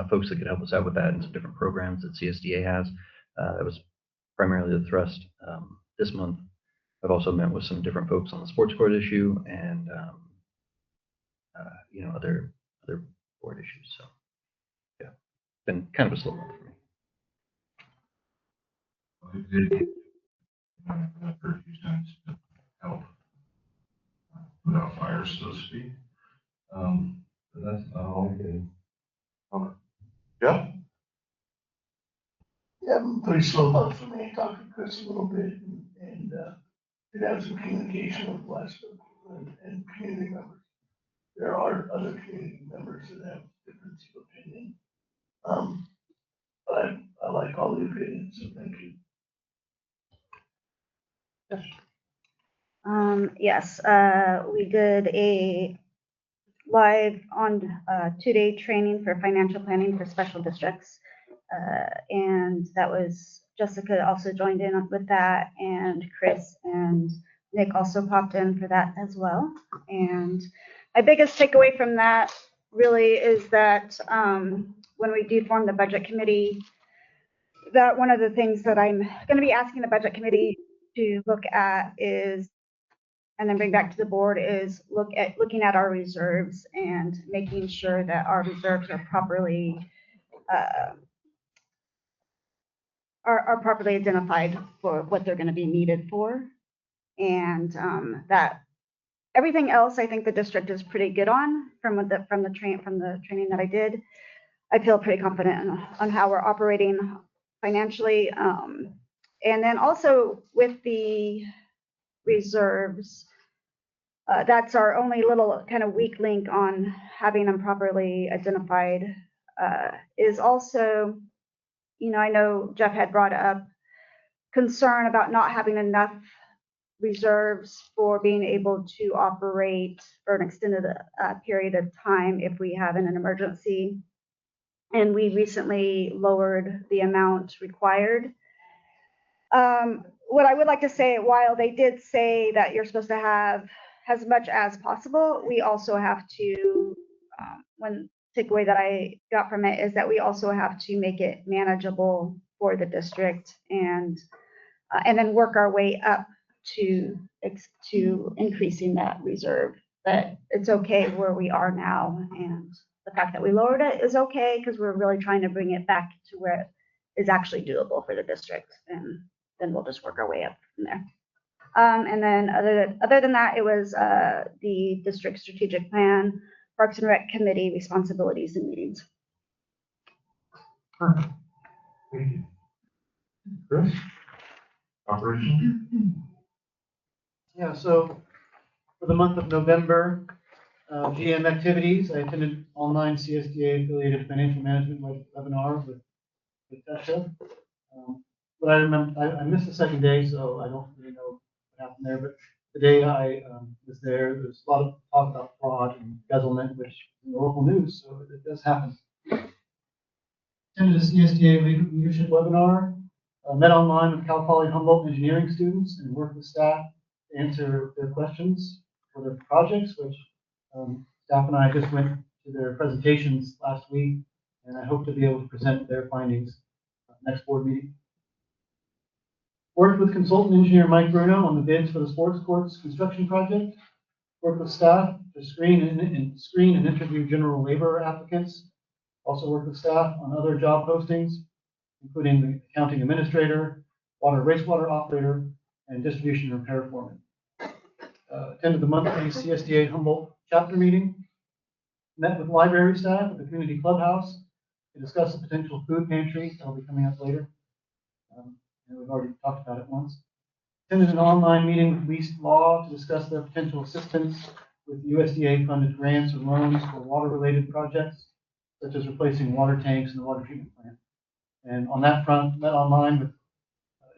folks that could help us out with that and some different programs that CSDA has. That was primarily the thrust this month. I've also met with some different folks on the sports court issue and other board issues. So yeah, been kind of a slow month for me. I've heard a few times to help put out fires, so to speak. But that's not all good. Yeah. Yeah, pretty slow month for me. Talked to Chris a little bit and did have some communication with West and community members. There are other community members that have difference of opinion. But I like all the opinions, so thank you. Yes, we did a live on 2-day training for financial planning for special districts. And that was, Jessica also joined in with that, and Chris and Nick also popped in for that as well. And my biggest takeaway from that really is that when we do form the budget committee, that one of the things that I'm going to be asking the budget committee to look at is, and then bring back to the board, is looking at our reserves and making sure that our reserves are properly properly identified for what they're going to be needed for, and that everything else I think the district is pretty good on from the training that I did. I feel pretty confident on how we're operating financially, and then also with the reserves. That's our only little kind of weak link on having them properly identified. Is also, I know Jeff had brought up concern about not having enough reserves for being able to operate for an extended period of time if we have an emergency. And we recently lowered the amount required. What I would like to say, while they did say that you're supposed to have as much as possible, we also have to, one takeaway that I got from it is that we also have to make it manageable for the district, and then work our way up to increasing that reserve. That it's okay where we are now, and the fact that we lowered it is okay because we're really trying to bring it back to where it is actually doable for the district, and then we'll just work our way up from there. And then other than that, it was the district strategic plan, Parks and Rec committee responsibilities and meetings. Perfect. Thank you. Chris? Operation? Yeah, so for the month of November, GM activities, I attended online CSDA affiliated financial management webinar with Tesha. But I remember, I missed the second day, so I don't really know what happened there. But the day I was there was a lot of talk about fraud and embezzlement, which is in the local news, so it does happen. Attended a CSDA leadership webinar, met online with Cal Poly Humboldt engineering students, and worked with staff to answer their questions for their projects, which staff and I just went to their presentations last week, and I hope to be able to present their findings next board meeting. Worked with consultant engineer Mike Bruno on the bids for the sports courts construction project. Worked with staff to screen and interview general labor applicants. Also worked with staff on other job postings, including the accounting administrator, water wastewater operator, and distribution repair foreman. Attended the monthly CSDA Humboldt chapter meeting. Met with library staff at the community clubhouse to discuss the potential food pantry that'll be coming up later. And we've already talked about it once. Attended an online meeting with Leased Law to discuss their potential assistance with USDA funded grants or loans for water related projects, such as replacing water tanks in the water treatment plant. And on that front, met online with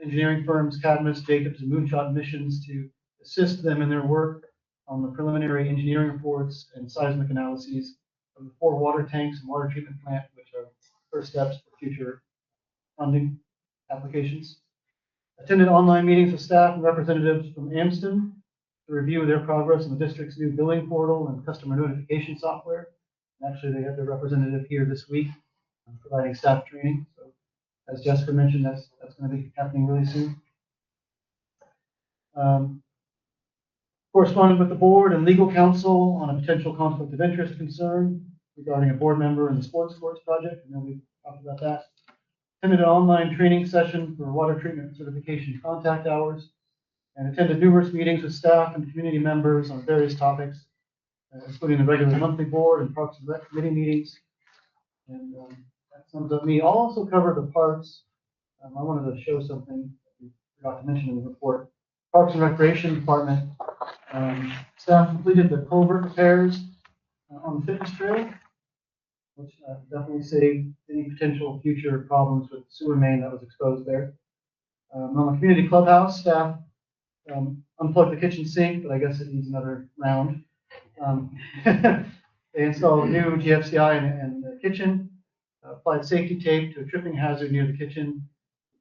engineering firms Cadmus, Jacobs, and Moonshot Missions to assist them in their work on the preliminary engineering reports and seismic analyses of the 4 water tanks and water treatment plant, which are first steps for future funding applications. Attended online meetings with staff and representatives from Amston to review their progress in the district's new billing portal and customer notification software. And actually, they have their representative here this week providing staff training. So as Jessica mentioned, that's going to be happening really soon. Corresponded with the board and legal counsel on a potential conflict of interest concern regarding a board member in the sports courts project. I know we talked about that. Attended an online training session for water treatment certification contact hours, and attended numerous meetings with staff and community members on various topics, including the regular monthly board and Parks and Rec committee meetings. And that sums up me. I'll also cover the parks. I wanted to show something we forgot to mention in the report. Parks and Recreation Department staff completed the culvert repairs on the fitness trail, which definitely saved any potential future problems with the sewer main that was exposed there. On the community clubhouse, staff unplugged the kitchen sink, but I guess it needs another round. They installed new GFCI in the kitchen, applied safety tape to a tripping hazard near the kitchen,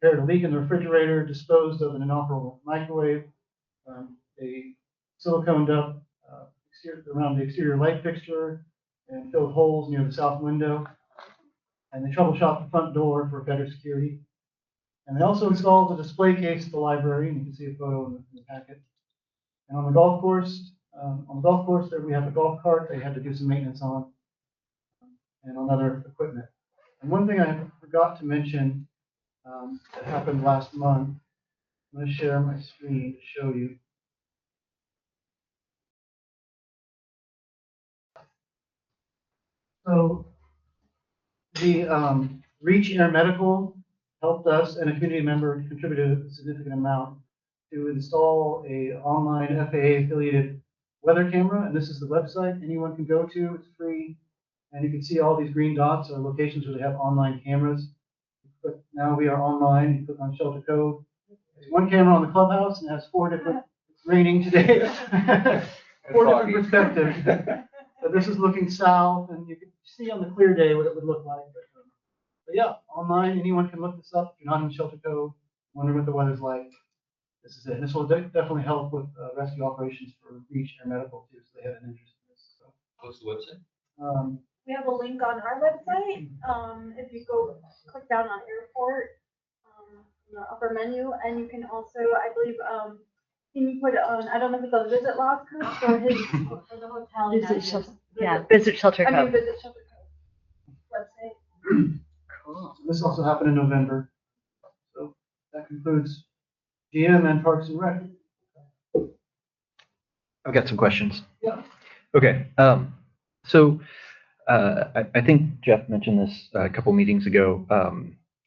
repaired a leak in the refrigerator, disposed of an inoperable microwave. They siliconed up around the exterior light fixture and filled holes near the south window. And they troubleshot the front door for better security. And they also installed a display case at the library, and you can see a photo in the packet. And on the golf course, there we have a golf cart they had to do some maintenance on, and on other equipment. And one thing I forgot to mention that happened last month. I'm going to share my screen to show you. So the Reach Air Medical helped us, and a community member contributed a significant amount to install a online FAA affiliated weather camera. And this is the website anyone can go to. It's free. And you can see all these green dots are locations where they have online cameras. But now we are online. You click on Shelter Cove. There's one camera on the clubhouse, and it has 4 different, it's raining today, 4 different perspectives. But this is looking south, and you can see on the clear day what it would look like. But yeah, online, anyone can look this up. If you're not in Shelter Cove, wondering what the weather's like, this is it. This will definitely help with rescue operations for Reach Air Medical too, so they have an interest in this. So. What's the website? We have a link on our website. If you go click down on airport in the upper menu, and you can also, I believe, can you put it on? I don't know if it's on Visit Las Cruces or his or the hotel. Visit Shelter. Yeah, Visit Shelter Cove. I mean, Visit Shelter Cove website. Cool. This also happened in November. So that concludes GM and Parks and Rec. I've got some questions. Yeah. Okay. So I think Jeff mentioned this a couple meetings ago,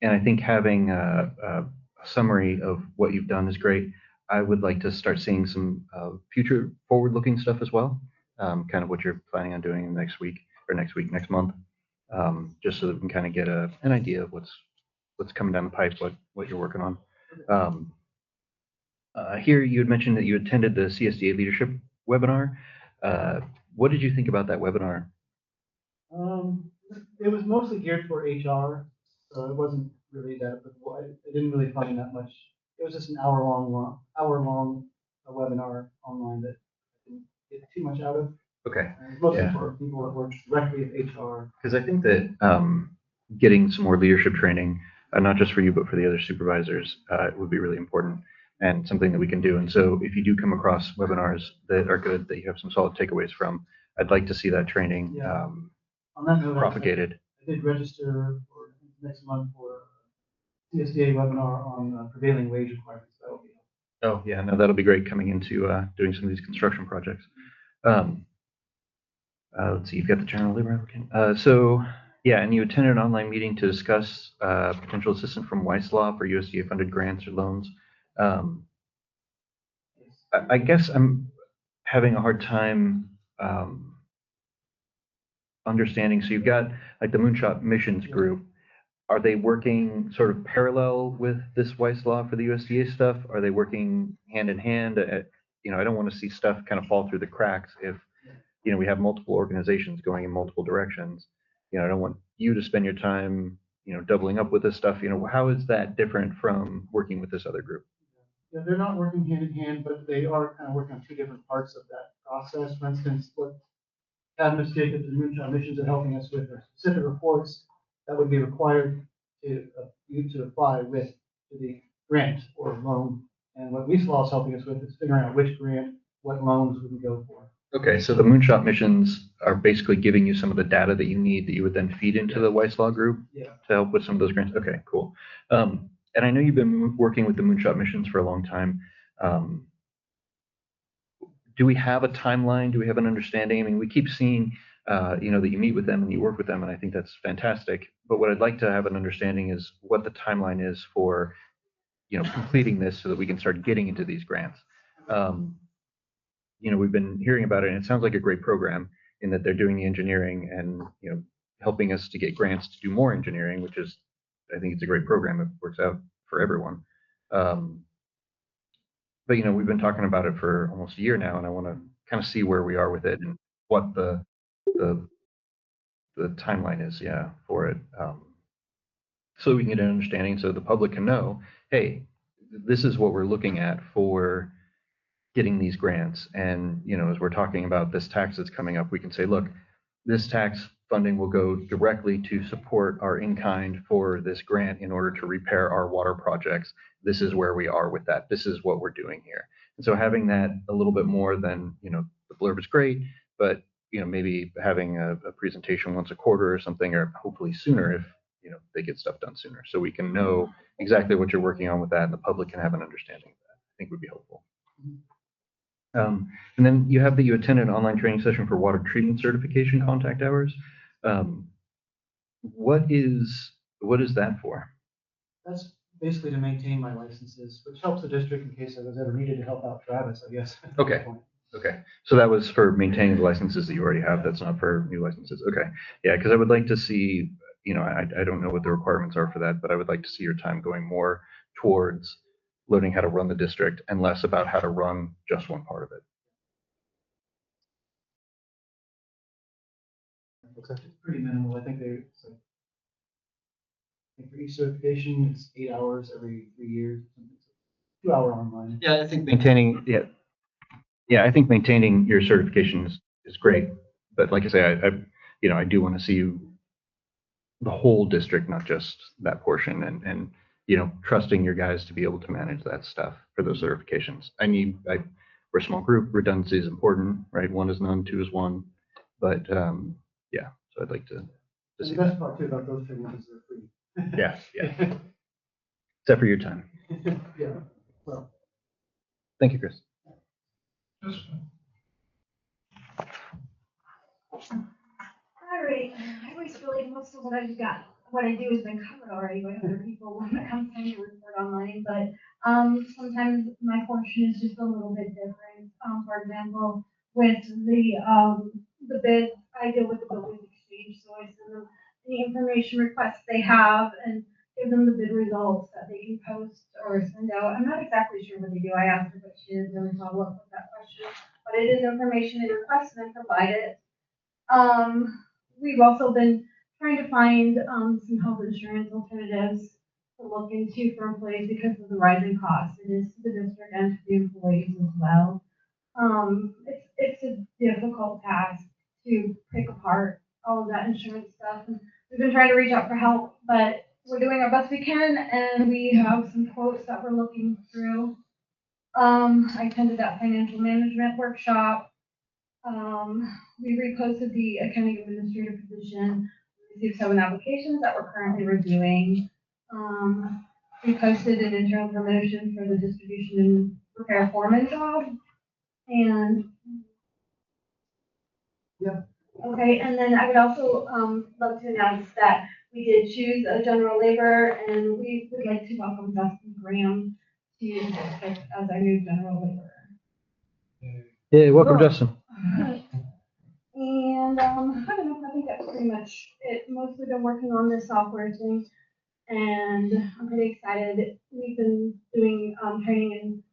and I think having a summary of what you've done is great. I would like to start seeing some future forward-looking stuff as well, kind of what you're planning on doing next month, just so that we can kind of get an idea of what's coming down the pipe, what you're working on. Here you had mentioned that you attended the CSDA leadership webinar. What did you think about that webinar? It was mostly geared for HR, so it wasn't really that applicable. I didn't really find that much. It was just an hour-long webinar online that I didn't get too much out of. Okay. Mostly for people that work directly with HR. Because I think that getting some more leadership training, not just for you, but for the other supervisors, would be really important and something that we can do. And so if you do come across webinars that are good, that you have some solid takeaways from, I'd like to see that training On that note, propagated. I did register for next month for a CSDA webinar on prevailing wage requirements. That will be Oh, yeah, no, that'll be great coming into doing some of these construction projects. Let's see, you've got the general labor applicant. So, yeah, and you attended an online meeting to discuss potential assistance from Weislaw for USDA funded grants or loans. I guess I'm having a hard time understanding. So you've got like the Moonshot Missions group. Are they working sort of parallel with this Weislaw for the USDA stuff? Are they working hand in hand? I don't want to see stuff kind of fall through the cracks if, we have multiple organizations going in multiple directions. I don't want you to spend your time, doubling up with this stuff. How is that different from working with this other group? Yeah, they're not working hand in hand, but they are kind of working on 2 different parts of that process. For instance, what Cadmus did with the Moonshot Missions are helping us with are specific reports that would be required to, you to apply with to the grant or loan. And what Leaf Law is helping us with is figuring out which grant, what loans we can go for. Okay, so the moonshot missions are basically giving you some of the data that you need that you would then feed into the Weiss Law group Yeah. to help with some of those grants. Okay, cool. And I know you've been working with the moonshot missions for a long time. Do we have a timeline? Do we have an understanding? I mean, we keep seeing, that you meet with them and you work with them, and I think that's fantastic. But what I'd like to have an understanding is what the timeline is for, completing this so that we can start getting into these grants. We've been hearing about it, and it sounds like a great program in that they're doing the engineering and, helping us to get grants to do more engineering, which is, I think it's a great program. It works out for everyone. But we've been talking about it for almost a year now, and I want to kind of see where we are with it and what the timeline is, for it, so we can get an understanding, so the public can know, hey, this is what we're looking at for getting these grants. And as we're talking about this tax that's coming up, we can say, look, this tax funding will go directly to support our in-kind for this grant in order to repair our water projects. This is where we are with that. This is what we're doing here. And so having that a little bit more than, the blurb is great, but, maybe having a presentation once a quarter or something, or hopefully sooner if, they get stuff done sooner. So we can know exactly what you're working on with that, and the public can have an understanding of that, I think would be helpful. And then you have that you attended an online training session for water treatment certification contact hours. What is that for? That's basically to maintain my licenses, which helps the district in case I was ever needed to help out Travis, I guess. Okay. Okay. So that was for maintaining the licenses that you already have. That's not for new licenses. Okay. Yeah, because I would like to see, I don't know what the requirements are for that, but I would like to see your time going more towards learning how to run the district and less about how to run just one part of it. It's pretty minimal. I think for each certification, it's 8 hours every 3 years. 2 hour online. Yeah, I think I think maintaining your certifications is great. But like I say, I do want to see the whole district, not just that portion, and trusting your guys to be able to manage that stuff for those certifications. We're a small group. Redundancy is important, right? 1 is none, 2 is 1. But yeah, so I'd like to The see best that. part too about those trainings is they're free. Yeah, yeah. Except for your time. Yeah. Well. Thank you, Chris. All right, I always feel like most of what I do has been covered already by other people when it comes time to report online, but sometimes my portion is just a little bit different. For example, with the bids, I deal with the building exchange, so I send them any information requests they have and give them the bid results that they can post or send out. I'm not exactly sure what they do. I asked a question and then follow up with that question, but it is information they request and I provide it. We've also been trying to find some health insurance alternatives to look into for employees because of the rising costs. It is to the district and to the employees as well. It's a difficult task to pick apart all of that insurance stuff. And we've been trying to reach out for help, but we're doing our best we can, and we have some quotes that we're looking through. I attended that financial management workshop. We reposted the accounting administrator position. We received 7 applications that we're currently reviewing. We posted an internal promotion for the distribution and repair foreman job. And yeah. Okay, and then I would also love to announce that we did choose a general labor, and we would like to welcome Dustin Graham to the district as our new general laborer. Yeah, welcome, Justin. And I don't know, I think that's pretty much it. Mostly been working on this software thing, and I'm pretty excited. We've been doing training and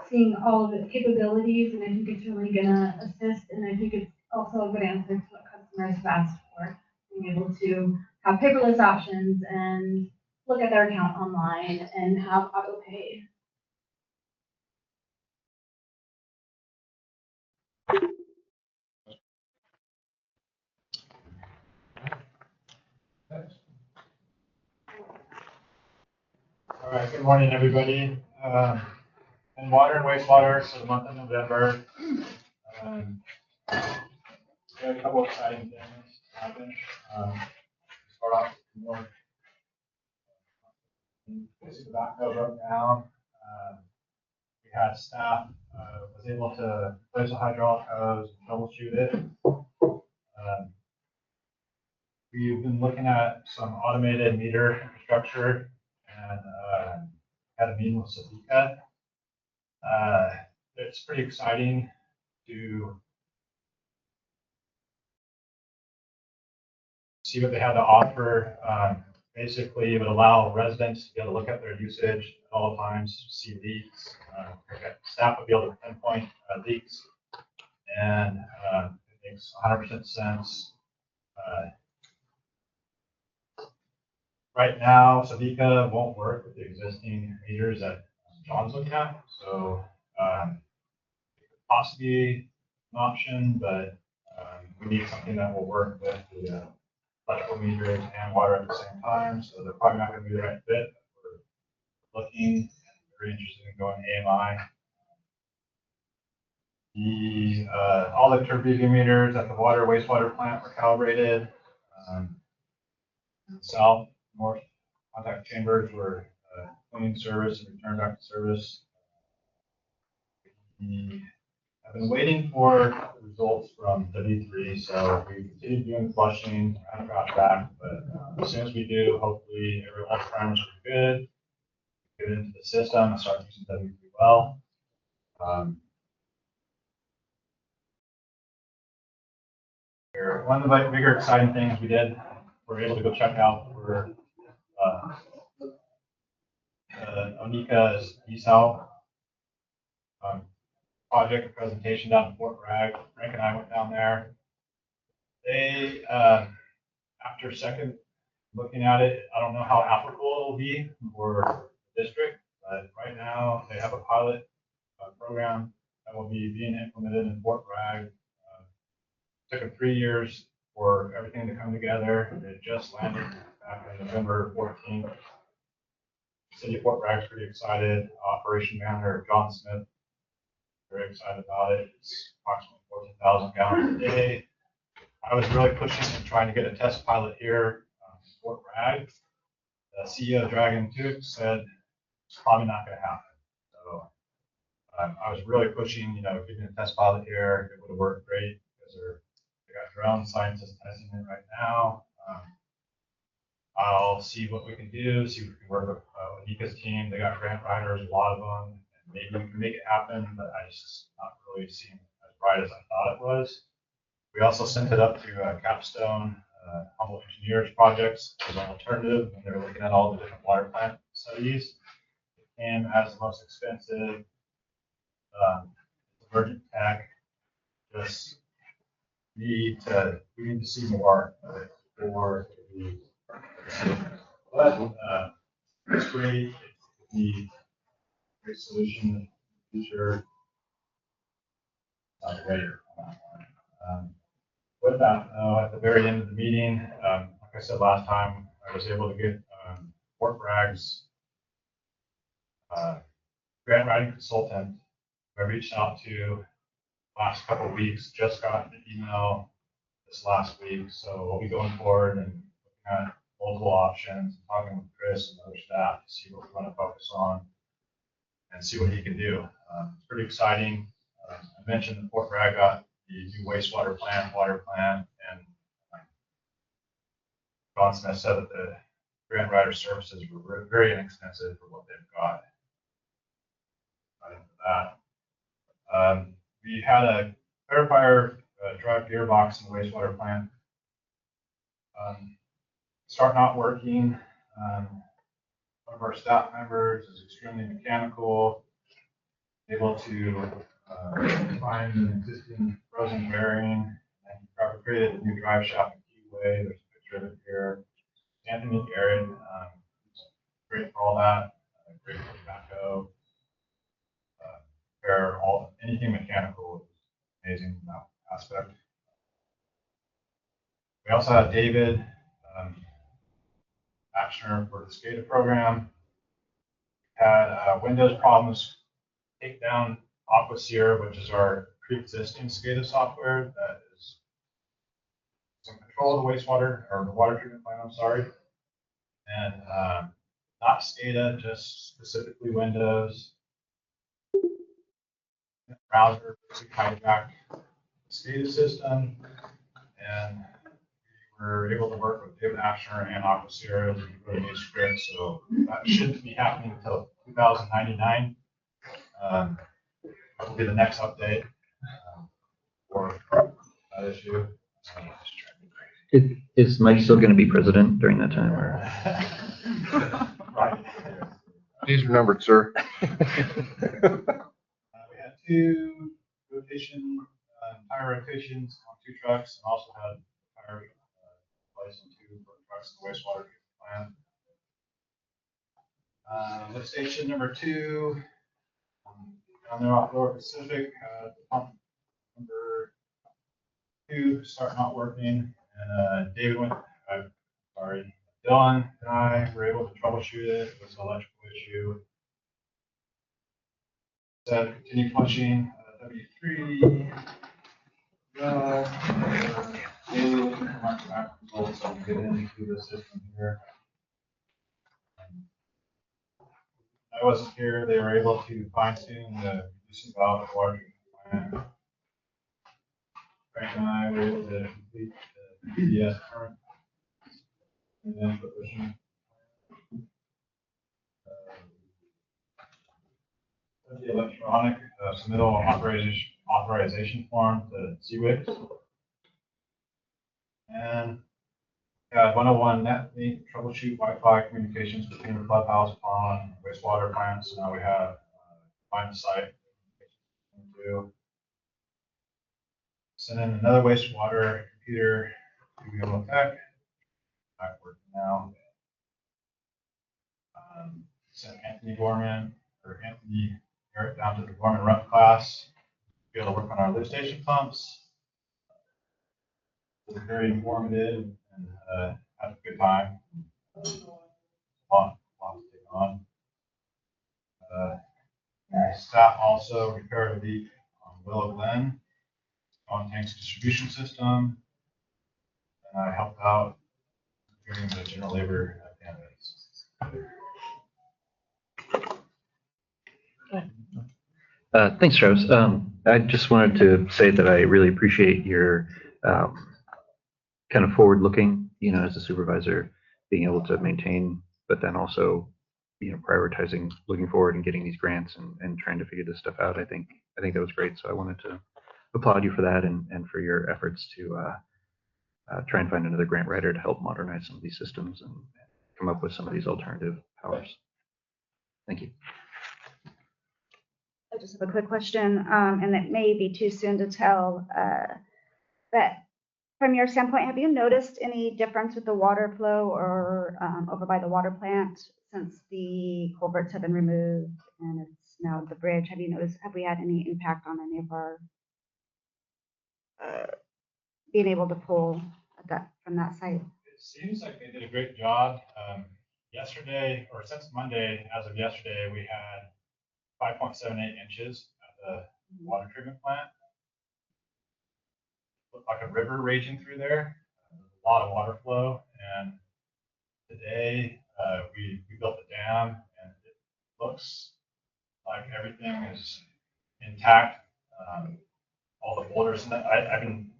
seeing all of its capabilities, and I think it's really gonna assist, and I think it's also a good answer to what customers have asked for, being able to have paperless options and look at their account online and have auto pay. right, good morning, everybody. In water and wastewater for the month of November. We had a couple exciting things happen. Start off with more. Basically, the backhoe broke down. We had staff was able to place a hydraulic hose and troubleshoot it. We've been looking at some automated meter infrastructure and had a meeting with Savika. It's pretty exciting to see what they have to offer. Basically, it would allow residents to be able to look at their usage at all times, see leaks. Staff would be able to pinpoint leaks, and it makes 100% sense. Right now, Savika won't work with the existing meters that John's looking at, so it could possibly an option, but we need something that will work with the electrical meters and water at the same time, so they're probably not going to be the right fit. We're looking and very interested in going AMI. All the turbine meters at the water wastewater plant were calibrated. South, north contact chambers were cleaning service and return back to service. I've been waiting for the results from W3, so we continue doing flushing. I haven't got back, but as soon as we do, hopefully all the primers will be good. Get it into the system and start using W3 well. One of the bigger exciting things we did, we're able to go check out were Onika's ESAL project presentation down in Fort Bragg. Frank and I went down there. They, after second looking at it, I don't know how applicable it will be for the district, but right now they have a pilot program that will be being implemented in Fort Bragg. Took them 3 years for everything to come together. It just landed back on November 14th. City of Fort Bragg's pretty excited. Operation manager John Smith, very excited about it. It's approximately 14,000 gallons a day. I was really pushing and trying to get a test pilot here in Fort Bragg. The CEO of Dragon Duke said it's probably not going to happen. So I was really pushing, getting a test pilot here. It would have worked great because they got drone scientists testing it right now. I'll see what we can do, see if we can work with Nika's team. They got grant writers, a lot of them. And maybe we can make it happen, but I just not really seeing it as bright as I thought it was. We also sent it up to Capstone, Humboldt Engineers projects as an alternative, and they're looking at all the different water plant studies. It came as the most expensive, emergent tech. Just we need to see more for the. But it's great. It's the great solution in the future. Later. With that, at the very end of the meeting, like I said last time, I was able to get Fort Bragg's grant writing consultant I reached out to last couple of weeks, just got an email this last week. So we'll be going forward and looking at multiple options, talking with Chris and other staff to see what we want to focus on and see what he can do. It's pretty exciting. I mentioned that Fort Bragg got the new wastewater plant, water plant, and John Smith said that the grant writer services were very inexpensive for what they've got. We had a clarifier drive gearbox in the wastewater plant start not working. One of our staff members is extremely mechanical, able to find an existing frozen bearing, and created a new drive shaft and keyway. There's a picture of it here. Anthony Garrett, great for all that. Great for tobacco. Repair anything mechanical is amazing in that aspect. We also have David, actioner for the SCADA program. had Windows problems take down Aqua Sierra, which is our pre-existing SCADA software that is some control of the wastewater or the water treatment plant, I'm sorry. And not SCADA, just specifically Windows. Browser to hijack the SCADA system. And we were able to work with David Ashner and Aqua Sierra to really new script. So that shouldn't be happening until 2099. That will be the next update for that issue. Is Mike still going to be president during that time? Or? Right. These are numbered, sir. We had two tire rotations on two trucks, and also had tire replaced on two trucks in the wastewater treatment plant. Lift station number 2. Down there off Lower Pacific, pump number 2 started not working, and Dylan and I were able to troubleshoot it. It was an electrical issue. So continue pushing W3. So I'll get into the system here. I wasn't here. They were able to fine tune the reducing valve of the water treatment plant. Frank and I were able to complete the PDS current and then put pushing. The electronic submittal authorization form to CWIX. And got 101 net meet troubleshoot Wi-Fi communications between the clubhouse, pond, wastewater plants. So now we have find the site. Send in another wastewater computer to be able to tech. Back working now. Sent Anthony Garrett down to the Gorman Rupp class to be able to work on our lift station pumps. It was very informative and had a good time. Lot to take on. Staff also repaired a leak on Willow Glen on tanks distribution system, and I helped out during the general labor candidates. Thanks, Travis. I just wanted to say that I really appreciate your kind of forward-looking, as a supervisor, being able to maintain, but then also, prioritizing, looking forward and getting these grants and trying to figure this stuff out. I think that was great. So I wanted to applaud you for that and for your efforts to try and find another grant writer to help modernize some of these systems and come up with some of these alternative powers. Thank you. I just have a quick question, and it may be too soon to tell, but from your standpoint, have you noticed any difference with the water flow or over by the water plant since the culverts have been removed and it's now the bridge? Have we had any impact on any of our being able to pull from that site? It seems like they did a great job. Yesterday, or since Monday, as of yesterday, we had 5.78 inches at the water treatment plant. Looked like a river raging through there. A lot of water flow. And today we built the dam, and it looks like everything is intact. All the boulders, and I've been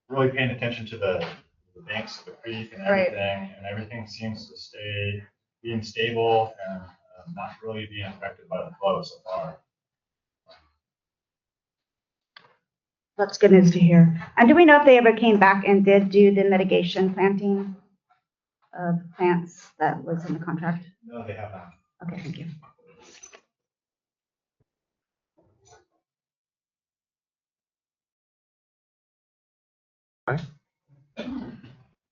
really paying attention to the banks of the creek and everything, and everything seems to stay being stable and not really being affected by the flow so far. That's good news to hear. And do we know if they ever came back and did do the mitigation planting of plants that was in the contract? No, they have not. Okay, thank you.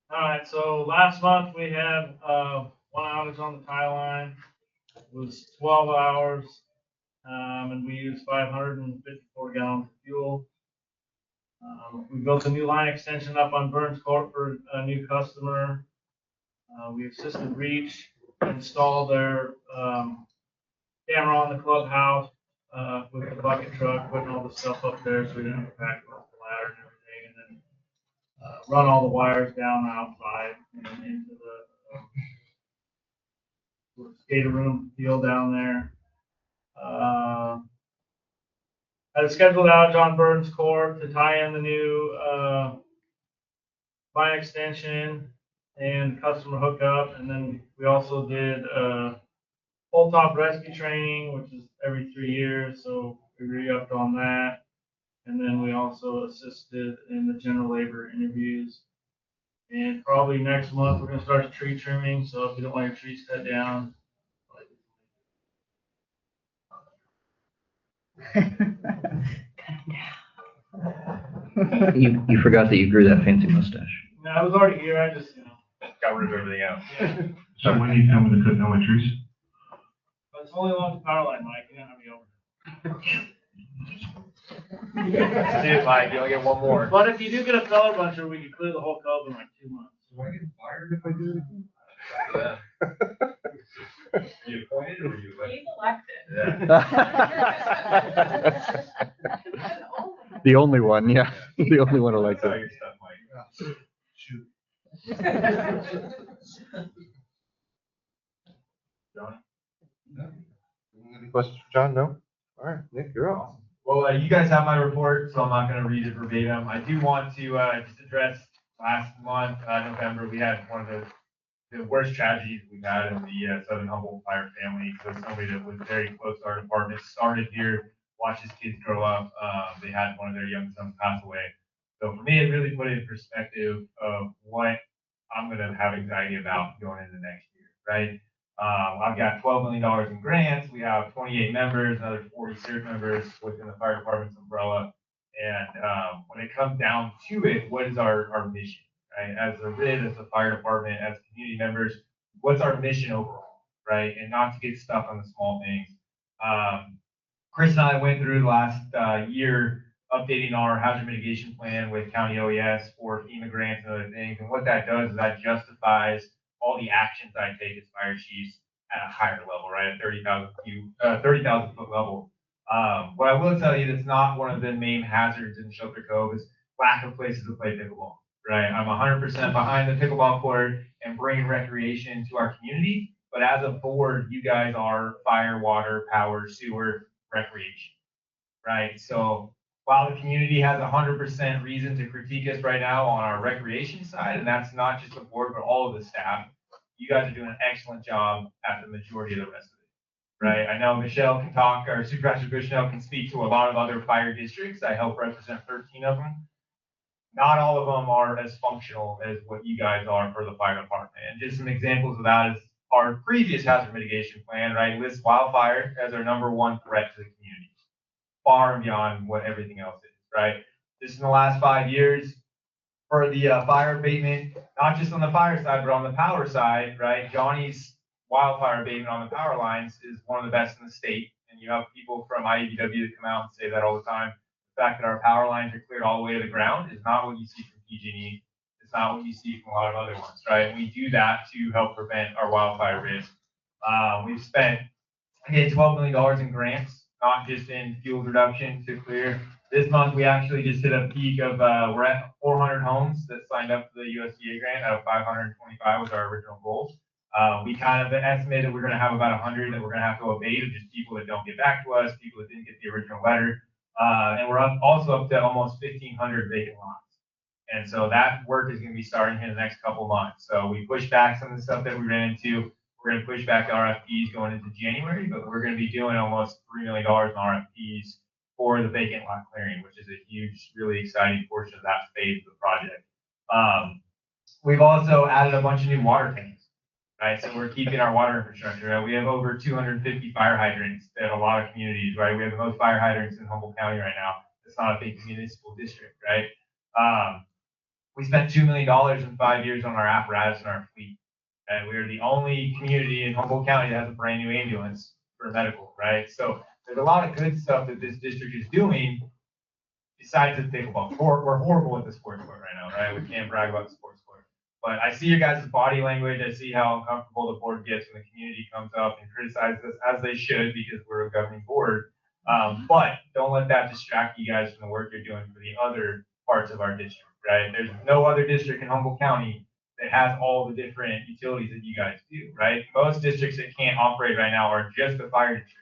All right, so last month we had 1 outage on the tie line. It was 12 hours, and we used 554 gallons of fuel. We built a new line extension up on Burns Court for a new customer. We assisted Reach install their camera on the clubhouse, with the bucket truck, putting all the stuff up there so we didn't have to pack up the ladder and everything, and then run all the wires down outside and into the skater room field down there. Had a scheduled outage on Burns Court to tie in the new line extension and customer hookup, and then we also did full top rescue training, which is every 3 years, so we re-upped on that. And then we also assisted in the general labor interviews. And probably next month we're gonna start the tree trimming, so if you don't want your trees cut down. You forgot that you grew that fancy mustache. No, I was already here, I just, got rid of everything else. Yeah. So when you come to cut down my trees? But it's only along the power line, Mike, you don't have me over. That's it, Mike, you only get one more. But if you do get a feller buncher, we can clear the whole cove in like 2 months. Do I get fired if I do it? Yeah. Are you appointed or were you elected? The only one, yeah. The only one elected. Tell your stuff, Mike. Shoot. John? Any questions for John? No? All right, Nick, you're up. Well, you guys have my report, so I'm not going to read it verbatim. I do want to just address last month, November, we had one of the worst tragedies we've had in the Southern Humboldt fire family. So somebody that was very close to our department started here, watched his kids grow up. They had one of their young sons pass away. So for me, it really put it in perspective of what I'm going to have anxiety about going into next year, right? I've got $12 million in grants. We have 28 members, another 40 CERT members within the fire department's umbrella. And when it comes down to it, what is our mission, right? As a RID, as a fire department, as community members, what's our mission overall, right? And not to get stuck on the small things. Chris and I went through the last year updating our hazard mitigation plan with county OES for FEMA grants and other things. And what that does is that justifies all the actions I take as fire chiefs at a higher level, right? At 30,000 foot level. What I will tell you that's not one of the main hazards in Shelter Cove is lack of places to play pickleball, right? I'm 100% behind the pickleball court and bringing recreation to our community. But as a board, you guys are fire, water, power, sewer, recreation, right? So while the community has 100% reason to critique us right now on our recreation side, and that's not just the board, but all of the staff, you guys are doing an excellent job at the majority of the rest of it, right? I know Michelle can talk, or Supervisor Bushnell can speak to a lot of other fire districts. I help represent 13 of them. Not all of them are as functional as what you guys are for the fire department. And just some examples of that is our previous hazard mitigation plan, right? Lists wildfire as our #1 threat to the community, far and beyond what everything else is, right? Just in the last 5 years, for the fire abatement, not just on the fire side, but on the power side, right? Johnny's wildfire abatement on the power lines is one of the best in the state. And you have people from IEBW that come out and say that all the time. The fact that our power lines are cleared all the way to the ground is not what you see from PG&E. It's not what you see from a lot of other ones, right? And we do that to help prevent our wildfire risk. We've spent, again, $12 million in grants, not just in fuel reduction to clear. This month, we actually just hit a peak of, we're at 400 homes that signed up for the USDA grant out of 525 was our original goal. We kind of estimated we're going to have about 100 that we're going to have to abate of just people that don't get back to us, people that didn't get the original letter. And we're also up to almost 1,500 vacant lots. And so that work is going to be starting in the next couple months. So we pushed back some of the stuff that we ran into. We're going to push back RFPs going into January, but we're going to be doing almost $3 million in RFPs for the vacant lot clearing, which is a huge, really exciting portion of that phase of the project. We've also added a bunch of new water tanks, right? So we're keeping our water infrastructure. Right? We have over 250 fire hydrants at a lot of communities, right? We have the most fire hydrants in Humboldt County right now. It's not a big municipal district, right? We spent $2 million in 5 years on our apparatus and our fleet. And we're the only community in Humboldt County that has a brand new ambulance for medical, right? So there's a lot of good stuff that this district is doing besides the pickleball. We're horrible at the sports court right now, right? We can't brag about the sports court. But I see your guys' body language. I see how uncomfortable the board gets when the community comes up and criticizes us, as they should, because we're a governing board. But don't let that distract you guys from the work you're doing for the other parts of our district, right? There's no other district in Humboldt County that has all the different utilities that you guys do, right? Most districts that can't operate right now are just the fire district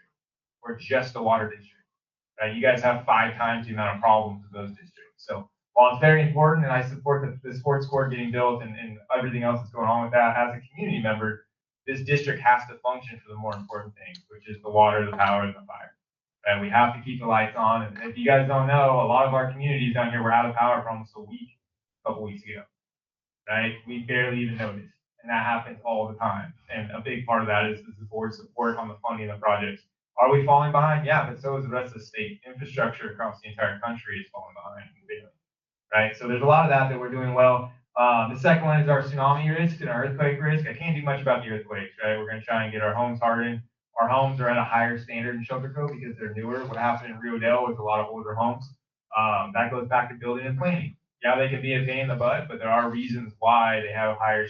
or just the water district, right? You guys have 5 times the amount of problems of those districts. So while it's very important and I support the sports court getting built and everything else that's going on with that, as a community member, this district has to function for the more important things, which is the water, the power, and the fire. Right? We have to keep the lights on. And if you guys don't know, a lot of our communities down here were out of power for almost a couple weeks ago. Right? We barely even noticed. And that happens all the time. And a big part of that is the board support on the funding of the projects. Are we falling behind? Yeah, but so is the rest of the state. Infrastructure across the entire country is falling behind. Right? So there's a lot of that we're doing well. The second one is our tsunami risk and our earthquake risk. I can't do much about the earthquakes, right? We're going to try and get our homes hardened. Our homes are at a higher standard in Shelter Cove because they're newer. What happened in Rio Dell was a lot of older homes. That goes back to building and planning. Yeah, they can be a pain in the butt, but there are reasons why they have higher,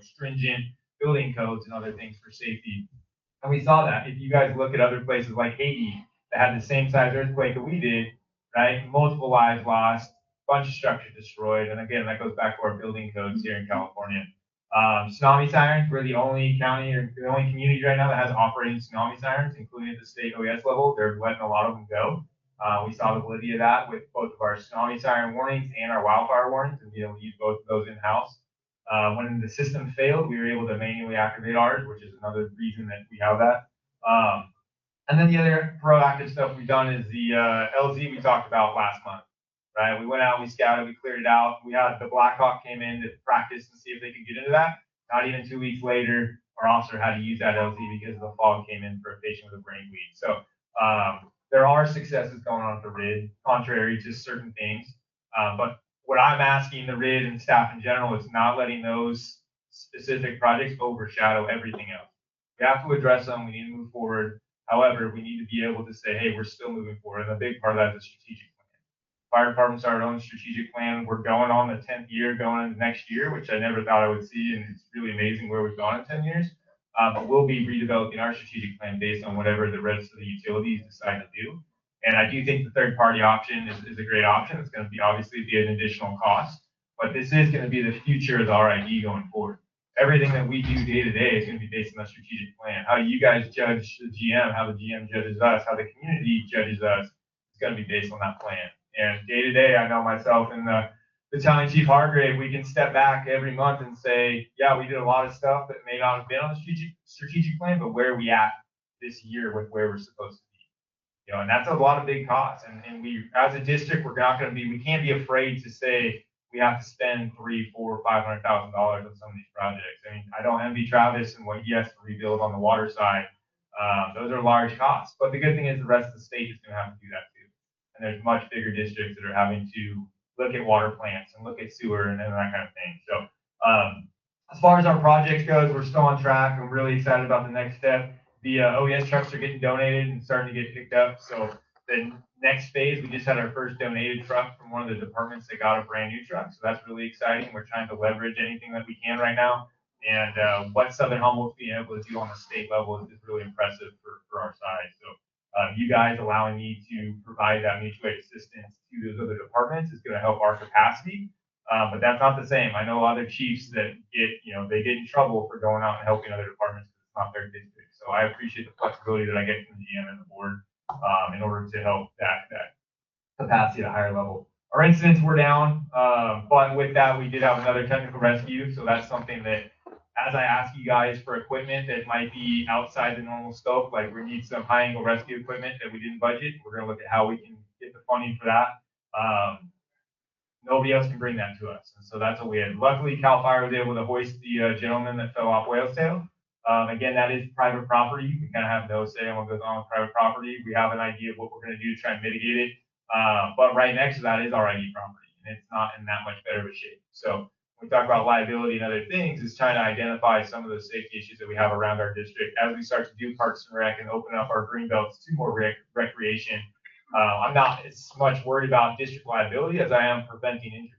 stringent building codes and other things for safety. And we saw that. If you guys look at other places like Haiti that had the same size earthquake that we did, right? Multiple lives lost, bunch of structure destroyed. And again, that goes back to our building codes here in California. Tsunami sirens, we're the only county or the only community right now that has operating tsunami sirens, including at the state OES level. They're letting a lot of them go. We saw the validity of that with both of our tsunami siren warnings and our wildfire warnings, and we use both of those in-house. When the system failed, we were able to manually activate ours, which is another reason that we have that. And then the other proactive stuff we've done is the LZ we talked about last month, right? We went out, we scouted, we cleared it out. We had the Blackhawk came in to practice and see if they could get into that. Not even 2 weeks later, our officer had to use that LZ because the fog came in for a patient with a brain bleed. So there are successes going on at the RID, contrary to certain things. But what I'm asking the RID and staff in general is not letting those specific projects overshadow everything else. We have to address them. We need to move forward. However, we need to be able to say, hey, we're still moving forward. And a big part of that is a strategic plan. Fire department's our own strategic plan. We're going on the 10th year, going into next year, which I never thought I would see. And it's really amazing where we've gone in 10 years. But we'll be redeveloping our strategic plan based on whatever the rest of the utilities decide to do. And I do think the third-party option is a great option. It's going to be obviously be an additional cost, but this is going to be the future of the RID going forward. Everything that we do day to day is going to be based on the strategic plan. How you guys judge the GM, how the GM judges us, how the community judges us, it's going to be based on that plan. And day to day, I know myself and the Battalion Chief Hargrave, we can step back every month and say, yeah, we did a lot of stuff that may not have been on the strategic plan, but where are we at this year with where we're supposed to be? And that's a lot of big costs. And we, as a district, we can't be afraid to say we have to spend $300,000, $400,000, $500,000 on some of these projects. I mean, I don't envy Travis and what he has to rebuild on the water side. Those are large costs. But the good thing is the rest of the state is going to have to do that too. And there's much bigger districts that are having to look at water plants and look at sewer and that kind of thing. So as far as our projects goes, we're still on track. I'm really excited about the next step. The OES trucks are getting donated and starting to get picked up. So the next phase, we just had our first donated truck from one of the departments that got a brand new truck. So that's really exciting. We're trying to leverage anything that we can right now. And what Southern Humboldt's being able to do on the state level is really impressive for our side. So you guys allowing me to provide that mutual aid assistance to those other departments is going to help our capacity. But that's not the same. I know other chiefs that they get in trouble for going out and helping other departments because it's not their district. So I appreciate the flexibility that I get from the GM and the board in order to help that capacity at a higher level. Our incidents were down, but with that, we did have another technical rescue. So that's something that, as I ask you guys for equipment that might be outside the normal scope, like we need some high angle rescue equipment that we didn't budget, we're going to look at how we can get the funding for that. Nobody else can bring that to us. And so that's what we had. Luckily, CAL FIRE was able to hoist the gentleman that fell off Whale's Tail. Again, that is private property. We kind of have no say on what goes on with private property. We have an idea of what we're going to do to try and mitigate it. But right next to that is RID property, and it's not in that much better of a shape. So when we talk about liability and other things, is trying to identify some of those safety issues that we have around our district as we start to do Parks and Rec and open up our green belts to more recreation. I'm not as much worried about district liability as I am preventing injuries.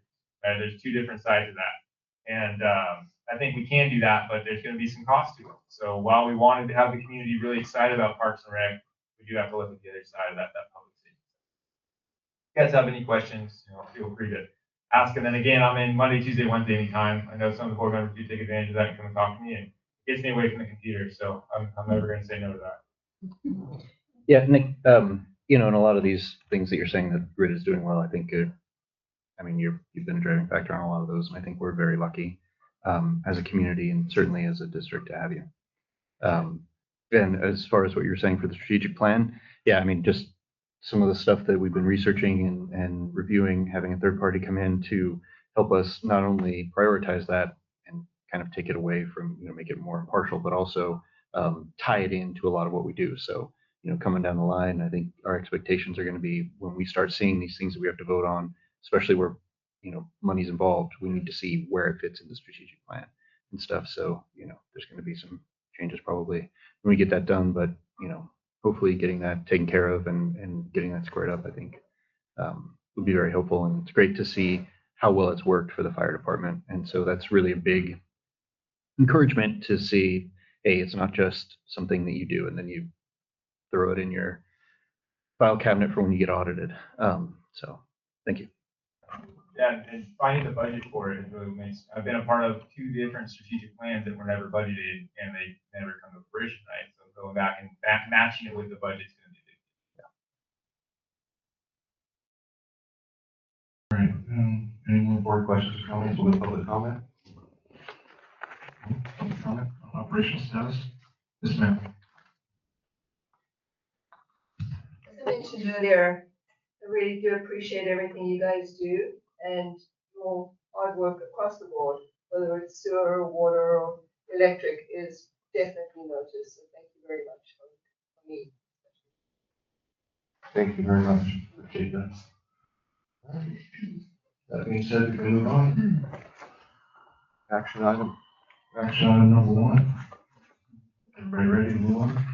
Right? There's two different sides of that. And I think we can do that, but there's going to be some cost to it. So while we wanted to have the community really excited about Parks and Rec, we do have to look at the other side of that public safety. If you guys have any questions, feel free to ask. And then again, I'm in Monday, Tuesday, Wednesday, anytime. I know some of the board members do take advantage of that and come and talk to me, and it gets me away from the computer. So I'm never going to say no to that. Yeah, Nick, in a lot of these things that you're saying that Grid is doing well, I think, you've been a driving factor on a lot of those, and I think we're very lucky as a community and certainly as a district to have you. And as far as what you're saying for the strategic plan, yeah, just some of the stuff that we've been researching and reviewing, having a third party come in to help us not only prioritize that and kind of take it away from, make it more impartial, but also tie it into a lot of what we do. So, coming down the line, I think our expectations are going to be when we start seeing these things that we have to vote on, especially where, money's involved, we need to see where it fits in the strategic plan and stuff. So, there's going to be some changes probably when we get that done, but, hopefully getting that taken care of and getting that squared up, I think would be very helpful. And it's great to see how well it's worked for the fire department. And so that's really a big encouragement to see, hey, it's not just something that you do and then you throw it in your file cabinet for when you get audited. So thank you. Yeah, and finding the budget for it is really nice. I've been a part of 2 different strategic plans that were never budgeted and they never come to fruition, right? So going back and matching it with the budget is going to be big. All right, any more board questions or comments with public comment? Public comment on operational status? Yes, ma'am. As I mentioned earlier, I really do appreciate everything you guys do and your hard work across the board, whether it's sewer, water, or electric, is definitely noticed. So thank you very much for me. Thank you very much. Appreciate that. All right. That being said, we can move on. Action item. Action item number 1. Everybody ready to move on?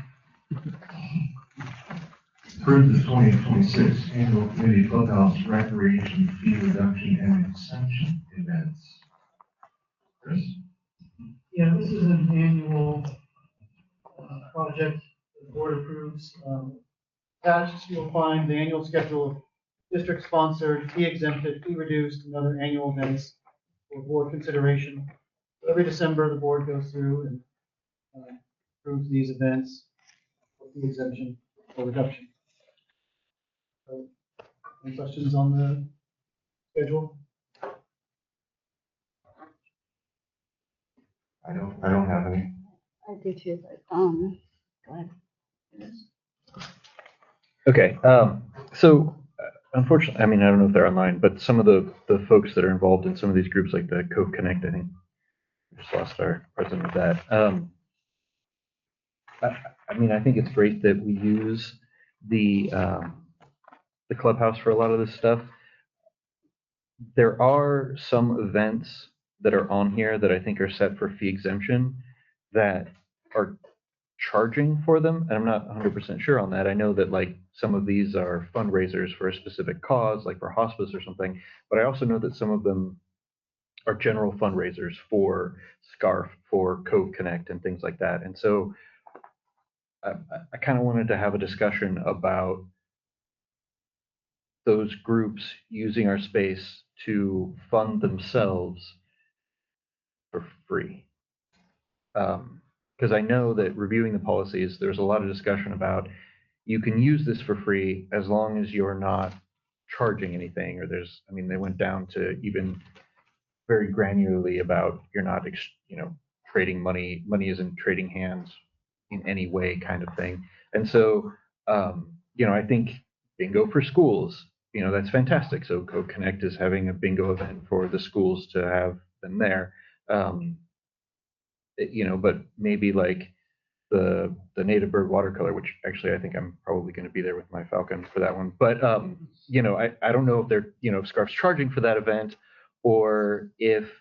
Approve the 2026 annual committee clubhouse recreation fee reduction and exemption events. Chris? Yeah, this is an annual project the board approves. Attached, you'll find the annual schedule of district-sponsored, fee-exempted, fee-reduced, and other annual events for board consideration. So every December, the board goes through and approves these events for fee exemption or reduction. So, any questions on the schedule? I don't have any. I do too, but, go ahead. Okay, so unfortunately, I don't know if they're online, but some of the folks that are involved in some of these groups, like the Cove Connect, I think we just lost our president of that. I think it's great that we use the clubhouse for a lot of this stuff. There are some events that are on here that I think are set for fee exemption that are charging for them, and I'm not 100% sure on that. I know that like some of these are fundraisers for a specific cause, like for hospice or something, but I also know that some of them are general fundraisers for SCARF, for Cove Connect, and things like that. And so I kind of wanted to have a discussion about those groups using our space to fund themselves for free. Because I know that reviewing the policies, there's a lot of discussion about you can use this for free as long as you're not charging anything, or they went down to even very granularly about you're not, trading money isn't trading hands in any way kind of thing. And so, I think bingo for schools, that's fantastic. So Code Connect is having a bingo event for the schools to have them there. But maybe like the native bird watercolor, which actually I think I'm probably going to be there with my falcon for that one. But I don't know if they're if Scarf's charging for that event, or if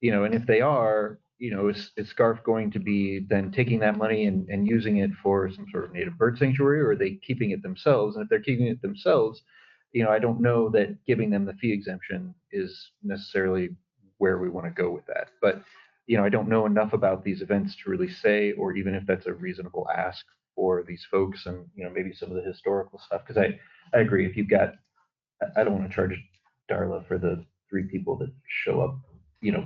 and if they are, is Scarf going to be then taking that money and using it for some sort of native bird sanctuary, or are they keeping it themselves? And if they're keeping it themselves, I don't know that giving them the fee exemption is necessarily where we want to go with that. But, I don't know enough about these events to really say, or even if that's a reasonable ask for these folks and, maybe some of the historical stuff. Because I agree, if you've got, I don't want to charge Darla for the 3 people that show up,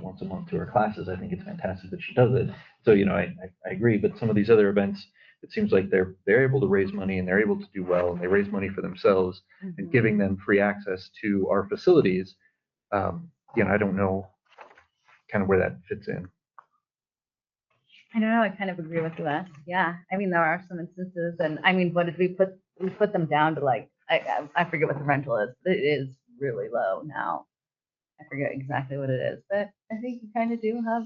once a month to her classes. I think it's fantastic that she does it. So, I agree. But some of these other events, it seems like they're able to raise money and they're able to do well and they raise money for themselves, and giving them free access to our facilities. I don't know kind of where that fits in. I don't know. I kind of agree with Les. Yeah. I mean, there are some instances, and I mean, what did we put? We put them down to like, I forget what the rental is. But it is really low now. I forget exactly what it is, but I think you kind of do have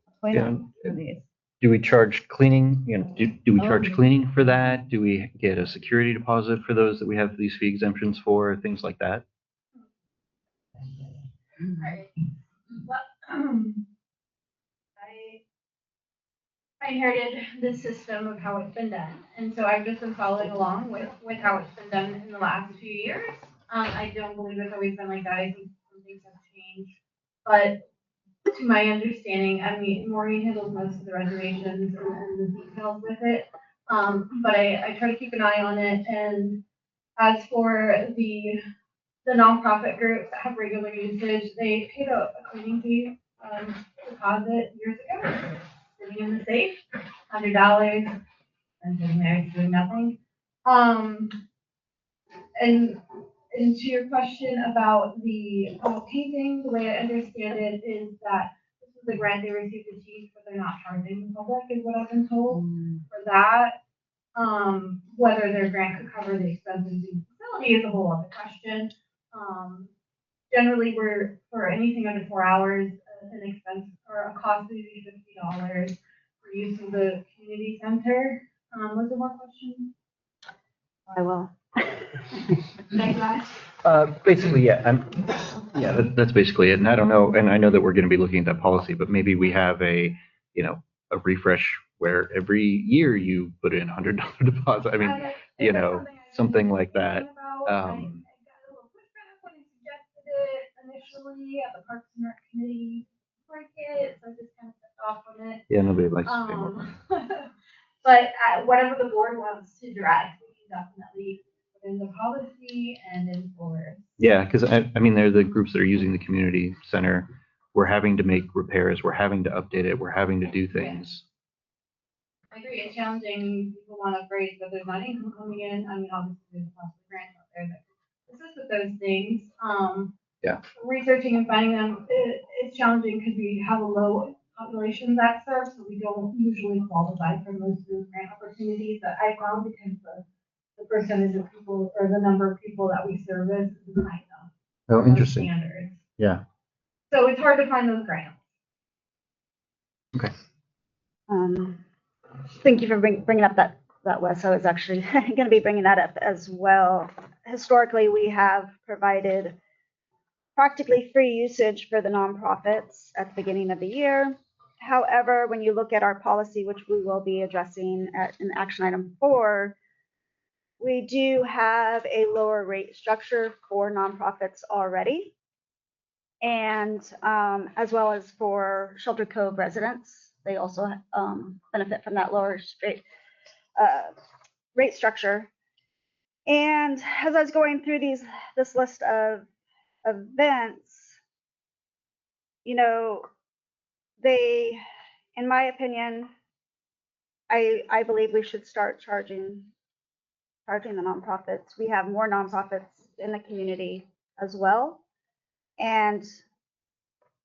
a point on these. Do we charge cleaning? Do we charge cleaning for that? Do we get a security deposit for those that we have these fee exemptions for? Things like that. Right. Well, I inherited this system of how it's been done, and so I've just been following along with how it's been done in the last few years. I don't believe it's always been like that. I think some things have changed, but to my understanding, I mean, Maureen handles most of the reservations and the details with it, but I try to keep an eye on it. And as for the nonprofit groups that have regular usage, they paid a cleaning fee deposit years ago, sitting in the safe, $100, and sitting there doing nothing. And to your question about the painting, the way I understand it is that this is the grant they received to teach, but they're not charging the public, is what I've been told for that. Whether their grant could cover the expenses of the facility is a whole other question. Generally, we're for anything under 4 hours, an expense or a cost would be $50 for use of the community center. Was there more questions? I will. Basically, yeah. That's basically it. And I don't know, and I know that we're going to be looking at that policy, but maybe we have a refresh where every year you put in $100 deposit. I mean, something like that. Initially at the Parks and Rec committee like it, so I just kind of stepped off on it. Yeah, nobody likes to pay more. But whatever the board wants to direct, we can definitely put in the policy and enforce. Yeah, because I mean, they're the groups that are using the community center. We're having to make repairs. We're having to update it. We're having to do things. I agree. It's challenging. People want upgrades, but there's not income coming in. I mean, obviously, there's lots of grants out there that assist with those things. Yeah. Researching and finding them, it's challenging because we have a low population that serves, so we don't usually qualify for most of those grant opportunities that I found because the percentage of people or the number of people that we service is high enough. Oh, interesting. Standards. Yeah. So it's hard to find those grants. Okay. Thank you for bringing up that Wes. I was actually going to be bringing that up as well. Historically, we have provided practically free usage for the nonprofits at the beginning of the year. However, when you look at our policy, which we will be addressing in action item 4, we do have a lower rate structure for nonprofits already, and as well as for Shelter Cove residents. They also benefit from that lower rate structure. And as I was going through this list of events, they, in my opinion, I believe we should start charging the nonprofits. We have more nonprofits in the community as well. And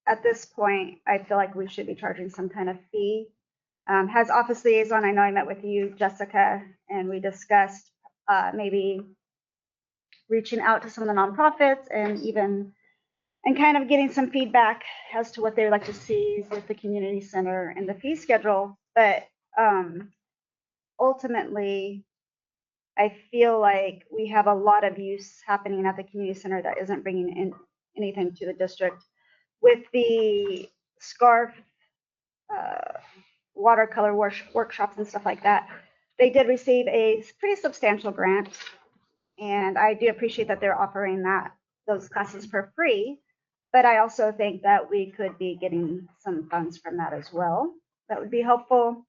at this point, I feel like we should be charging some kind of fee. As office liaison, I know I met with you, Jessica, and we discussed maybe reaching out to some of the nonprofits and kind of getting some feedback as to what they would like to see with the community center and the fee schedule. But ultimately, I feel like we have a lot of use happening at the community center that isn't bringing in anything to the district. With the scarf watercolor workshops and stuff like that, they did receive a pretty substantial grant, and I do appreciate that they're offering those classes for free. But I also think that we could be getting some funds from that as well. That would be helpful.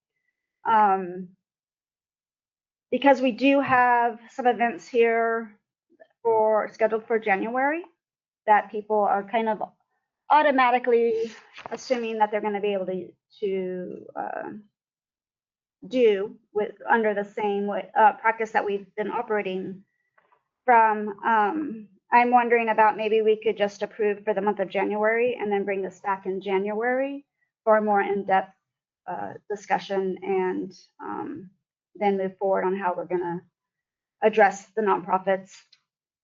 Because we do have some events here scheduled for January that people are kind of automatically assuming that they're going to be able to do with under the same practice that we've been operating from. I'm wondering about maybe we could just approve for the month of January and then bring this back in January for a more in-depth discussion, and then move forward on how we're going to address the nonprofits.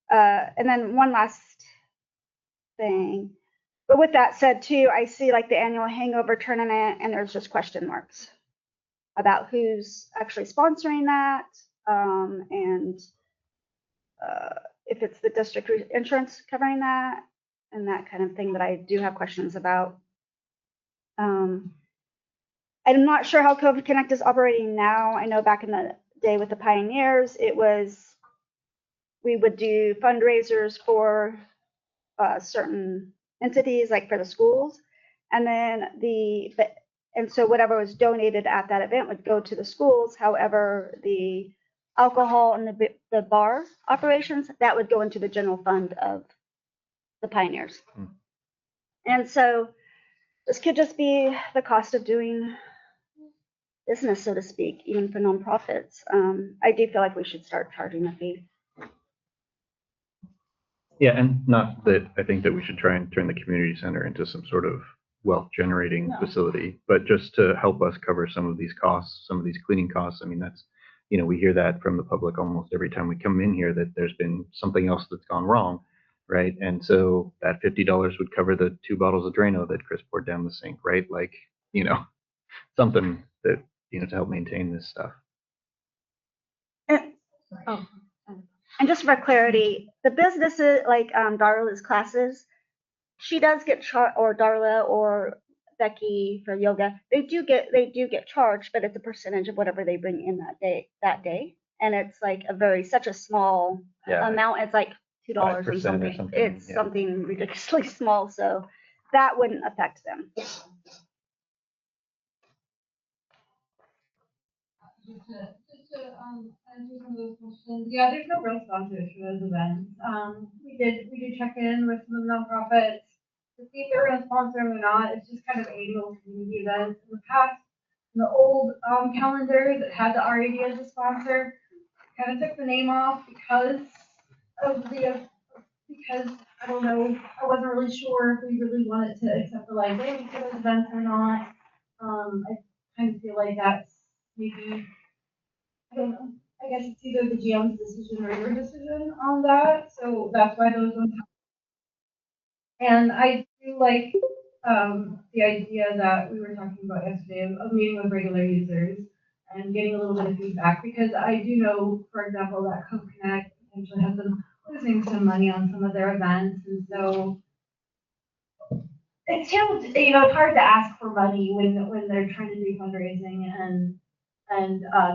And then one last thing. But with that said, too, I see like the annual hangover tournament, and there's just question marks about who's actually sponsoring that, and if it's the district insurance covering that, and that kind of thing that I do have questions about. I'm not sure how COVID Connect is operating now. I know back in the day with the Pioneers, it was we would do fundraisers for certain entities, like for the schools, and then and so whatever was donated at that event would go to the schools. However, the alcohol and the bar operations, that would go into the general fund of the Pioneers. And so this could just be the cost of doing business, so to speak, even for nonprofits. I do feel like we should start charging a fee. Yeah, and not that I think that we should try and turn the community center into some sort of wealth generating facility, but just to help us cover some of these costs, some of these cleaning costs. I mean, that's, we hear that from the public almost every time we come in here, that there's been something else that's gone wrong, right? And so that $50 would cover the 2 bottles of Drano that Chris poured down the sink, right? Like, something that, to help maintain this stuff. And just for clarity, the businesses like Darla's classes, she does get charged, or Darla or Becky for yoga, they do get charged, but it's a percentage of whatever they bring in that day. And it's like such a small amount. It's like $2 or something. It's something ridiculously small, so that wouldn't affect them. Just to answer some of those questions. Yeah, there's no real sponsors for those events. We did check in with some nonprofits to see if they're going to sponsor them or not. It's just kind of annual community events. In the past, in the old calendar that had the RAD as a sponsor, kind of took the name off because I don't know, I wasn't really sure if we really wanted to accept the liability for those events or not. I kind of feel like that's maybe, I don't know, I guess it's either the GM's decision or your decision on that, so that's why those ones happen. And I do like the idea that we were talking about yesterday of meeting with regular users and getting a little bit of feedback, because I do know, for example, that Cove Connect potentially has been losing some money on some of their events, and so it's challenging, it's hard to ask for money when they're trying to do fundraising and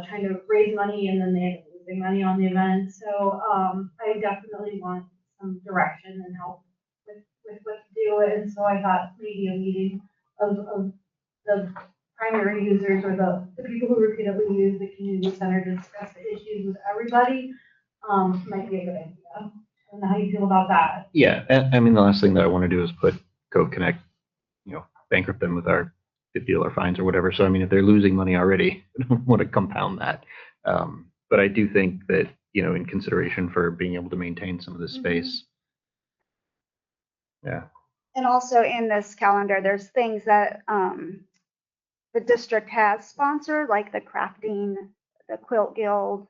trying to raise money, and then they end up losing money on the event. So I definitely want some direction and help with what to do. And so I thought maybe a meeting of the primary users, or the people who repeatedly use the community center to discuss the issues with everybody might be a good idea. And how do you feel about that? Yeah, I mean, the last thing that I want to do is put Cove Connect, bankrupt them with our $50 fines or whatever. So, I mean, if they're losing money already, I don't want to compound that. But I do think that, in consideration for being able to maintain some of this space. Yeah. And also in this calendar, there's things that the district has sponsored, like the crafting, the quilt guild,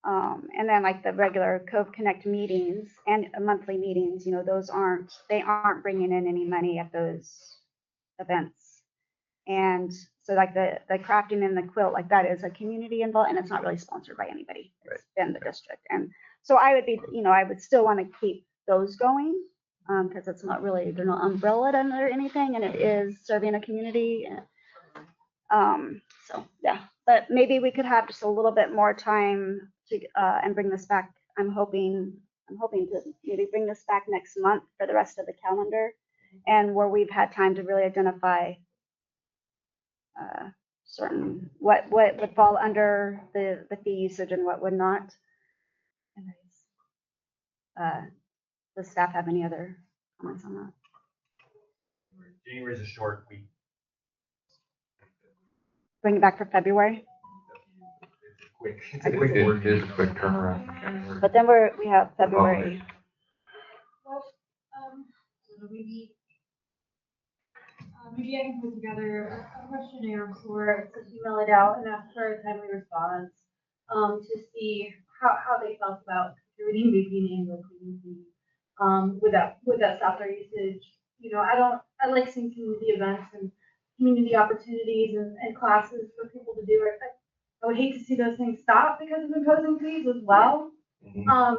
and then like the regular Cove Connect meetings and monthly meetings. They aren't bringing in any money at those events. And so like the crafting and the quilt, like that is a community involved, and it's not really sponsored by anybody. It's been the district. And so I would still want to keep those going, because it's not really, they're not umbrellaed under anything, and it is serving a community. So yeah, but maybe we could have just a little bit more time to and bring this back. I'm hoping to maybe bring this back next month for the rest of the calendar, and where we've had time to really identify certain, what would fall under the fee usage and what would not. Does staff have any other comments on that? January is a short week. Bring it back for February, It's a quick board It is meeting. a quick turnaround for January. but then we have February. Well, maybe I can put together a questionnaire for, to email it out and ask for a timely response, to see how they felt about contributing maybe an annual cleaning fee, with that software usage. You know, I like seeing community events and community opportunities and classes for people to do it. I would hate to see those things stop because of imposing fees as well.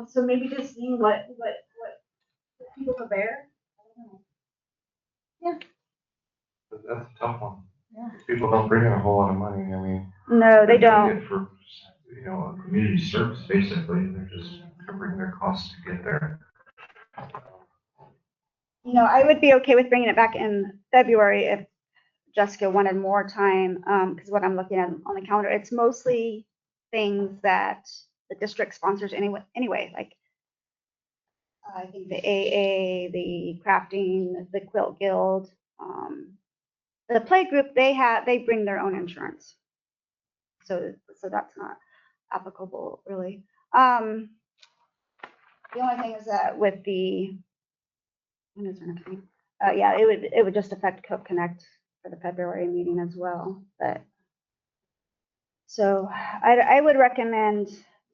So maybe just seeing what people prepare. I don't know. Yeah. But that's a tough one. Yeah. People don't bring in a whole lot of money. I mean. No, they they don't. get for, a community service, basically. They're just covering their costs to get there. I would be okay with bringing it back in February if Jessica wanted more time, because what I'm looking at on the calendar, it's mostly things that the district sponsors anyway, like I think the AA, the crafting, the quilt guild, the play group, they bring their own insurance. So that's not applicable really. The only thing is that with the, when is our next meeting? Yeah, it would just affect Cove Connect for the February meeting as well. But so I would recommend,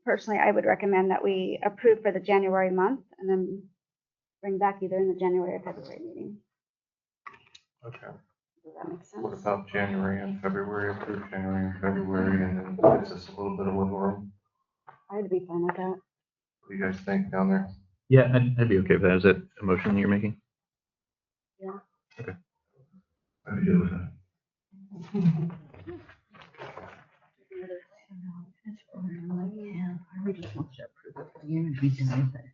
personally, I would recommend that we approve for the January month and then bring back either in the January or February meeting. Okay. Does that make sense? What about January and February? Approve January and February, and then gives us a little bit of wiggle room. I'd be fine with that. What do you guys think down there? Yeah, I'd be okay with that. Is that a motion you're making? Yeah. Okay. I'd be good with that. We just want to approve it for you and be done with it.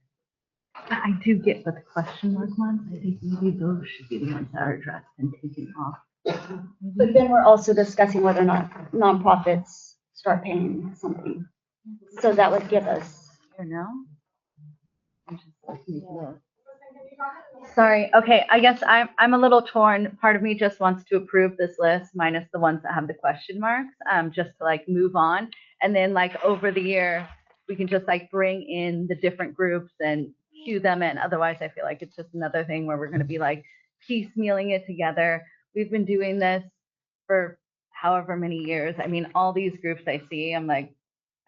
But I do get with the question mark ones. I think maybe those should be the ones that are addressed and taken off. But then we're also discussing whether or not nonprofits start paying something. So that would give us. Sorry. Okay. I guess I'm a little torn. Part of me just wants to approve this list minus the ones that have the question marks, just to like move on. And then like over the year, we can just like bring in the different groups and cue them in. Otherwise, I feel like it's just another thing where we're going to be like piecemealing it together. We've been doing this for however many years. I mean, all these groups I see, I'm like,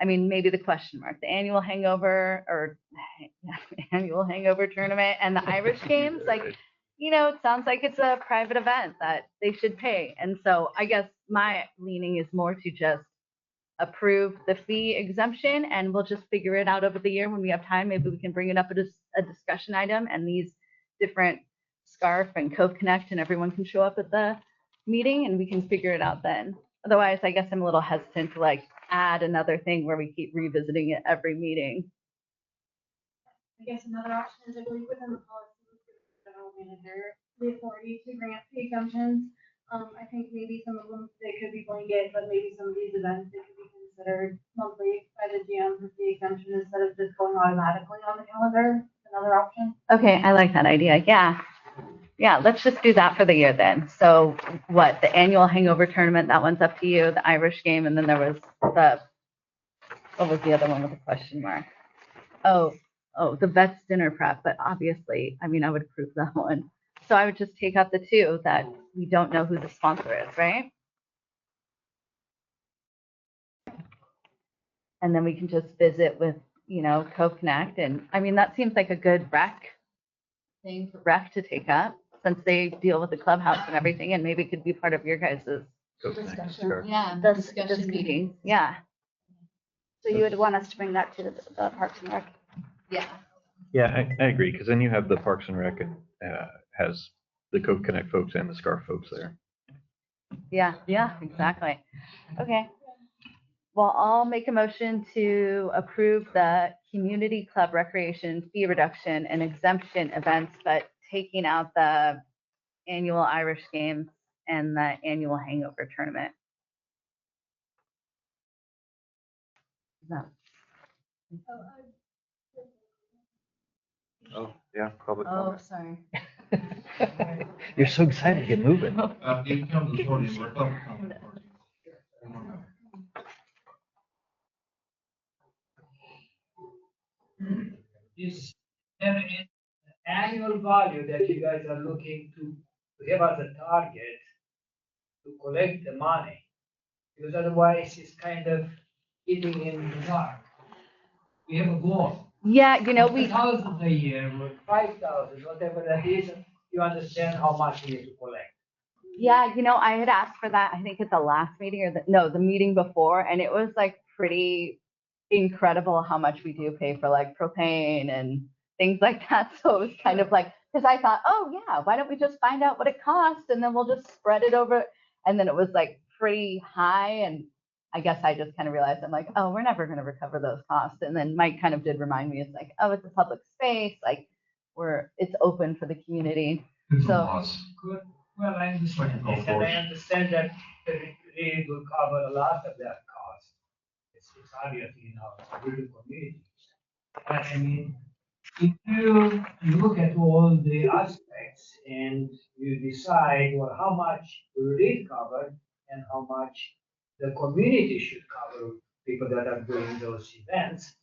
I mean, maybe the question mark, the annual hangover tournament and the Irish games, like, it sounds like it's a private event that they should pay. And so I guess my leaning is more to just approve the fee exemption and we'll just figure it out over the year when we have time. Maybe we can bring it up as a discussion item and these different Scarf and Cove Connect and everyone can show up at the meeting and we can figure it out then. Otherwise, I guess I'm a little hesitant to like add another thing where we keep revisiting it every meeting. I guess another option is I believe within the policy, the general manager, the authority to grant fee exemptions. I think maybe some of them, they could be blanket, but maybe some of these events, they could be considered monthly by the GM for fee exemption instead of just going automatically on the calendar. Another option. Okay, I like that idea. Yeah, let's just do that for the year then. So what, the annual hangover tournament, that one's up to you, the Irish game, and then there was what was the other one with the question mark? Oh, the Vets dinner prep, but obviously, I mean, I would approve that one. So I would just take out the two that we don't know who the sponsor is, right? And then we can just visit with, Cove Connect. And I mean, that seems like a good rec thing for rec to take up since they deal with the clubhouse and everything. And maybe it could be part of your guys' Discussion. Yeah, discussion meeting. Yeah. So you would want us to bring that to the Parks and Rec? Yeah. Yeah, I agree, because then you have the Parks and Rec has the Cove Connect folks and the Scarf folks there. Yeah, exactly. Okay. Well, I'll make a motion to approve the community club recreation fee reduction and exemption events, but taking out the annual Irish games and the annual hangover tournament. No. Oh, yeah, public Oh, comment. sorry. You're so excited to get moving. In terms of voting, we're talking. Is there an annual value that you guys are looking to have as a target to collect the money? Because otherwise it's kind of hitting in the dark. We have a goal. Yeah, you know, we. 1,000 a year, or 5,000, whatever that is, you understand how much you need to collect. Yeah, you know, I had asked for that, I think at the last meeting or the meeting before, and it was like pretty incredible how much we do pay for like propane and things like that. So it was kind of like, because I thought, oh yeah, why don't we just find out what it costs and then we'll just spread it over. And then it was like pretty high. And I guess I just kind of realized, I'm like, oh, we're never going to recover those costs. And then Mike kind of did remind me, it's like, oh, it's a public space, like it's open for the community. So Good. Well, I understand this, and I understand that the rate will cover a lot of that cost. It's obviously, it's a good community. But I mean, if you look at all the aspects and you decide, well, how much will it cover and how much the community should cover, people that are doing those events,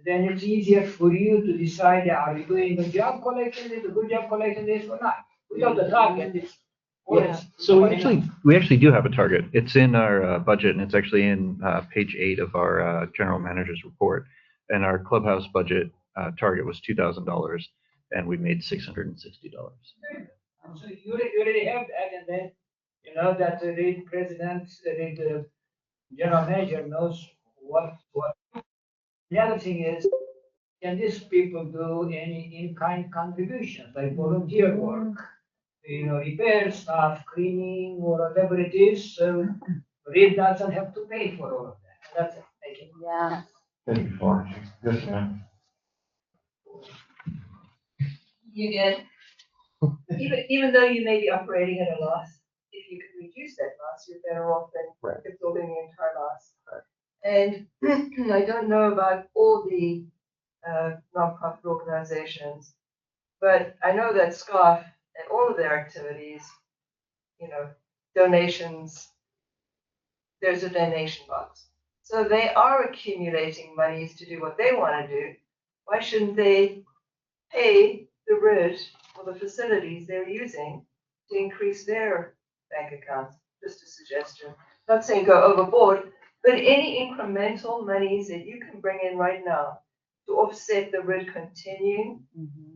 then it's easier for you to decide, are we doing a job collecting this, a good job collecting this or not? Without the target, it's Yeah. So we actually do have a target. It's in our budget, and it's actually in page 8 of our general manager's report. And our clubhouse budget target was $2,000, and we made $660. So you already have that, and then you know that the president, the general manager knows what. The other thing is, can these people do any in-kind contributions, like volunteer work? Repair stuff, cleaning, or whatever it is, so Reed doesn't have to pay for all of that. That's it. Thank you. Yeah. Thank you, Florence. Yes, ma'am. You get, even though you may be operating at a loss, if you can reduce that loss, you're better off than absorbing the entire loss. And I don't know about all the nonprofit organizations, but I know that SCOFF and all of their activities, donations, there's a donation box. So they are accumulating monies to do what they want to do. Why shouldn't they pay the RID for the facilities they're using to increase their bank accounts? Just a suggestion. Not saying go overboard, but any incremental monies that you can bring in right now to offset the RID continuing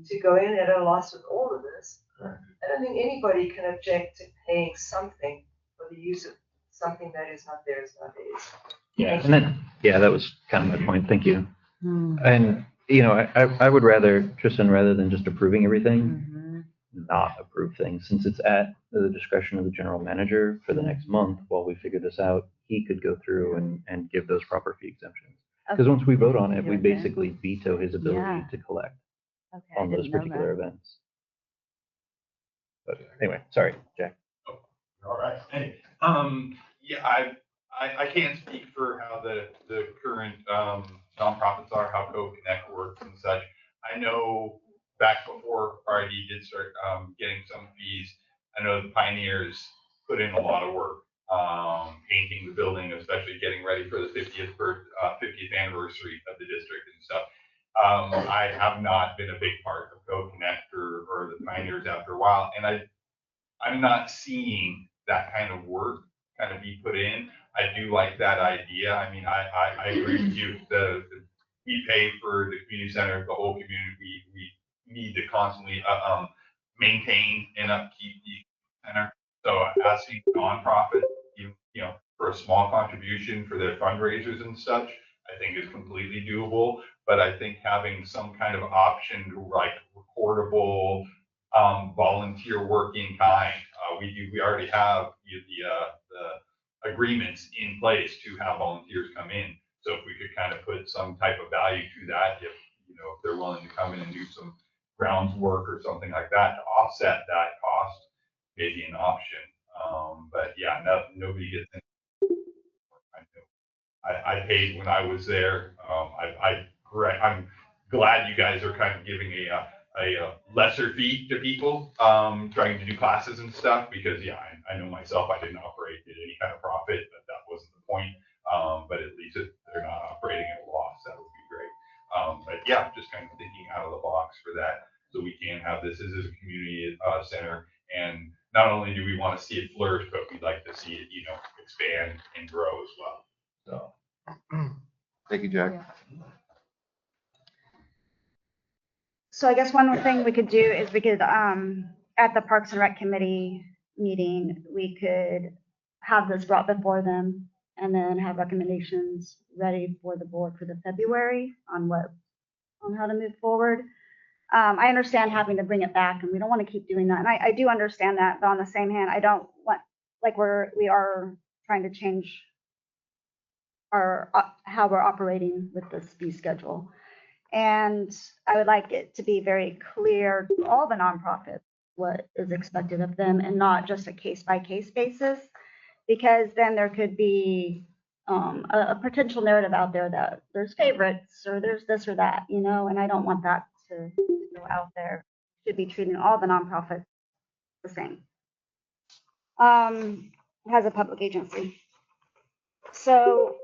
to go in at a loss with all of this. I don't think anybody can object to paying something for the use of something that is not theirs nowadays. Yeah, and then that was kind of my point. Thank you. And I would rather, Tristan, rather than just approving everything, not approve things, since it's at the discretion of the general manager for the next month while we figure this out. He could go through and give those proper fee exemptions. Because once we vote on it, we basically veto his ability to collect on those particular events. But anyway, sorry, Jack. All right. Hey, I can't speak for how the current nonprofits are, how Cove Connect works and such. I know back before RID did start getting some fees, I know the Pioneers put in a lot of work, painting the building, especially getting ready for the 50th anniversary of the district and stuff. I have not been a big part of Cove Connect or the Pioneers after a while, and I'm not seeing that kind of work kind of be put in. I do like that idea. I mean, I agree with you. We pay for the community center, the whole community. We need to constantly maintain and upkeep the center. So asking nonprofits, for a small contribution for their fundraisers and such, I think is completely doable. But I think having some kind of option to like recordable volunteer work in kind. We already have the agreements in place to have volunteers come in. So if we could kind of put some type of value to that, if they're willing to come in and do some grounds work or something like that to offset that cost, maybe an option. But yeah, no, nobody gets any. I paid when I was there. I'm glad you guys are kind of giving a lesser fee to people trying to do classes and stuff because yeah, I know myself I didn't operate at any kind of profit, but that wasn't the point. But at least if they're not operating at a loss, that would be great. But yeah, just kind of thinking out of the box for that, so we can have this as a community center. And not only do we want to see it flourish, but we'd like to see it, expand and grow as well. So. Thank you, Jack. So I guess one more thing we could do is we could, at the Parks and Rec Committee meeting, we could have this brought before them and then have recommendations ready for the board for the February on how to move forward. I understand having to bring it back and we don't want to keep doing that. And I do understand that, but on the same hand, I don't want, like we are trying to change our, how we're operating with this fee schedule. And I would like it to be very clear to all the nonprofits what is expected of them and not just a case by case basis, because then there could be a potential narrative out there that there's favorites or there's this or that, and I don't want that to go out there. Should be treating all the nonprofits the same as a public agency. So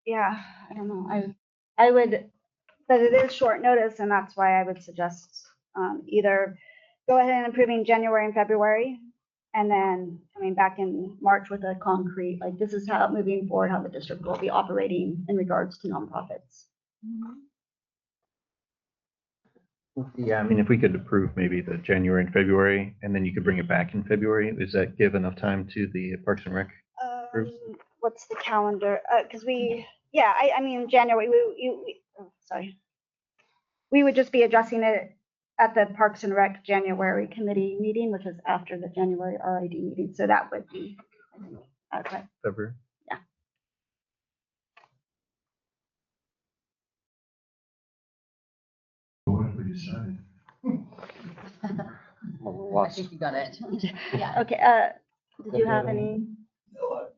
yeah, I don't know. I would, but it is short notice, and that's why I would suggest either go ahead and approving January and February, and then coming back in March with a concrete, like this is how moving forward, how the district will be operating in regards to nonprofits. Yeah, I mean, if we could approve maybe the January and February, and then you could bring it back in February, does that give enough time to the Parks and Rec groups? What's the calendar? Because I mean, January, we would just be addressing it at the Parks and Rec January committee meeting, which is after the January RID meeting. So that would be, I think, February. Yeah. What have we decided? I think you got it. Yeah. Okay. Did you have any? No,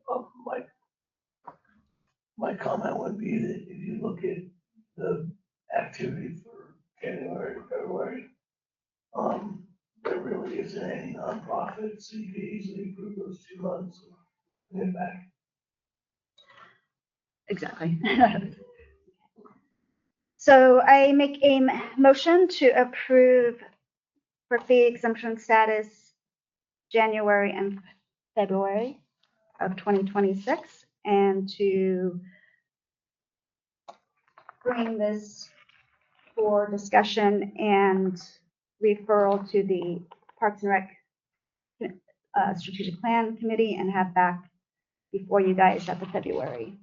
my comment would be that if you look at the activity for January, February, there really isn't any nonprofits, so you could easily approve those 2 months and then back. Exactly. So I make a motion to approve for fee exemption status January and February of 2026, and to bring this for discussion and referral to the Parks and Rec Strategic Plan Committee and have back before you guys at the February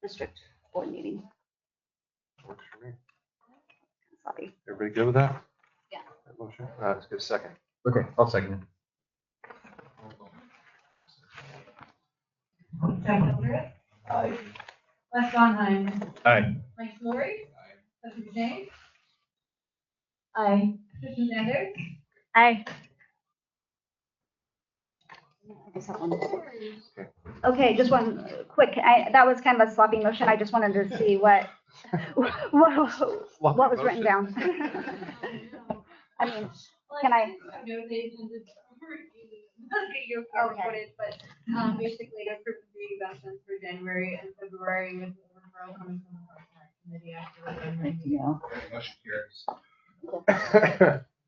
district board meeting. Works for me. Sorry. Everybody good with that? Yeah. That motion? Let's get a second. Okay, I'll second it. Jack Eldred, Aye. Les Donheim, Aye. Mike Flory, Stephanie James, Aye. Tristan Sanders, Aye. Okay, just one quick, that was kind of a sloppy motion. I just wanted to see what was written down. I mean, can I? No, they intended to your recorded, but basically approve the exemptions for January and February with the referral coming from the Parks and Rec Committee after the January meeting. Motion carries.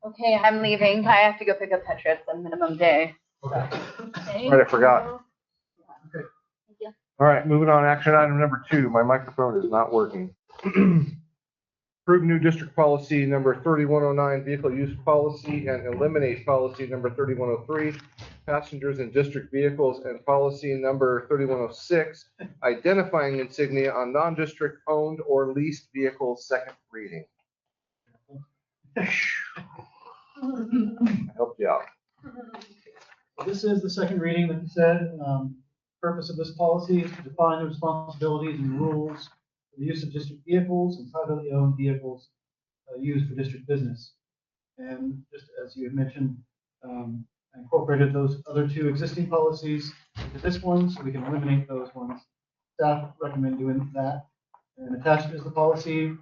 Okay, I'm leaving. I have to go pick up Petra. It's a minimum day. Okay. Thank Right, I forgot. you. Thank you. All right, moving on, action item number 2. My microphone is not working. Approve new district policy number 3109, vehicle use policy, and eliminate policy number 3103, passengers in district vehicles, and policy number 3106, identifying insignia on non-district owned or leased vehicles, second reading. I helped you out. This is the second reading, like you said. Purpose of this policy is to define the responsibilities and rules for the use of district vehicles and privately owned vehicles used for district business. And just as you had mentioned, I incorporated those other two existing policies into this one, so we can eliminate those ones. Staff recommend doing that. And attached is the policy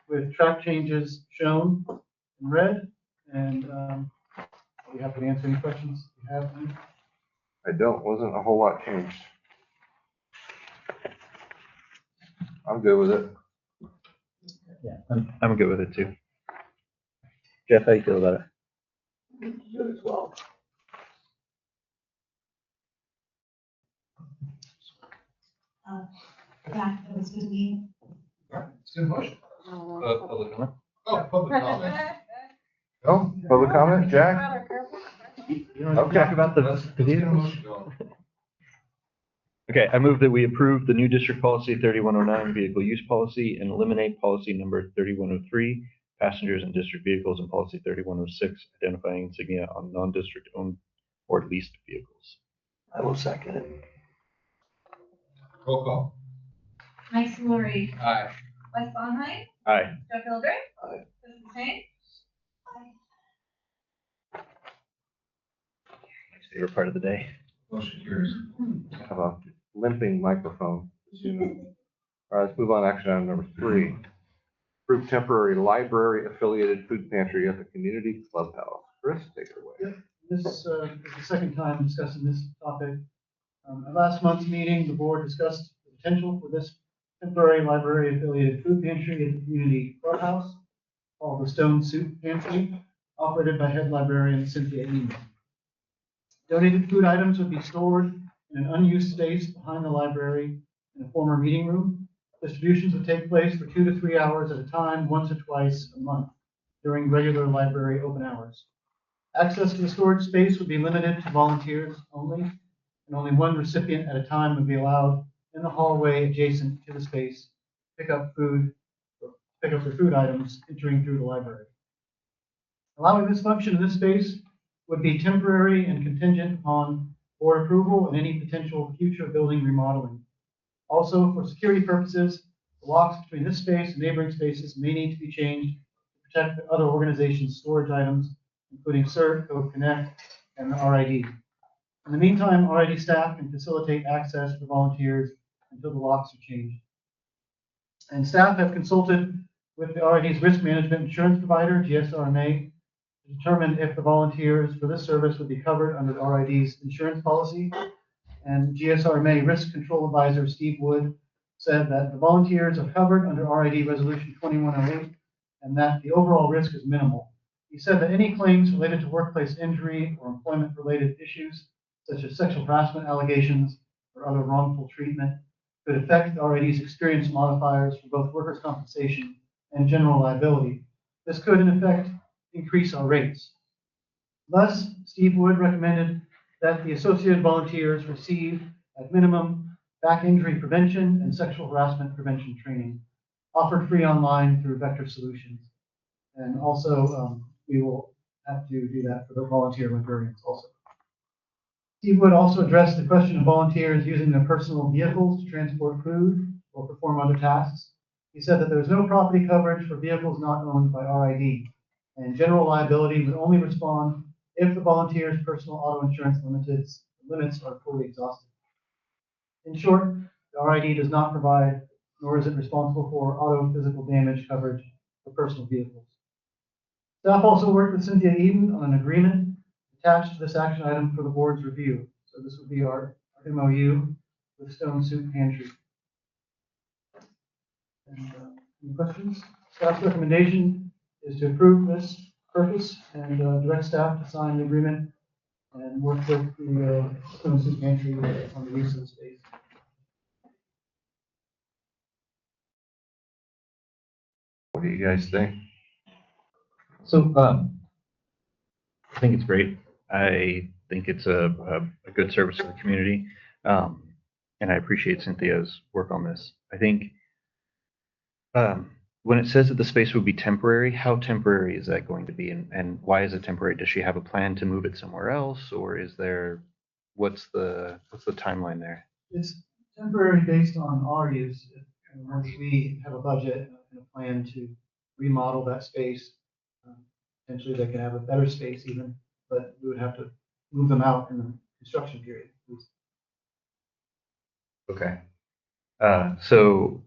with track changes shown in red. And I'll be happy to answer any questions you have. I don't, wasn't a whole lot changed. I'm good with it. Yeah, I'm good with it too. Jeff, how you feel about it? Good as well. Yeah, that was good meeting. It's a good motion. Public comment? Oh, public comment. Oh, public comment, Jack? You want to talk about the vehicles? Okay, I move that we approve the new district policy 3109 vehicle use policy and eliminate policy number 3103 passengers in district vehicles and policy 3106 identifying insignia on non-district owned or leased vehicles. I will second it. Roll call. Mike Scioli. Aye. Wes Bonheim. Aye. Jeff Hilder. Aye. Kristen Shane. Favorite part of the day. Motion carries. I have a limping microphone, as you know. All right, let's move on to action item number 3. Approve temporary library affiliated food pantry at the community clubhouse. Chris, take it away. Yep, this is the second time discussing this topic. At last month's meeting, the board discussed the potential for this temporary library affiliated food pantry at the community clubhouse called the Stone Soup Pantry, operated by head librarian Cynthia Eaton. Donated food items would be stored in an unused space behind the library in a former meeting room. Distributions would take place for 2 to 3 hours at a time, once or twice a month during regular library open hours. Access to the storage space would be limited to volunteers only, and only one recipient at a time would be allowed in the hallway adjacent to the space to pick up their food items entering through the library. Allowing this function in this space would be temporary and contingent upon board approval and any potential future building remodeling. Also, for security purposes, the locks between this space and neighboring spaces may need to be changed to protect the other organization's storage items, including CERT, Code Connect, and the RID. In the meantime, RID staff can facilitate access for volunteers until the locks are changed. And staff have consulted with the RID's risk management insurance provider, GSRMA, to determine if the volunteers for this service would be covered under the RID's insurance policy. And GSRMA risk control advisor Steve Wood said that the volunteers are covered under RID resolution 2108 and that the overall risk is minimal. He said that any claims related to workplace injury or employment related issues, such as sexual harassment allegations or other wrongful treatment, could affect the RID's experience modifiers for both workers' compensation and general liability. This could, in effect, increase our rates. Thus, Steve Wood recommended that the associated volunteers receive, at minimum, back injury prevention and sexual harassment prevention training, offered free online through Vector Solutions. And also, we will have to do that for the volunteer librarians also. Steve Wood also addressed the question of volunteers using their personal vehicles to transport food or perform other tasks. He said that there is no property coverage for vehicles not owned by RID, and general liability would only respond if the volunteer's personal auto insurance limits are fully exhausted. In short, the RID does not provide, nor is it responsible for, auto physical damage coverage for personal vehicles. Staff also worked with Cynthia Eden on an agreement attached to this action item for the board's review. So this would be our MOU with Stone Soup Pantry. And, any questions? Staff's recommendation is to approve this purpose and direct staff to sign the agreement and work with the Stone Soup Pantry on the use of the space. What do you guys think? So, I think it's great. I think it's a good service to the community. And I appreciate Cynthia's work on this. I think when it says that the space would be temporary, how temporary is that going to be? And why is it temporary? Does she have a plan to move it somewhere else? Or is there, what's the timeline there? It's temporary based on our use. Once we have a budget and a plan to remodel that space, potentially they can have a better space even, but we would have to move them out in the construction period. Okay. So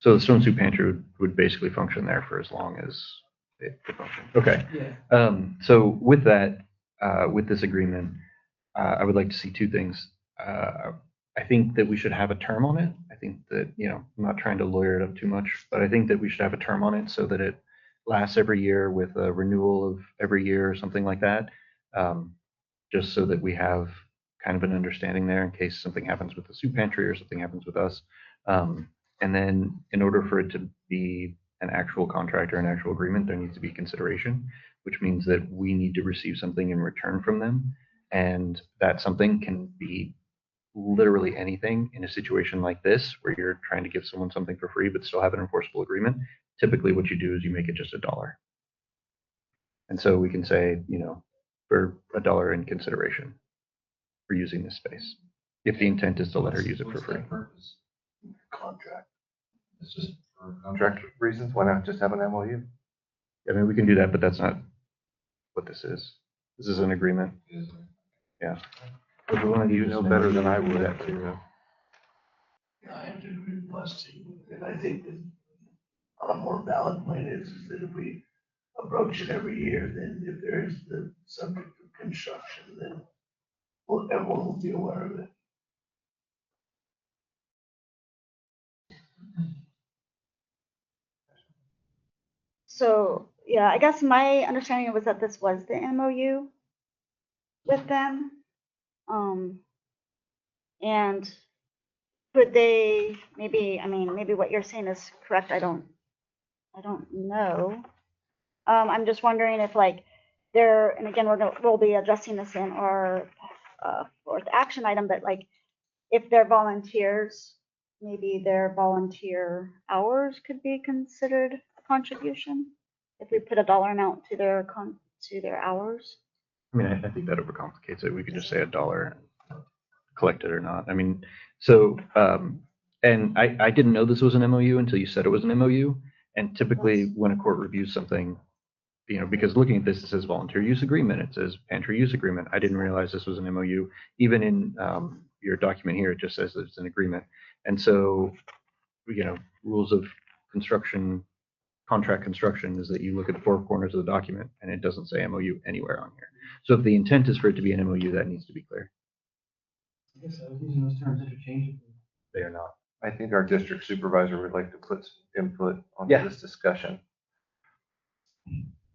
the stone soup pantry would basically function there for as long as it could function. Okay. Yeah. So with that, with this agreement, I would like to see two things. I think that we should have a term on it. I think that, I'm not trying to lawyer it up too much, but I think that we should have a term on it so that it lasts every year with a renewal of every year or something like that. Just so that we have kind of an understanding there in case something happens with the soup pantry or something happens with us. And then in order for it to be an actual contract or an actual agreement, there needs to be consideration, which means that we need to receive something in return from them. And that something can be literally anything in a situation like this, where you're trying to give someone something for free, but still have an enforceable agreement. Typically what you do is you make it just $1. And so we can say, for $1 in consideration for using this space, if the intent is to let her use it for free. Contract. It's just for contract reasons. Why not just have an MOU? I mean, we can do that, but that's not what this is. This is an agreement. Yeah. If we want to You use know an better MOU, than I we can do would, that actually. too. Yeah, I have to agree with Rusty, and I think that on a more valid point is that if we approach it every year, then if there is the subject of construction, then everyone will be aware of it. So, yeah, I guess my understanding was that this was the MOU with them. And could they, maybe what you're saying is correct, I don't know. I'm just wondering if and again, we'll be addressing this in our fourth action item, but if they're volunteers, maybe their volunteer hours could be considered a contribution if we put a dollar amount to their hours. I mean, I think that overcomplicates it. We could just say $1, collect it or not. I mean, so, and I didn't know this was an MOU until you said it was an MOU. And typically when a court reviews something, because looking at this, it says volunteer use agreement, it says pantry use agreement. I didn't realize this was an MOU. Even in your document here, it just says that it's an agreement. And so, rules of construction, contract construction is that you look at the four corners of the document and it doesn't say MOU anywhere on here. So if the intent is for it to be an MOU, that needs to be clear. I guess I was using those terms interchangeably. They are not. I think our district supervisor would like to put some input on this discussion.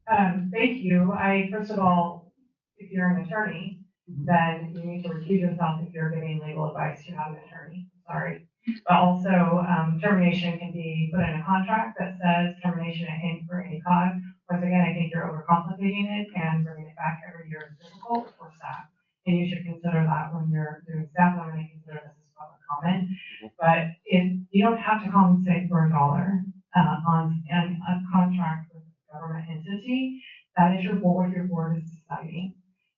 Thank you. First of all, if you're an attorney, then you need to recuse yourself if you're giving legal advice. You have an attorney. Sorry. But also, termination can be put in a contract that says termination for any cause. Once again, I think you're overcomplicating it, and bringing it back every year is difficult for staff. And you should consider that when you're doing staff. I'm going to consider this as public comment. But you don't have to compensate for $1 on a contract with a government entity. That is what your board is deciding.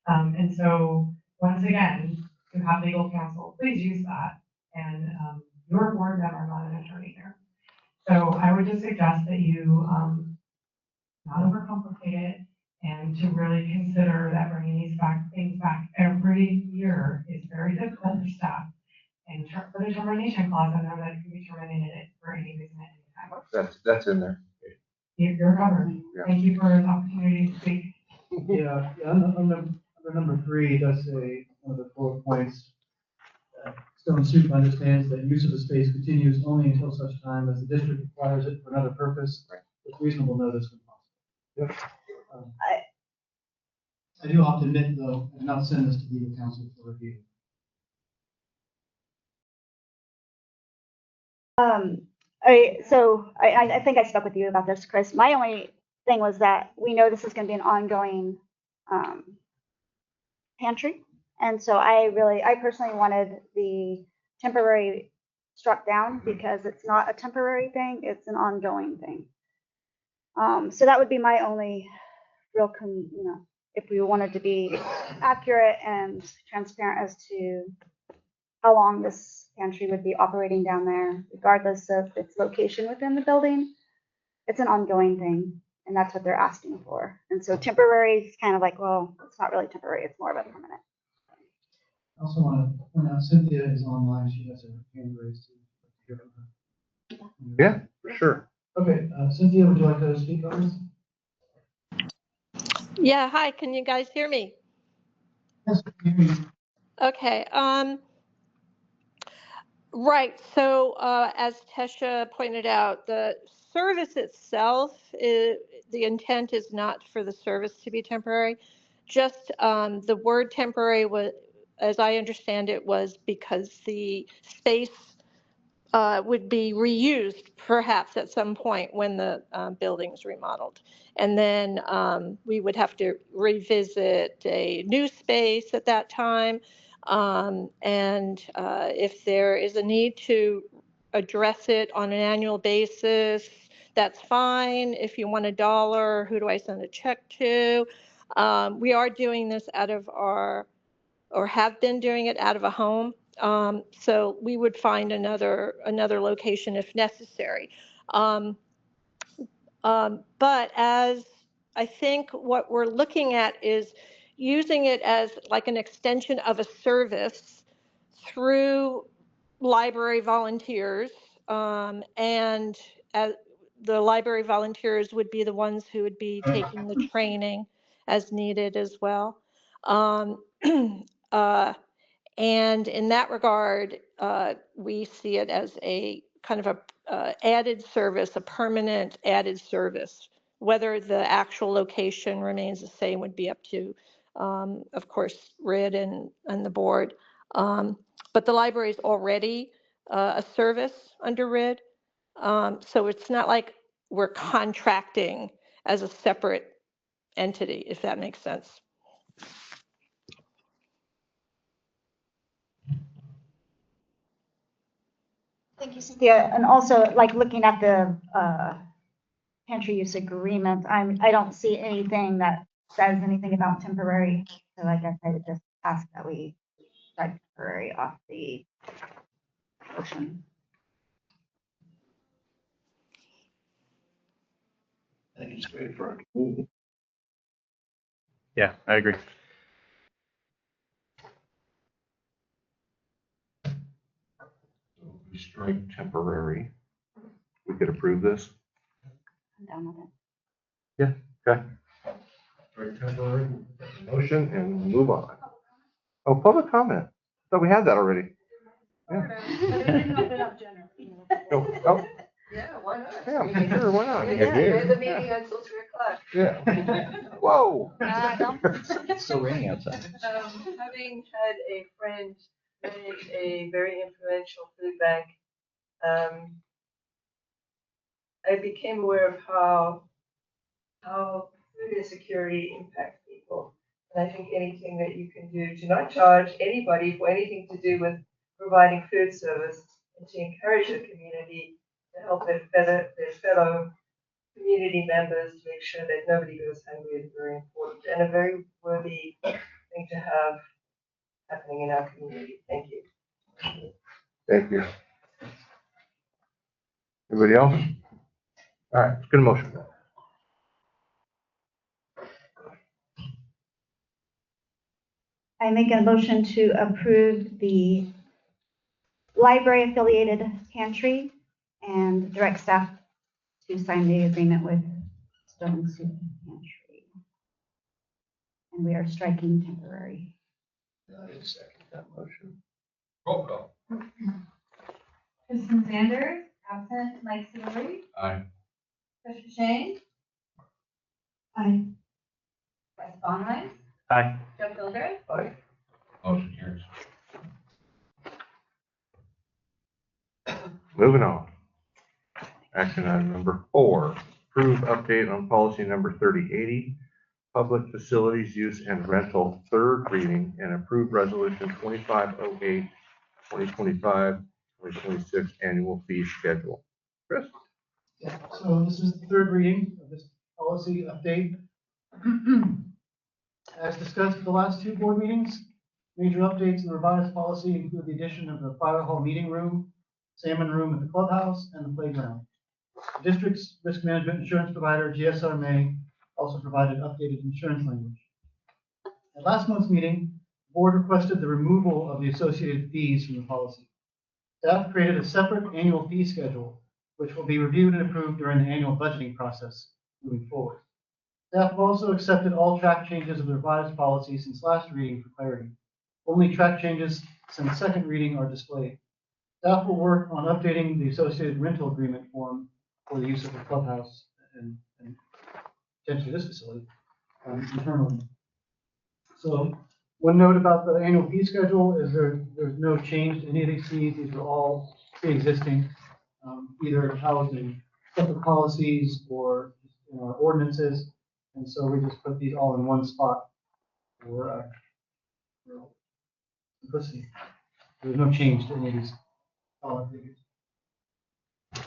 And so, once again, you have legal counsel. Please use that. And your board member, not an attorney here. So I would just suggest that you not overcomplicate it, and to really consider that bringing these things back every year is very difficult for staff. And put a termination clause in there that can be terminated for any reason at any time. That's in there. You're covered. Yeah. Thank you for the opportunity to speak. Yeah, under number 3, it does say one of the 4 points. Stone Soup understands that use of the space continues only until such time as the district requires it for another purpose with reasonable notice when possible. Yep. I do have to admit, though, I have not sent this to legal counsel for review. I think I spoke with you about this, Chris. My only thing was that we know this is going to be an ongoing pantry. And so I personally wanted the temporary struck down because it's not a temporary thing, it's an ongoing thing. So that would be my only real, if we wanted to be accurate and transparent as to how long this pantry would be operating down there, regardless of its location within the building. It's an ongoing thing. And that's what they're asking for. And so temporary is kind of like, well, it's not really temporary, it's more of a permanent. I also want to point out Cynthia is online. She has her hand raised. To hear from her. Yeah, for sure. Okay, Cynthia, would you like to speak on this? Yeah, hi, can you guys hear me? Yes, Okay, right, so as Tesha pointed out, the service itself, the intent is not for the service to be temporary. Just the word temporary was, as I understand it, was because the space would be reused perhaps at some point when the building's remodeled. And then we would have to revisit a new space at that time. And if there is a need to address it on an annual basis, that's fine. If you want $1, who do I send a check to? We are doing this out of our, or have been doing it out of a home. So we would find another location if necessary. But as I think what we're looking at is using it as like an extension of a service through library volunteers, and as the library volunteers would be the ones who would be taking the training as needed as well. And in that regard, we see it as a kind of a added service, a permanent added service. Whether the actual location remains the same would be up to, of course, RID and the board. But the library is already a service under RID. So it's not like we're contracting as a separate entity, if that makes sense. Thank you, Cynthia. And also, like looking at the pantry use agreement, I don't see anything that says anything about temporary. So I guess I would just ask that we strike temporary off the motion. I think it's great for our community. Yeah, I agree. We strike temporary. We could approve this. I'm down with it. Yeah, okay. Strike temporary, motion, and move on. Oh, public comment. Thought we had that already. Oh, Yeah, why not? yeah, sure, why not? Yeah, there's a meeting until 3:00. Yeah. Whoa. It's still raining outside. Having had a friend manage a very influential food bank, I became aware of how food insecurity impacts people. And I think anything that you can do to not charge anybody for anything to do with providing food service and to encourage the community to help their fellow community members to make sure that nobody goes hungry is very important and a very worthy thing to have happening in our community. Thank you. Thank you. Anybody else? All right, let's get a motion. I make a motion to approve the library affiliated pantry and direct staff to sign the agreement with Stone Soup Pantry. And we are striking temporary. I second that motion. Roll call. Kristen Sanders, absent. Mike Savory, Aye. Tricia Shane, Aye. Wes Bonway, Aye. Joe Hildreth, Aye. Motion carries. Moving on. Action item number 4, approve update on policy number 3080, public facilities use and rental, third reading, and approve resolution 2508, 2025, 2026 annual fee schedule. Chris? Yeah, so this is the third reading of this policy update. As discussed at the last 2 board meetings, major updates in the revised policy include the addition of the fire hall meeting room, salmon room at the clubhouse, and the playground. The district's risk management insurance provider, GSR May, also provided updated insurance language. At last month's meeting, the board requested the removal of the associated fees from the policy. Staff created a separate annual fee schedule, which will be reviewed and approved during the annual budgeting process moving forward. Staff have also accepted all track changes of the revised policy since last reading for clarity. Only track changes since second reading are displayed. Staff will work on updating the associated rental agreement form for the use of the clubhouse and potentially this facility internally. So one note about the annual fee schedule is there's no change to any of these fees. These are all pre-existing, either housed in separate policies or in our ordinances. And so we just put these all in one spot for simplicity. There's no change to any of these dollar figures.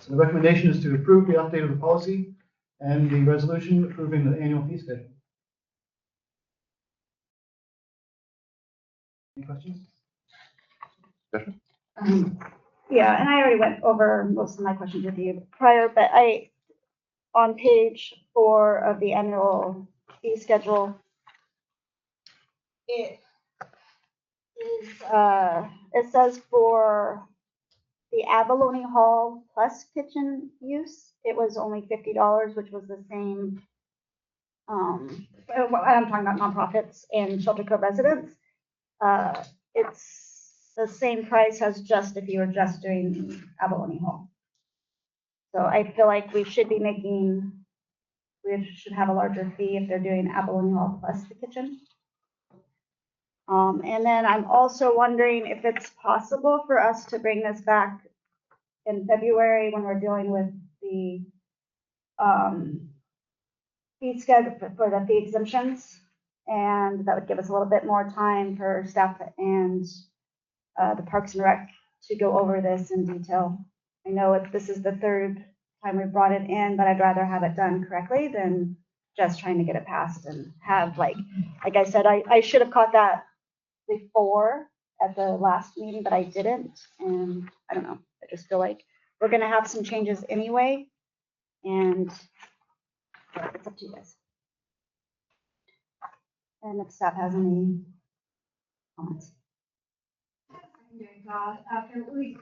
So the recommendation is to approve the update of the policy and the resolution approving the annual fee schedule. Any questions? Yeah, and I already went over most of my questions with you prior, but on page 4 of the annual fee schedule, it is, it says for the abalone hall plus kitchen use, it was only $50, which was the same. I'm talking about nonprofits and Shelter Cove residents. It's the same price as just if you were just doing the abalone hall. So I feel like we should have a larger fee if they're doing abalone hall plus the kitchen. And then I'm also wondering if it's possible for us to bring this back in February when we're dealing with the fee schedule for the fee exemptions. And that would give us a little bit more time for staff and the Parks and Rec to go over this in detail. I know this is the third time we brought it in, but I'd rather have it done correctly than just trying to get it passed and have like I said, I should have caught that before at the last meeting, but I didn't. And I don't know, I just feel like we're going to have some changes anyway. And it's up to you guys. And if staff has any comments. After we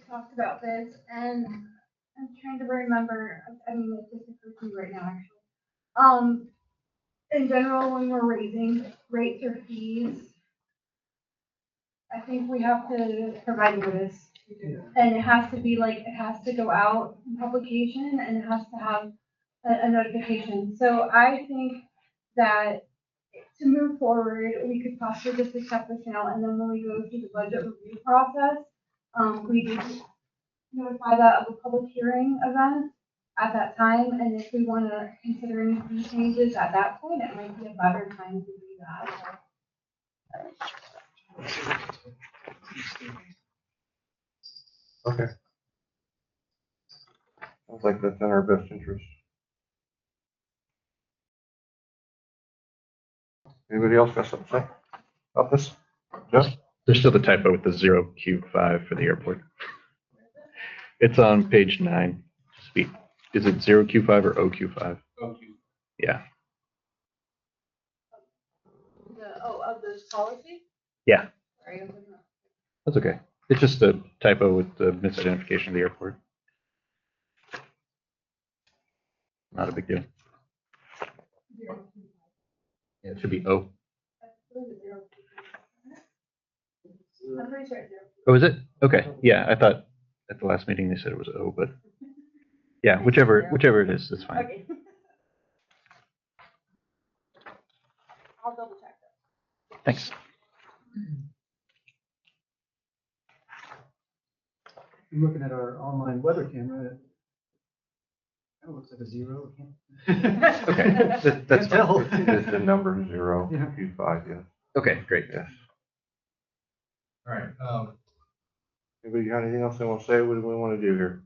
talked about this, and I'm trying to remember, I mean, it just occurred to me right now, actually. In general, when we're raising rates or fees, I think we have to provide notice. And it has to be like, it has to go out in publication and it has to have a notification. So I think that to move forward, we could possibly just accept this now, and then when we go through the budget review process, we do notify that of a public hearing event at that time, and if we want to consider any fee changes at that point, it might be a better time to do that. Okay. Sounds like that's in our best interest. Anybody else got something to say about this? Jeff? There's still the typo with the 0Q5 for the airport. It's on page 9. Is it 0Q5 or OQ5? OQ. Yeah. Of this policy? Yeah. Sorry, That's okay. It's just a typo with the misidentification of the airport. Not a big deal. Yeah, it should be O. I'm pretty sure it's Oh, is it? Okay. Yeah, I thought at the last meeting they said it was O, but yeah, whichever it is, that's fine. Okay. I'll double check that. Thanks. I'm looking at our online weather camera. It kind of looks like a 0. Okay. That's tell. It's the number 0, Yeah. Q5, yes. Okay, great. Yes. All right, Anybody got anything else they want to say? What do we want to do here?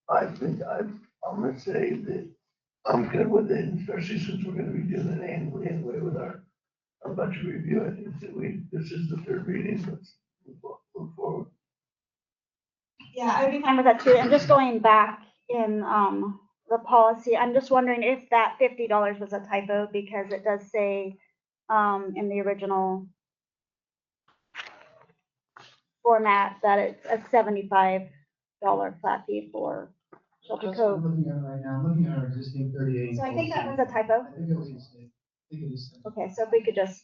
I think I'm gonna say that I'm good with it, especially since we're gonna be doing it anyway with our budget review. I think that this is the third reading. Let's move forward. Yeah, I'd be fine with that too. And just going back in, the policy. I'm just wondering if that $50 was a typo, because it does say, in the original format that it's a $75 flat fee for Shelter That's what I'm Cove. looking at right now. I'm looking at our existing 38. So I think that was a typo. I think it was a mistake. I think it is. Okay, so if we could just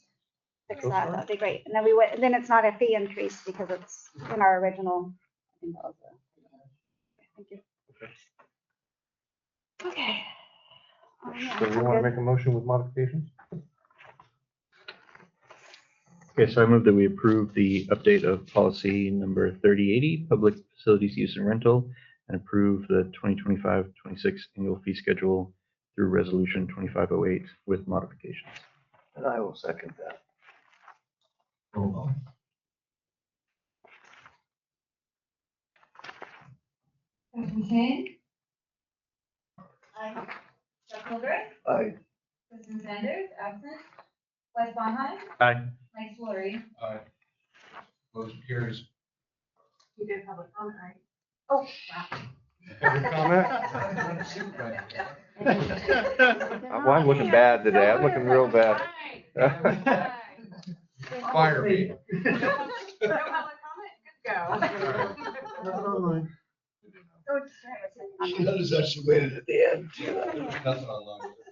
fix Go that, for it. that'd be great. And then we would, then it's not a fee increase because it's in our original. I think that was thank you. Okay. So you want to make a motion with modifications? Okay, so I move that we approve the update of policy number 3080, public facilities use and rental, and approve the 2025-26 annual fee schedule through resolution 2508 with modifications. And I will second that. Roll call. President Kane? Aye. Chuck Colgren? Aye. Kristen Sanders, absent. Wes Bonheim? Aye. Mike Flory? Aye. Motion carries. You did public comment, right? Oh, wow. Public comment? Well, I'm looking bad today. I'm looking real bad. Fire me. No public comment? Good go. She noticed that she waited at the end.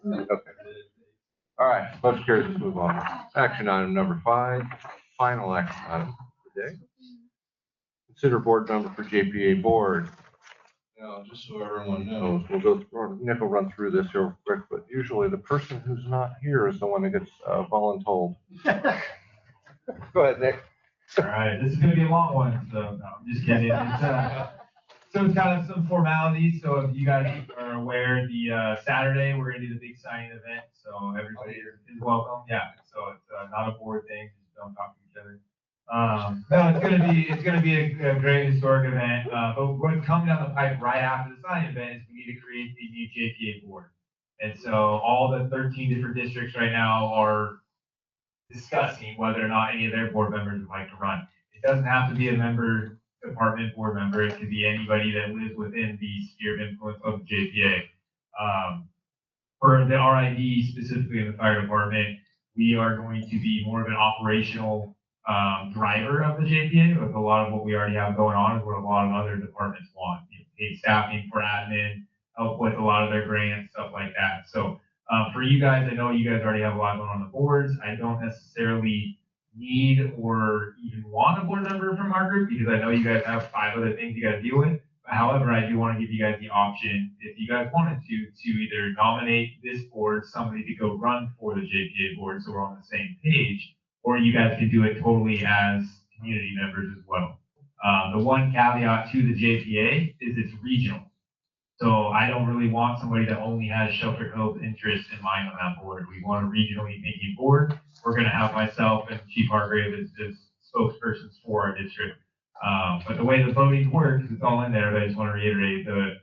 Okay. All right, motion carries. Let's move on. Action item number 5, final action item of the day. Consider board member for JPA board. Now, just so everyone knows, we'll go through, Nick will run through this real quick, but usually the person who's not here is the one that gets voluntold. Go ahead, Nick. All right, this is gonna be a long one, so no, I'm just kidding. So it's kind of some formalities. So if you guys are aware, the Saturday, we're gonna do the big signing event. So everybody is welcome. Yeah, so it's not a board thing, just don't talk to each other. No, it's gonna be a great historic event. But what's coming down the pipe right after the signing event is we need to create a new JPA board. And so all the 13 different districts right now are discussing whether or not any of their board members would like to run. It doesn't have to be a member, department board member. It could be anybody that lives within the sphere of influence of the JPA. For the RID, specifically in the fire department, we are going to be more of an operational driver of the JPA, with a lot of what we already have going on is what a lot of other departments want. Paid staffing for admin, help with a lot of their grants, stuff like that. So for you guys, I know you guys already have a lot going on the boards. I don't necessarily need or even want a board member from our group, because I know you guys have 5 other things you got to deal with. However, I do want to give you guys the option, if you guys wanted to either nominate this board, somebody to go run for the JPA board, so we're on the same page, or you guys can do it totally as community members as well. The one caveat to the JPA is it's regional. So I don't really want somebody that only has Shelter Cove interest in mind on that board. We want a regionally thinking board. We're going to have myself and Chief Hargrave as spokespersons for our district. But the way the voting works, it's all in there, but I just want to reiterate that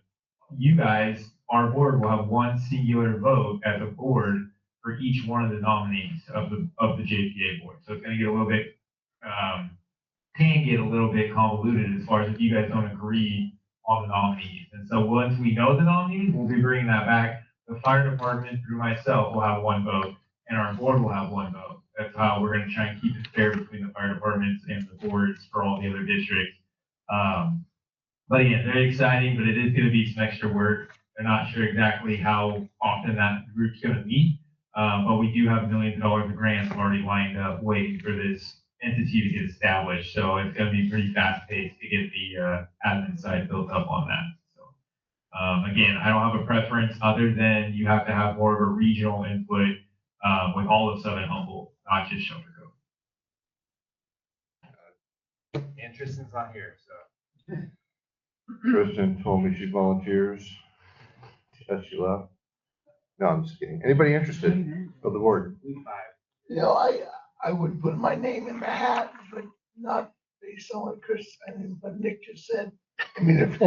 you guys, our board will have one singular vote as a board for each one of the nominees of the JPA board. So it's going to get a little bit, can get a little bit convoluted as far as if you guys don't agree on the nominees. And so once we know the nominees, we'll be bringing that back. The fire department, through myself, will have one vote, and our board will have one vote. That's how we're going to try and keep it fair between the fire departments and the boards for all the other districts. But again, very exciting, but it is going to be some extra work. They're not sure exactly how often that group's going to meet, but we do have millions of dollars of grants already lined up waiting for this entity to get established. So it's going to be pretty fast paced to get the admin side built up on that. So again, I don't have a preference other than you have to have more of a regional input with all of Southern Humboldt, not just Shelter Cove. And Tristan's not here, so. Tristan told me she volunteers. She said she left. No, I'm just kidding. Anybody interested of the board? You know, I would put my name in the hat, but not based on what Chris, I mean, what Nick just said. I mean, if,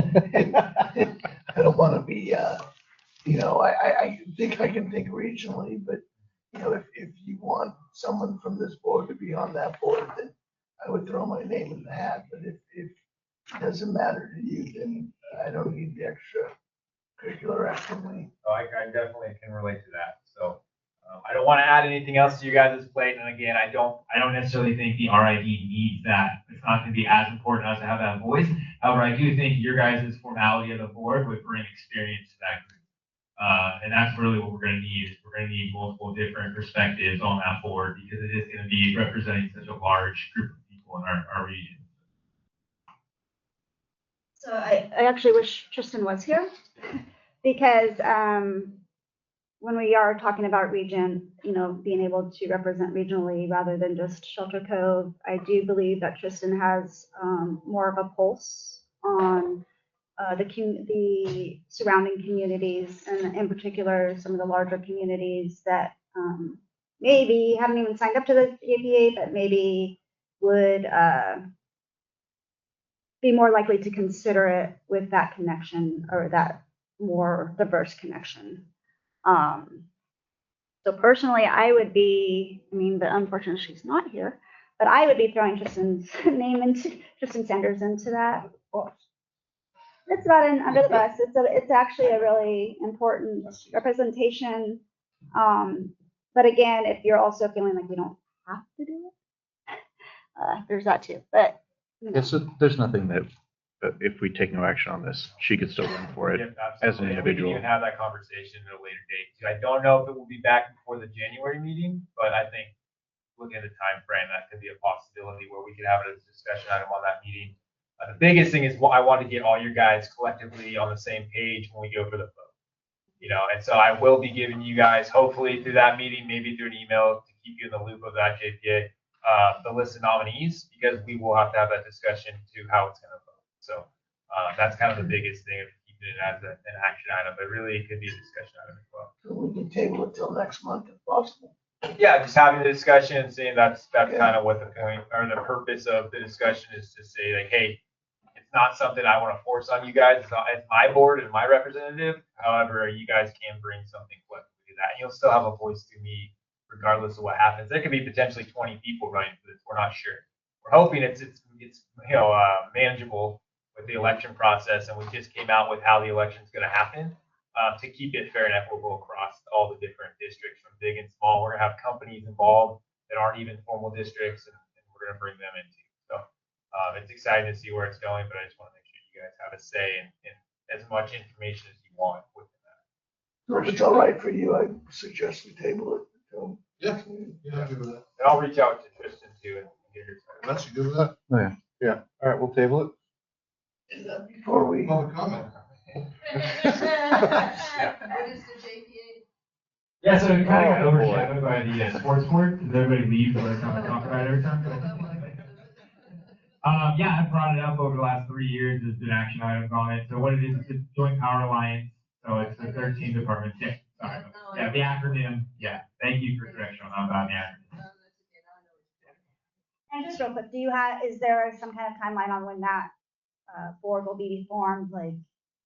I don't want to be, you know, I think I can think regionally, but, you know, if you want someone from this board to be on that board, then I would throw my name in the hat. But if it doesn't matter to you, then I don't need the extra extracurricular activity. So I definitely can relate to that. So I don't want to add anything else to you guys' plate. And again, I don't necessarily think the RID needs that. It's not going to be as important as to have that voice. However, I do think your guys' formality of the board would bring experience to that group. And that's really what we're going to need. Is we're going to need multiple different perspectives on that board because it is going to be representing such a large group of people in our region. So I actually wish Tristan was here because when we are talking about region, being able to represent regionally rather than just Shelter Cove, I do believe that Tristan has more of a pulse on the surrounding communities, and in particular, some of the larger communities that maybe haven't even signed up to the APA, but maybe would be more likely to consider it with that connection or that more diverse connection. So personally, I would be, but unfortunately she's not here, but I would be throwing Tristan's name into, Tristan Sanders into that. It's about an under the bus. It's actually a really important representation. But again, if you're also feeling like we don't have to do it, there's that too. But So there's nothing that if we take no action on this, she could still run for it as an individual. We can even have that conversation at a later date too. I don't know if it will be back before the January meeting, but I think looking at the time frame, that could be a possibility where we could have it as a discussion item on that meeting. The biggest thing is I want to get all you guys collectively on the same page when we go for the vote. And so I will be giving you guys, hopefully through that meeting, maybe through an email to keep you in the loop of that JPA, the list of nominees, because we will have to have that discussion to how it's going to vote. So that's kind of the biggest thing of keeping it as an action item, but really it could be a discussion item as well. So we can table it till next month if possible. Yeah, just having the discussion and saying that's kind of what the point or the purpose of the discussion is, to say like, hey, it's not something I want to force on you guys. It's my board and my representative. However, you guys can bring something collectively to that. And you'll still have a voice to me regardless of what happens. There could be potentially 20 people running for this. We're not sure. We're hoping it's manageable with the election process, and we just came out with how the election is going to happen to keep it fair and equitable across all the different districts from big and small. We're going to have companies involved that aren't even formal districts, and we're going to bring them in too. So it's exciting to see where it's going, but I just want to make sure you guys have a say in as much information as you want within that. So if it's all right for you, I suggest we table it. So, Yeah, I'm good with that. And I'll reach out to Tristan too and get her side. Unless you good with that? Oh, yeah. Yeah. All right, we'll table it. And before we. Public comment. Yeah, so it kind of got overshadowed by the sports board because everybody leaves when it's time to talk about it every time. Yeah, I brought it up over the last 3 years. There's been action items on it. So what it is, it's a joint power alliance. So it's the 13 departments. Yeah, sorry. Yeah, the acronym. Yeah, thank you for correction on about the acronym. and just real quick, is there some kind of timeline on when that board will be formed? Like,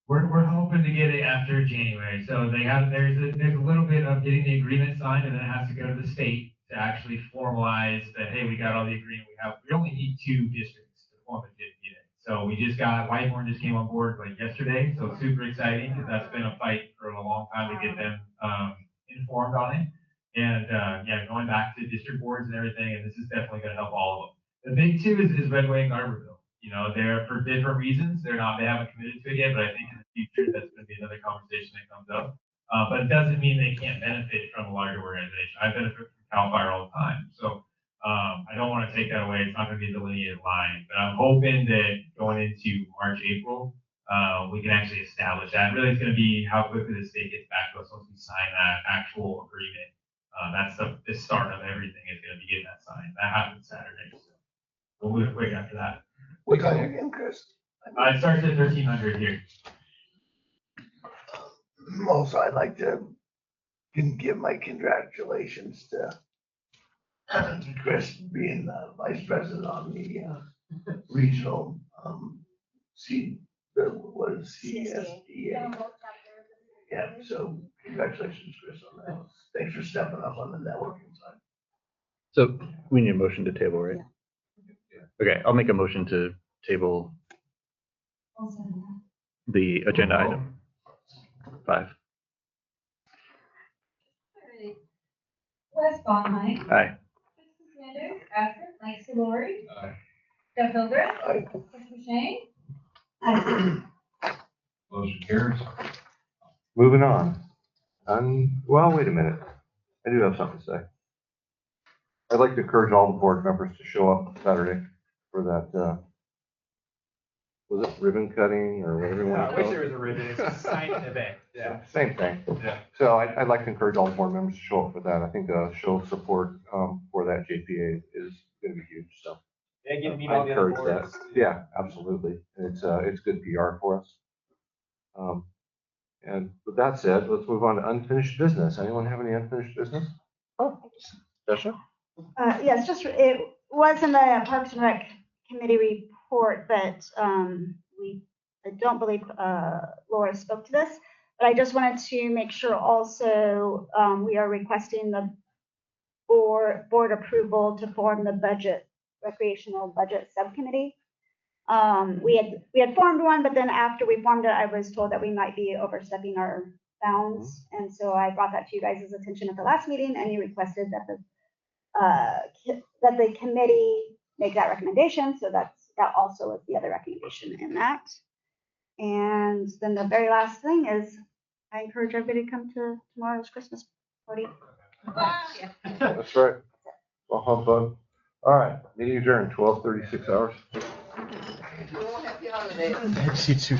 We're hoping to get it after January. So there's a little bit of getting the agreement signed, and then it has to go to the state to actually formalize that, hey, we got all the agreement we have. We only need 2 districts to form a JPA. So we just got, Whitehorn just came on board like yesterday. So it's super exciting because that's been a fight for a long time to get them informed on it. And yeah, going back to district boards and everything, and this is definitely going to help all of them. The big 2 is Redway and Garberville. They're for different reasons. They haven't committed to it yet, but I think in the future that's going to be another conversation that comes up. But it doesn't mean they can't benefit from a larger organization. I benefit from CAL FIRE all the time. So I don't want to take that away. It's not going to be a delineated line, but I'm hoping that going into March, April, we can actually establish that. Really, it's going to be how quickly the state gets back to us once we sign that actual agreement. That's the start of everything is going to be getting that signed. That happens Saturday. So we'll move quick after that. What time again, Chris? It starts at 1300 here. Also, I'd like to give my congratulations to Chris being the vice president on the regional CSDA. Yeah, so congratulations, Chris, on that. Thanks for stepping up on the networking side. So we need a motion to table, right? Okay, I'll make a motion to table the agenda item. 5. Alright. Wes Bonnheim. Aye. Kristen Sanders, Bradford, Mike Solori. Aye. Jeff Hilger. Chris Shane. Motion carries. Moving on. Well, wait a minute. I do have something to say. I'd like to encourage all the board members to show up Saturday for that, was it ribbon cutting or whatever you Yeah, want I to wish call there it? was a ribbon. It's a sign event. Yeah. Same thing. Yeah. So I'd like to encourage all the board members to show up for that. I think a show of support for that JPA is going to be huge. So Yeah, give me I all the other encourage that. boards. Yeah, absolutely. It's good PR for us. And with that said, let's move on to unfinished business. Anyone have any unfinished business? Oh, Tasha? Yes, just, it was in the Parks and Rec Committee report, but I don't believe Laura spoke to this, but I just wanted to make sure also we are requesting the board approval to form the recreational budget subcommittee. We had formed one, but then after we formed it, I was told that we might be overstepping our bounds. And so I brought that to you guys' attention at the last meeting, and you requested that the committee make that recommendation. So that also is the other recommendation in that. And then the very last thing is I encourage everybody to come to tomorrow's Christmas party. That's right. Well, humbug. All right, meeting adjourned, 12:36 hours. Happy holidays. Thanks, you too.